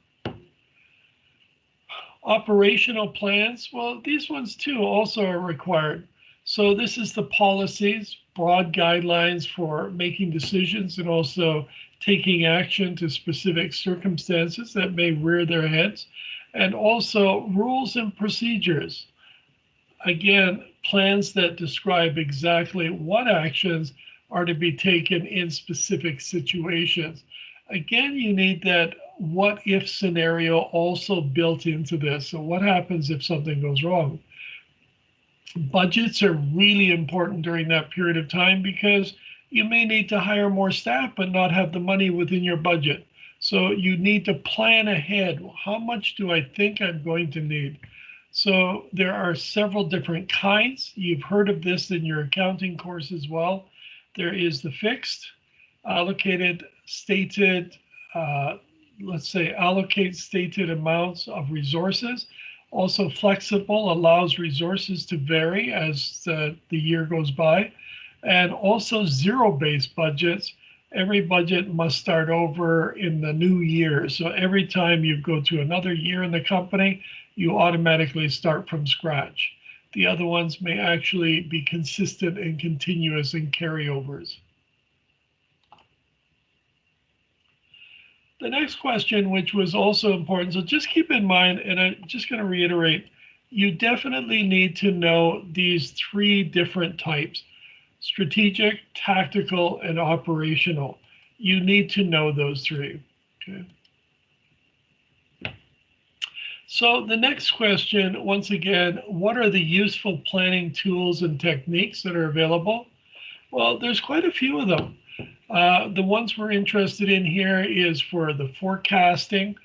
Operational plans, well, these ones too also are required. So this is the policies, broad guidelines for making decisions and also taking action to specific circumstances that may rear their heads, and also rules and procedures. Again, plans that describe exactly what actions are to be taken in specific situations. Again, you need that what if scenario also built into this. So what happens if something goes wrong? Budgets are really important during that period of time because you may need to hire more staff but not have the money within your budget. So you need to plan ahead. How much do I think I'm going to need? So there are several different kinds. You've heard of this in your accounting course as well. There is the fixed, allocated, stated, let's say allocate stated amounts of resources. Also flexible, allows resources to vary as the year goes by. And also zero-based budgets. Every budget must start over in the new year. So every time you go to another year in the company, you automatically start from scratch. The other ones may actually be consistent and continuous in carryovers. The next question, which was also important, so just keep in mind, and I'm just going to reiterate, you definitely need to know these three different types: strategic, tactical, and operational. You need to know those three. Okay. So the next question, once again, what are the useful planning tools and techniques that are available? Well, there's quite a few of them. The ones we're interested in here is for the forecasting.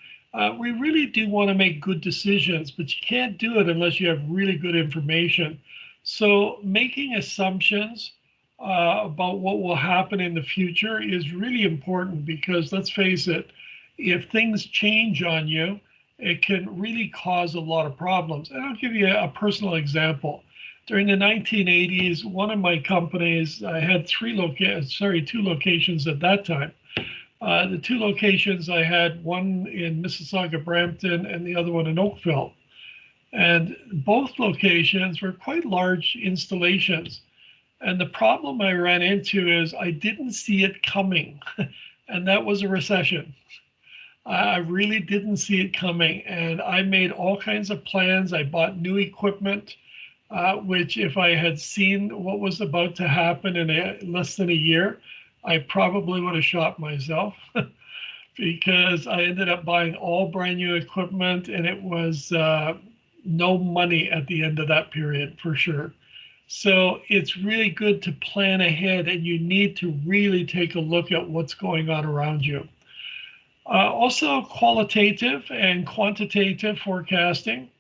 We really do want to make good decisions, but you can't do it unless you have really good information. So making assumptions about what will happen in the future is really important because, let's face it, if things change on you, it can really cause a lot of problems. And I'll give you a personal example. During the 1980s, one of my companies, I had two locations at that time. The two locations I had, one in Mississauga, Brampton, and the other one in Oakville. And both locations were quite large installations. And the problem I ran into is I didn't see it coming, and that was a recession. I really didn't see it coming, and I made all kinds of plans. I bought new equipment, which if I had seen what was about to happen in less than a year, I probably would have shot myself because I ended up buying all brand new equipment, and it was no money at the end of that period for sure. So it's really good to plan ahead, and you need to really take a look at what's going on around you. Also qualitative and quantitative forecasting.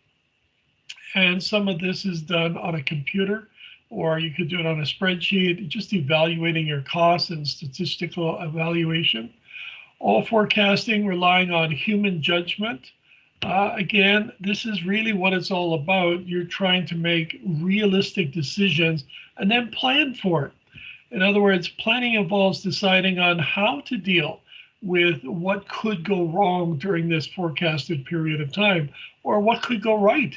And some of this is done on a computer, or you could do it on a spreadsheet, just evaluating your costs and statistical evaluation. All forecasting relying on human judgment. Again, this is really what it's all about. You're trying to make realistic decisions and then plan for it. In other words, planning involves deciding on how to deal with what could go wrong during this forecasted period of time, or what could go right.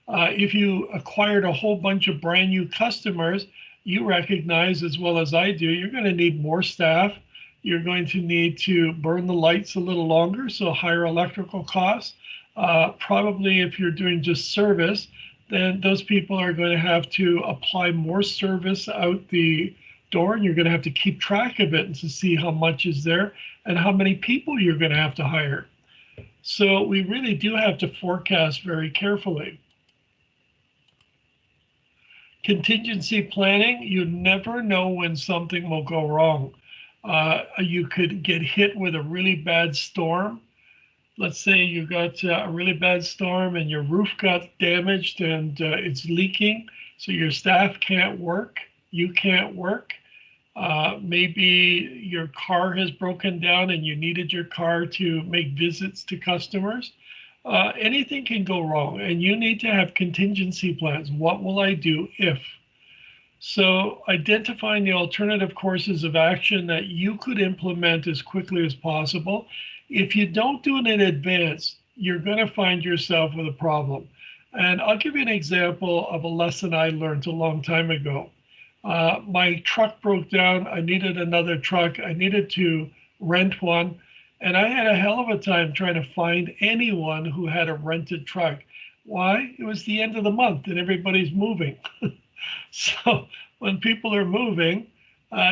If you acquired a whole bunch of brand new customers, you recognize as well as I do, you're going to need more staff. You're going to need to burn the lights a little longer, so higher electrical costs. Probably if you're doing just service, then those people are going to have to apply more service out the door, and you're going to have to keep track of it and to see how much is there and how many people you're going to have to hire. So we really do have to forecast very carefully. Contingency planning, you never know when something will go wrong. You could get hit with a really bad storm. Let's say you got a really bad storm and your roof got damaged and it's leaking, so your staff can't work, you can't work. Maybe your car has broken down and you needed your car to make visits to customers. Anything can go wrong, and you need to have contingency plans. What will I do if? So identifying the alternative courses of action that you could implement as quickly as possible. If you don't do it in advance, you're going to find yourself with a problem. And I'll give you an example of a lesson I learned a long time ago. My truck broke down. I needed another truck. I needed to rent one. And I had a hell of a time trying to find anyone who had a rented truck. Why? It was the end of the month and everybody's moving. So when people are moving,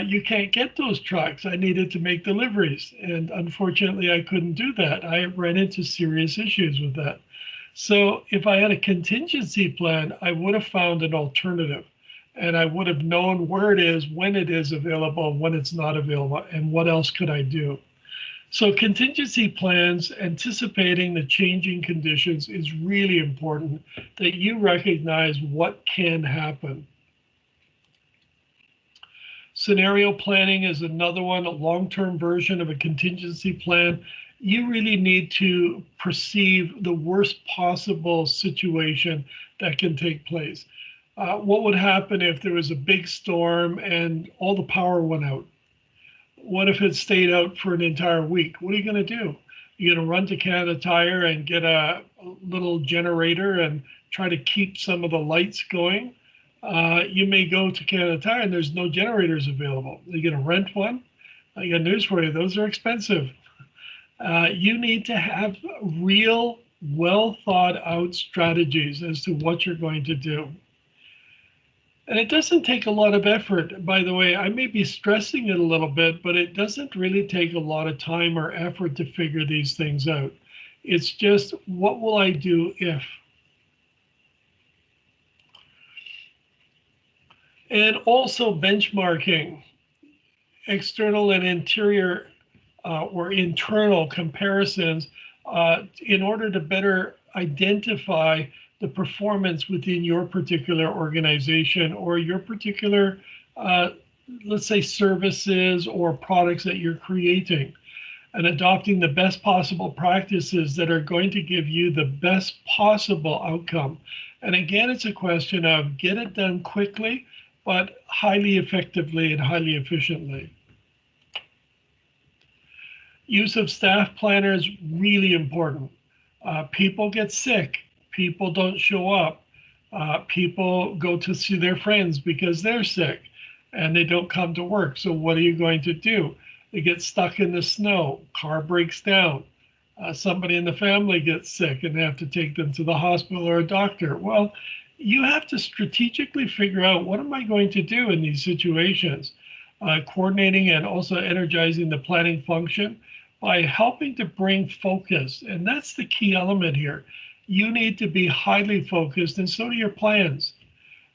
you can't get those trucks. I needed to make deliveries. And unfortunately, I couldn't do that. I ran into serious issues with that. So if I had a contingency plan, I would have found an alternative. And I would have known where it is, when it is available, when it's not available, and what else could I do. So contingency plans, anticipating the changing conditions, is really important, that you recognize what can happen. Scenario planning is another one, a long-term version of a contingency plan. You really need to perceive the worst possible situation that can take place. What would happen if there was a big storm and all the power went out? What if it stayed out for an entire week? What are you going to do? You're going to run to Canada Tire and get a little generator and try to keep some of the lights going. You may go to Canada Tire and there's no generators available. You're going to rent one. I got news for you. Those are expensive. You need to have real, well thought out strategies as to what you're going to do. And it doesn't take a lot of effort. By the way, I may be stressing it a little bit, but it doesn't really take a lot of time or effort to figure these things out. It's just, what will I do if? And also benchmarking, external and interior or internal comparisons in order to better identify the performance within your particular organization or your particular, let's say, services or products that you're creating, and adopting the best possible practices that are going to give you the best possible outcome. And again, it's a question of get it done quickly, but highly effectively and highly efficiently. Use of staff planners, really important. People get sick. People don't show up. People go to see their friends because they're sick and they don't come to work. So what are you going to do? They get stuck in the snow, car breaks down. Somebody in the family gets sick and they have to take them to the hospital or a doctor. Well, you have to strategically figure out, what am I going to do in these situations? Coordinating and also energizing the planning function by helping to bring focus. And that's the key element here. You need to be highly focused, and so do your plans.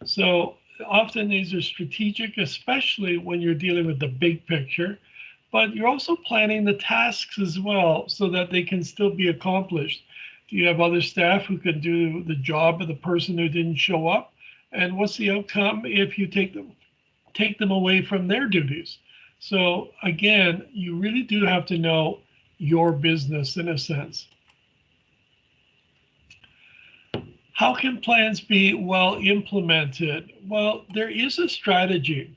So often these are strategic, especially when you're dealing with the big picture, but you're also planning the tasks as well so that they can still be accomplished. Do you have other staff who can do the job of the person who didn't show up? And what's the outcome if you take them away from their duties? So again, you really do have to know your business in a sense. How can plans be well implemented? Well, there is a strategy.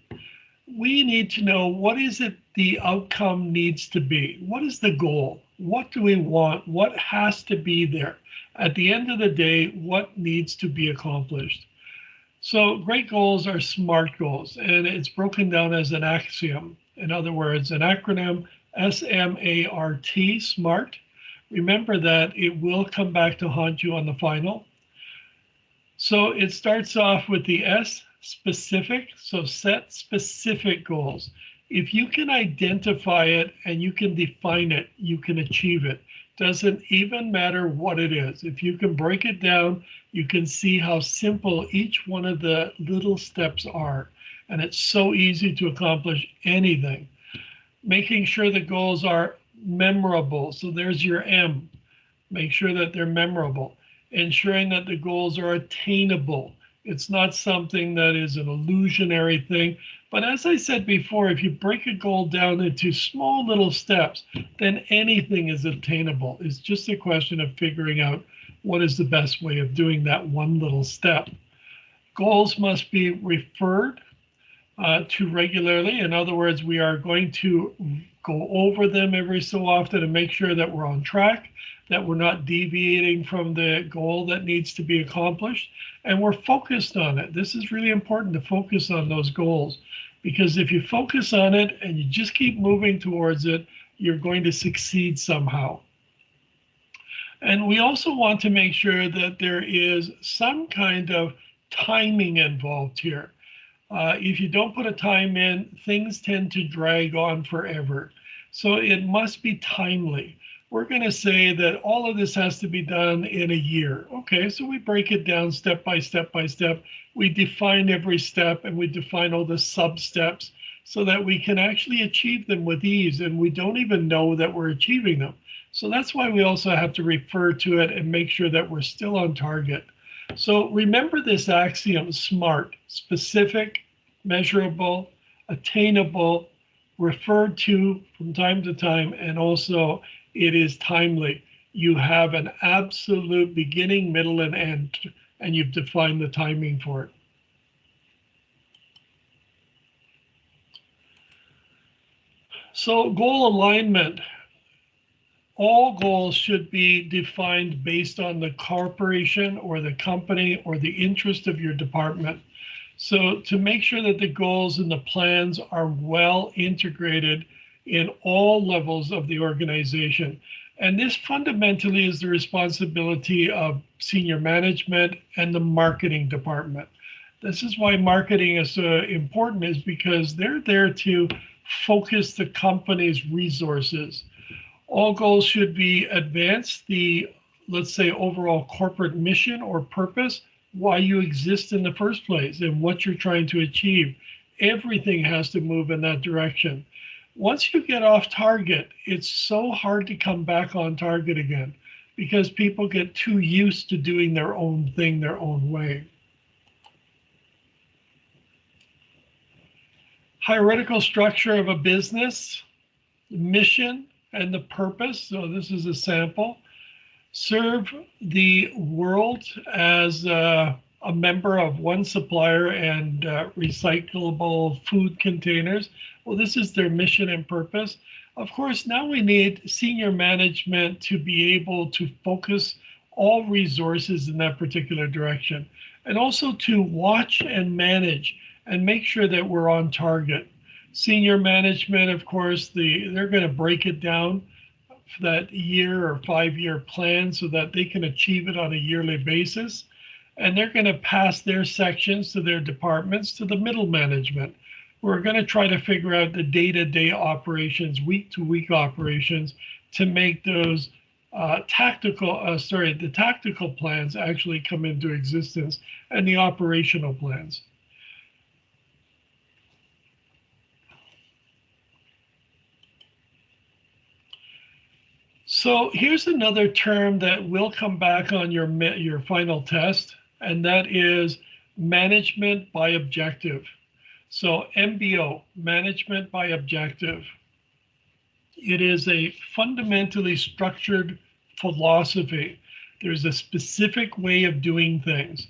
we need to know what is it the outcome needs to be. What is the goal? What do we want? What has to be there? At the end of the day, what needs to be accomplished? So great goals are SMART goals, and it's broken down as an axiom. In other words, an acronym, S-M-A-R-T, SMART. Remember that it will come back to haunt you on the final. So it starts off with the S, specific. So set specific goals. If you can identify it and you can define it, you can achieve it. Doesn't even matter what it is. If you can break it down, you can see how simple each one of the little steps are. And it's so easy to accomplish anything. Making sure the goals are memorable. So there's your M. Make sure that they're memorable. Ensuring that the goals are attainable. It's not something that is an illusionary thing. But as I said before, if you break a goal down into small little steps, then anything is attainable. It's just a question of figuring out what is the best way of doing that one little step. Goals must be referred to regularly. In other words, we are going to go over them every so often and make sure that we're on track, that we're not deviating from the goal that needs to be accomplished, and we're focused on it. This is really important, to focus on those goals, because if you focus on it and you just keep moving towards it, you're going to succeed somehow. And we also want to make sure that there is some kind of timing involved here. If you don't put a time in, things tend to drag on forever. So it must be timely. We're going to say that all of this has to be done in a year. Okay, so we break it down step by step by step. We define every step and we define all the sub-steps so that we can actually achieve them with ease, and we don't even know that we're achieving them. So that's why we also have to refer to it and make sure that we're still on target. So remember this axiom, SMART: specific, measurable, attainable, referred to from time to time, and also it is timely. You have an absolute beginning, middle, and end, and you've defined the timing for it. So goal alignment. All goals should be defined based on the corporation or the company or the interest of your department. So to make sure that the goals and the plans are well integrated in all levels of the organization. And this fundamentally is the responsibility of senior management and the marketing department. This is why marketing is so important, is because they're there to focus the company's resources. All goals should be advance the, let's say, overall corporate mission or purpose, why you exist in the first place and what you're trying to achieve. Everything has to move in that direction. Once you get off target, it's so hard to come back on target again because people get too used to doing their own thing their own way. Hierarchical structure of a business, mission, and the purpose. So this is a sample. Serve the world as a member of one supplier and recyclable food containers. Well, this is their mission and purpose. Of course, now we need senior management to be able to focus all resources in that particular direction, and also to watch and manage and make sure that we're on target. Senior management, of course, they're going to break it down for that year or 5-year plan so that they can achieve it on a yearly basis. And they're going to pass their sections to their departments, to the middle management. We're going to try to figure out the day-to-day operations, week-to-week operations, to make those the tactical plans actually come into existence, and the operational plans. So here's another term that will come back on your final test, and that is management by objective. So MBO, management by objective. It is a fundamentally structured philosophy. There's a specific way of doing things.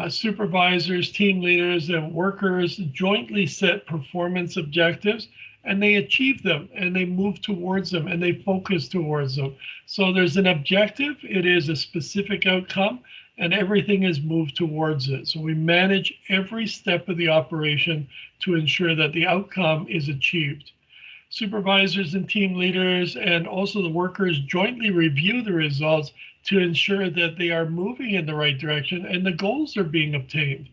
Supervisors, team leaders, and workers jointly set performance objectives, and they achieve them, and they move towards them, and they focus towards them. So there's an objective, it is a specific outcome, and everything is moved towards it. So we manage every step of the operation to ensure that the outcome is achieved. Supervisors and team leaders and also the workers jointly review the results to ensure that they are moving in the right direction and the goals are being obtained.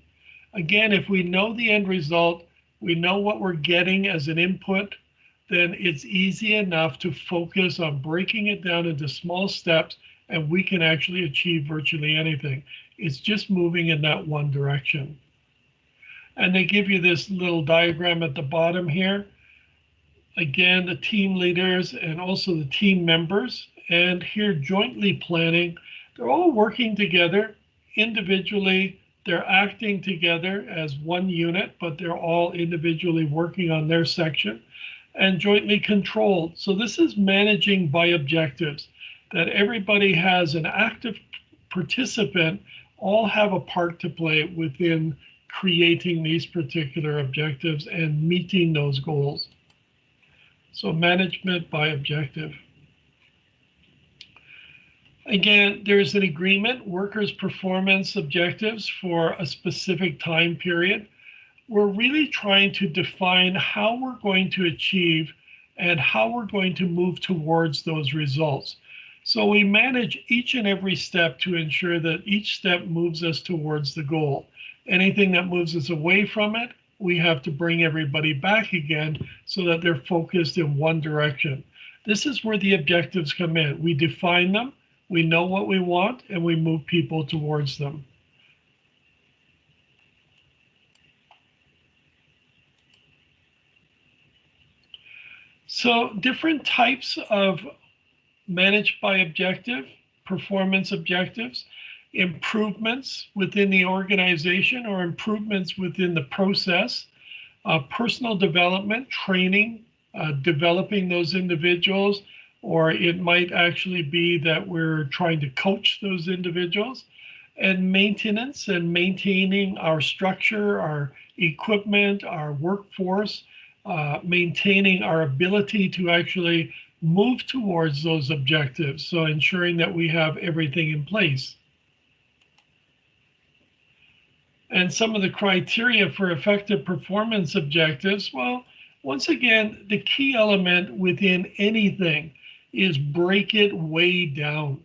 Again, if we know the end result, we know what we're getting as an input, then it's easy enough to focus on breaking it down into small steps, and we can actually achieve virtually anything. It's just moving in that one direction. And they give you this little diagram at the bottom here. Again, the team leaders and also the team members, and here jointly planning, they're all working together individually. They're acting together as one unit, but they're all individually working on their section and jointly controlled. So this is managing by objectives, that everybody has an active participant, all have a part to play within creating these particular objectives and meeting those goals. So management by objective. Again, there's an agreement, workers' performance objectives for a specific time period. We're really trying to define how we're going to achieve and how we're going to move towards those results. So we manage each and every step to ensure that each step moves us towards the goal. Anything that moves us away from it, we have to bring everybody back again so that they're focused in one direction. This is where the objectives come in. We define them, we know what we want, and we move people towards them. So different types of managed by objective, performance objectives, improvements within the organization or improvements within the process, personal development, training, developing those individuals, or it might actually be that we're trying to coach those individuals, and maintenance and maintaining our structure, our equipment, our workforce, maintaining our ability to actually move towards those objectives. So ensuring that we have everything in place. And some of the criteria for effective performance objectives, well, once again, the key element within anything is break it way down.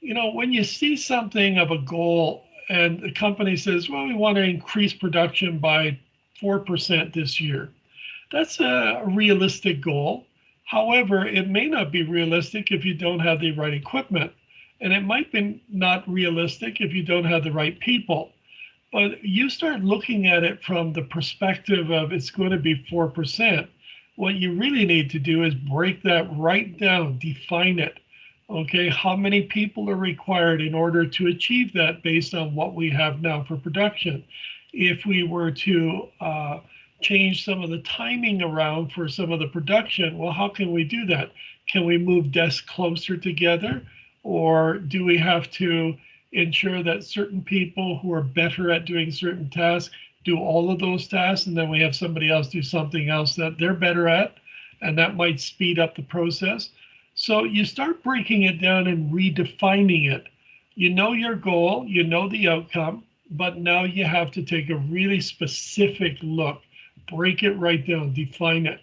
You know, when you see something of a goal and the company says, well, we want to increase production by 4% this year, that's a realistic goal. However, it may not be realistic if you don't have the right equipment, and it might be not realistic if you don't have the right people. But you start looking at it from the perspective of it's going to be 4%. What you really need to do is break that right down, define it. Okay, how many people are required in order to achieve that based on what we have now for production? If we were to change some of the timing around for some of the production, well, how can we do that? Can we move desks closer together? Or do we have to ensure that certain people who are better at doing certain tasks do all of those tasks, and then we have somebody else do something else that they're better at, and that might speed up the process? So you start breaking it down and redefining it. You know your goal, you know the outcome, but now you have to take a really specific look, break it right down, define it.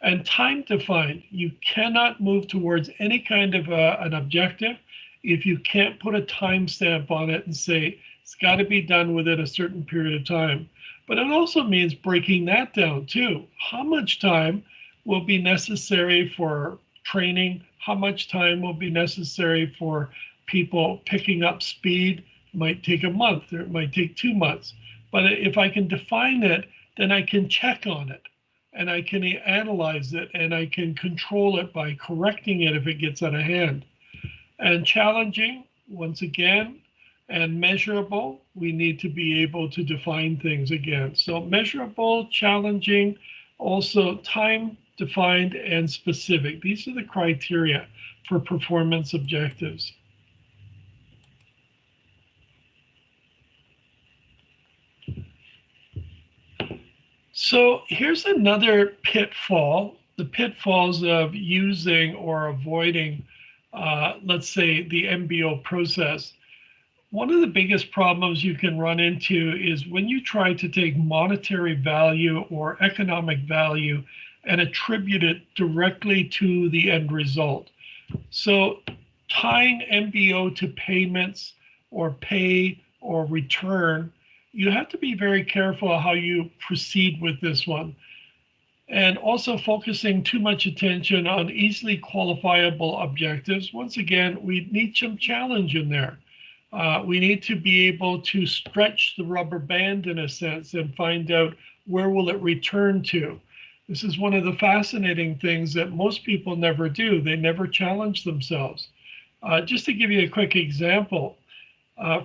And time defined. You cannot move towards any kind of an objective if you can't put a timestamp on it and say it's got to be done within a certain period of time. But it also means breaking that down too. How much time will be necessary for training? How much time will be necessary for people picking up speed? It might take a month or it might take 2 months. But if I can define it, then I can check on it and I can analyze it and I can control it by correcting it if it gets out of hand. And challenging, once again, and measurable, we need to be able to define things again. So measurable, challenging, also time defined and specific. These are the criteria for performance objectives. So here's another pitfall, the pitfalls of using or avoiding, let's say, the MBO process. One of the biggest problems you can run into is when you try to take monetary value or economic value and attribute it directly to the end result. So tying MBO to payments or pay or return, you have to be very careful how you proceed with this one. And also focusing too much attention on easily qualifiable objectives. Once again, we need some challenge in there. We need to be able to stretch the rubber band in a sense and find out where will it return to. This is one of the fascinating things that most people never do. They never challenge themselves. Just to give you a quick example,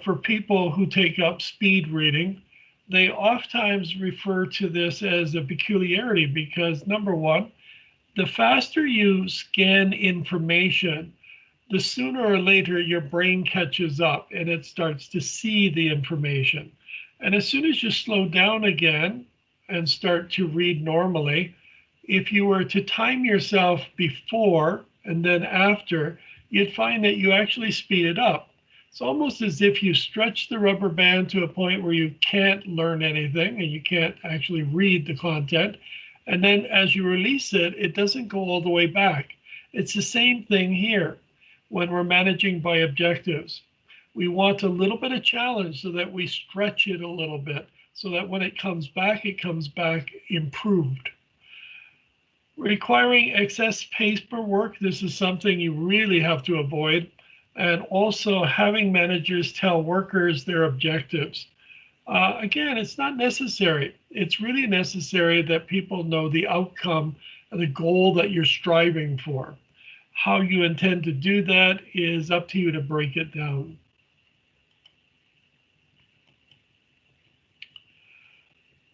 for people who take up speed reading, they oftentimes refer to this as a peculiarity because, number one, the faster you scan information, the sooner or later your brain catches up and it starts to see the information. And as soon as you slow down again and start to read normally, if you were to time yourself before and then after, you'd find that you actually speed it up. It's almost as if you stretch the rubber band to a point where you can't learn anything and you can't actually read the content. And then as you release it, it doesn't go all the way back. It's the same thing here when we're managing by objectives. We want a little bit of challenge so that we stretch it a little bit so that when it comes back improved. Requiring excess paperwork, this is something you really have to avoid. And also having managers tell workers their objectives. Again, it's not necessary. It's really necessary that people know the outcome and the goal that you're striving for. How you intend to do that is up to you to break it down.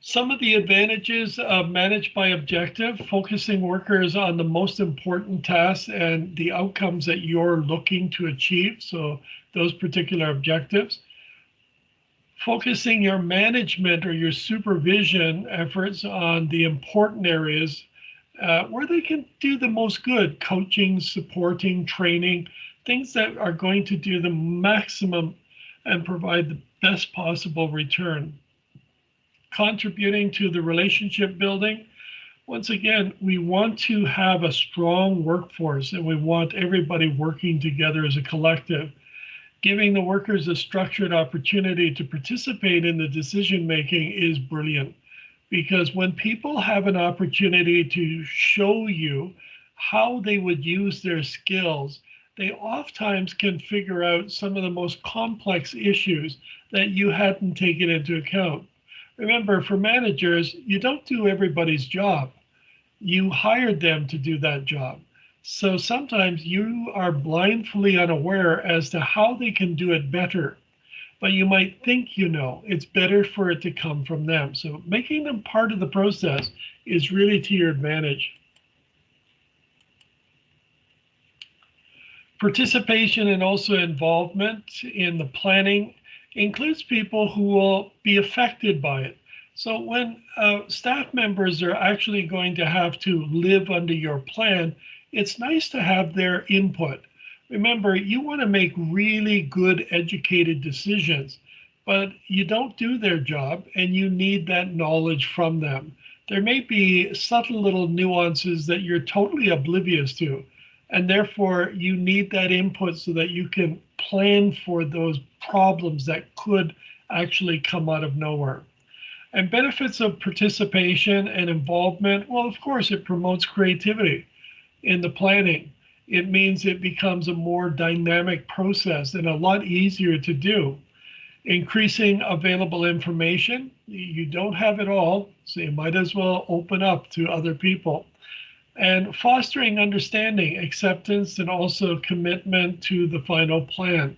Some of the advantages of managed by objective, focusing workers on the most important tasks and the outcomes that you're looking to achieve, so those particular objectives. Focusing your management or your supervision efforts on the important areas where they can do the most good, coaching, supporting, training, things that are going to do the maximum and provide the best possible return. Contributing to the relationship building. Once again, we want to have a strong workforce and we want everybody working together as a collective. Giving the workers a structured opportunity to participate in the decision making is brilliant because when people have an opportunity to show you how they would use their skills, they oftentimes can figure out some of the most complex issues that you hadn't taken into account. Remember, for managers, you don't do everybody's job. You hired them to do that job. So sometimes you are blindly unaware as to how they can do it better. But you might think you know. It's better for it to come from them. So making them part of the process is really to your advantage. Participation and also involvement in the planning includes people who will be affected by it. So when staff members are actually going to have to live under your plan, it's nice to have their input. Remember, you want to make really good educated decisions, but you don't do their job and you need that knowledge from them. There may be subtle little nuances that you're totally oblivious to, and therefore you need that input so that you can plan for those problems that could actually come out of nowhere. And benefits of participation and involvement, well, of course, it promotes creativity in the planning. It means it becomes a more dynamic process and a lot easier to do. Increasing available information, you don't have it all, so you might as well open up to other people. And fostering understanding, acceptance, and also commitment to the final plan.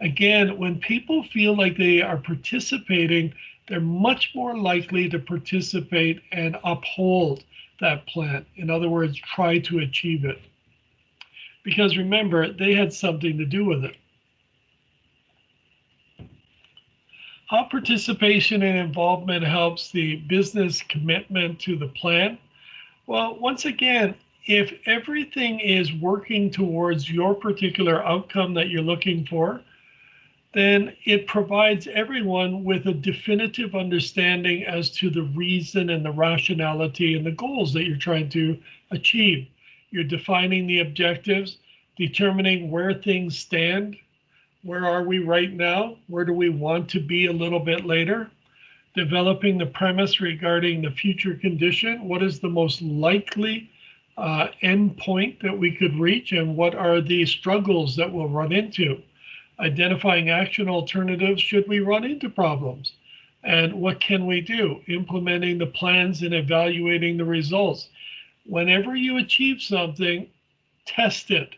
Again, when people feel like they are participating, they're much more likely to participate and uphold that plan. In other words, try to achieve it. Because remember, they had something to do with it. How participation and involvement helps the business commitment to the plan? Well, once again, if everything is working towards your particular outcome that you're looking for, then it provides everyone with a definitive understanding as to the reason and the rationality and the goals that you're trying to achieve. You're defining the objectives, determining where things stand. Where are we right now? Where do we want to be a little bit later? Developing the premise regarding the future condition. What is the most likely end point that we could reach, and what are the struggles that we'll run into? Identifying action alternatives should we run into problems, and what can we do? Implementing the plans and evaluating the results. Whenever you achieve something, test it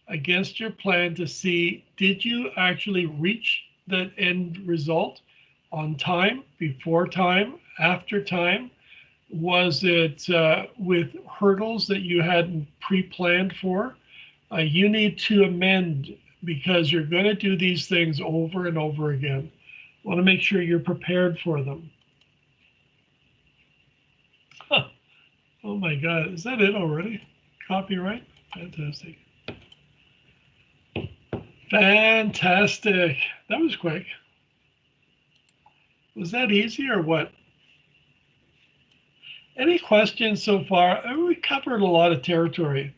against your plan to see, did you actually reach that end result on time, before time, after time? Was it with hurdles that you hadn't pre-planned for? You need to amend, because you're going to do these things over and over again. You want to make sure you're prepared for them. Huh. Oh my God, is that it already? Copyright? Fantastic. Fantastic. That was quick. Was that easy or what? Any questions so far? We covered a lot of territory.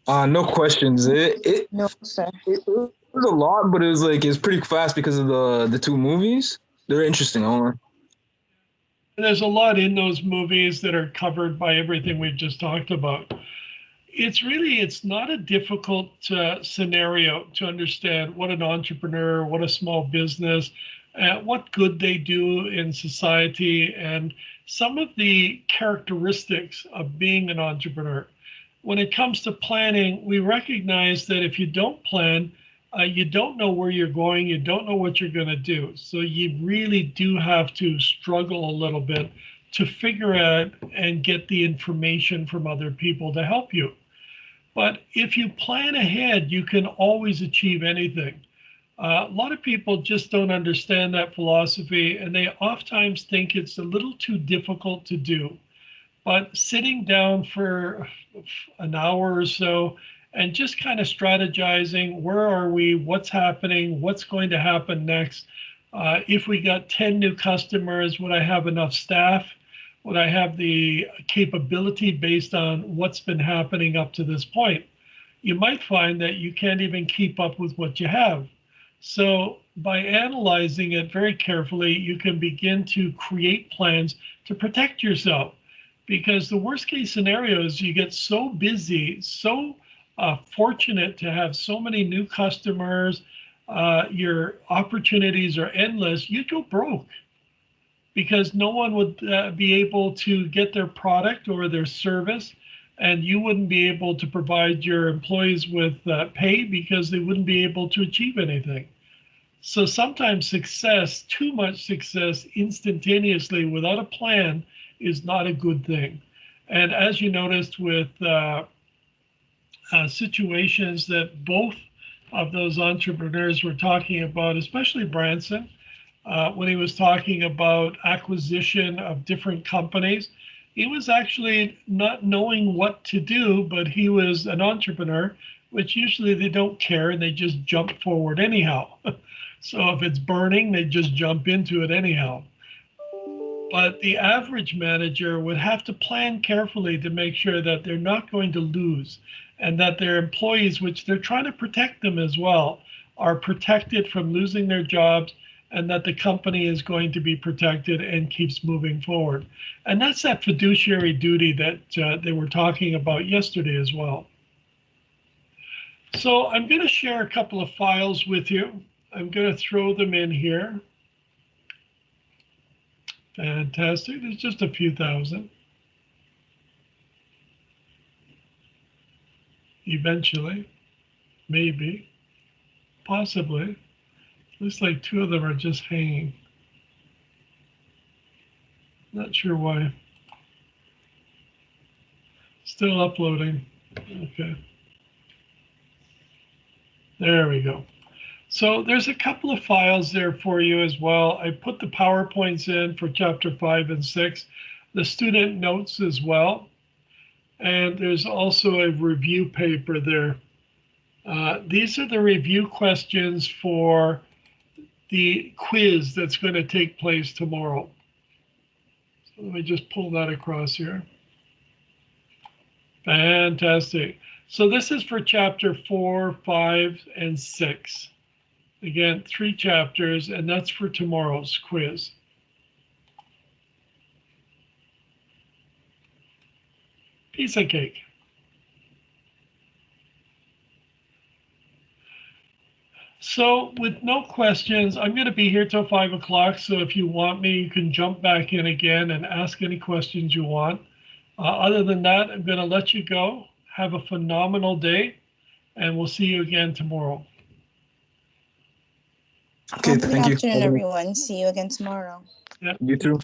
No questions. No, sir. It was a lot, but it's pretty fast because of the two movies. They're interesting. There's a lot in those movies that are covered by everything we've just talked about. It's not a difficult scenario to understand what an entrepreneur, what a small business, what good they do in society, and some of the characteristics of being an entrepreneur. When it comes to planning, we recognize that if you don't plan, you don't know where you're going, you don't know what you're going to do. So you really do have to struggle a little bit to figure out and get the information from other people to help you. But if you plan ahead, you can always achieve anything. A lot of people just don't understand that philosophy, and they oftentimes think it's a little too difficult to do. But sitting down for an hour or so and just kind of strategizing, where are we, what's happening, what's going to happen next? If we got 10 new customers, would I have enough staff? Would I have the capability based on what's been happening up to this point? You might find that you can't even keep up with what you have. So by analyzing it very carefully, you can begin to create plans to protect yourself. Because the worst case scenario is you get so busy, so fortunate to have so many new customers, your opportunities are endless, you go broke. Because no one would be able to get their product or their service, and you wouldn't be able to provide your employees with pay because they wouldn't be able to achieve anything. So sometimes success, too much success instantaneously without a plan, is not a good thing. And as you noticed with situations that both of those entrepreneurs were talking about, especially Branson, when he was talking about acquisition of different companies, he was actually not knowing what to do, but he was an entrepreneur, which usually they don't care and they just jump forward anyhow. So if it's burning, they just jump into it anyhow. But the average manager would have to plan carefully to make sure that they're not going to lose, and that their employees, which they're trying to protect them as well, are protected from losing their jobs, and that the company is going to be protected and keeps moving forward. And that's that fiduciary duty that they were talking about yesterday as well. So I'm going to share a couple of files with you. I'm going to throw them in here. Fantastic. There's just a few thousand. Eventually, maybe, possibly. Looks like two of them are just hanging. Not sure why. Still uploading. Okay. There we go. So there's a couple of files there for you as well. I put the PowerPoints in for chapter 5 and 6, the student notes as well. And there's also a review paper there. These are the review questions for the quiz that's going to take place tomorrow. So let me just pull that across here. Fantastic. So this is for chapter 4, 5, and 6. Again, 3 chapters, and that's for tomorrow's quiz. Piece of cake. So with no questions, I'm going to be here till 5 o'clock. So if you want me, you can jump back in again and ask any questions you want. Other than that, I'm going to let you go. Have a phenomenal day, and we'll see you again tomorrow. Okay, Good thank you. afternoon, everyone. See you again tomorrow. Yeah. You too.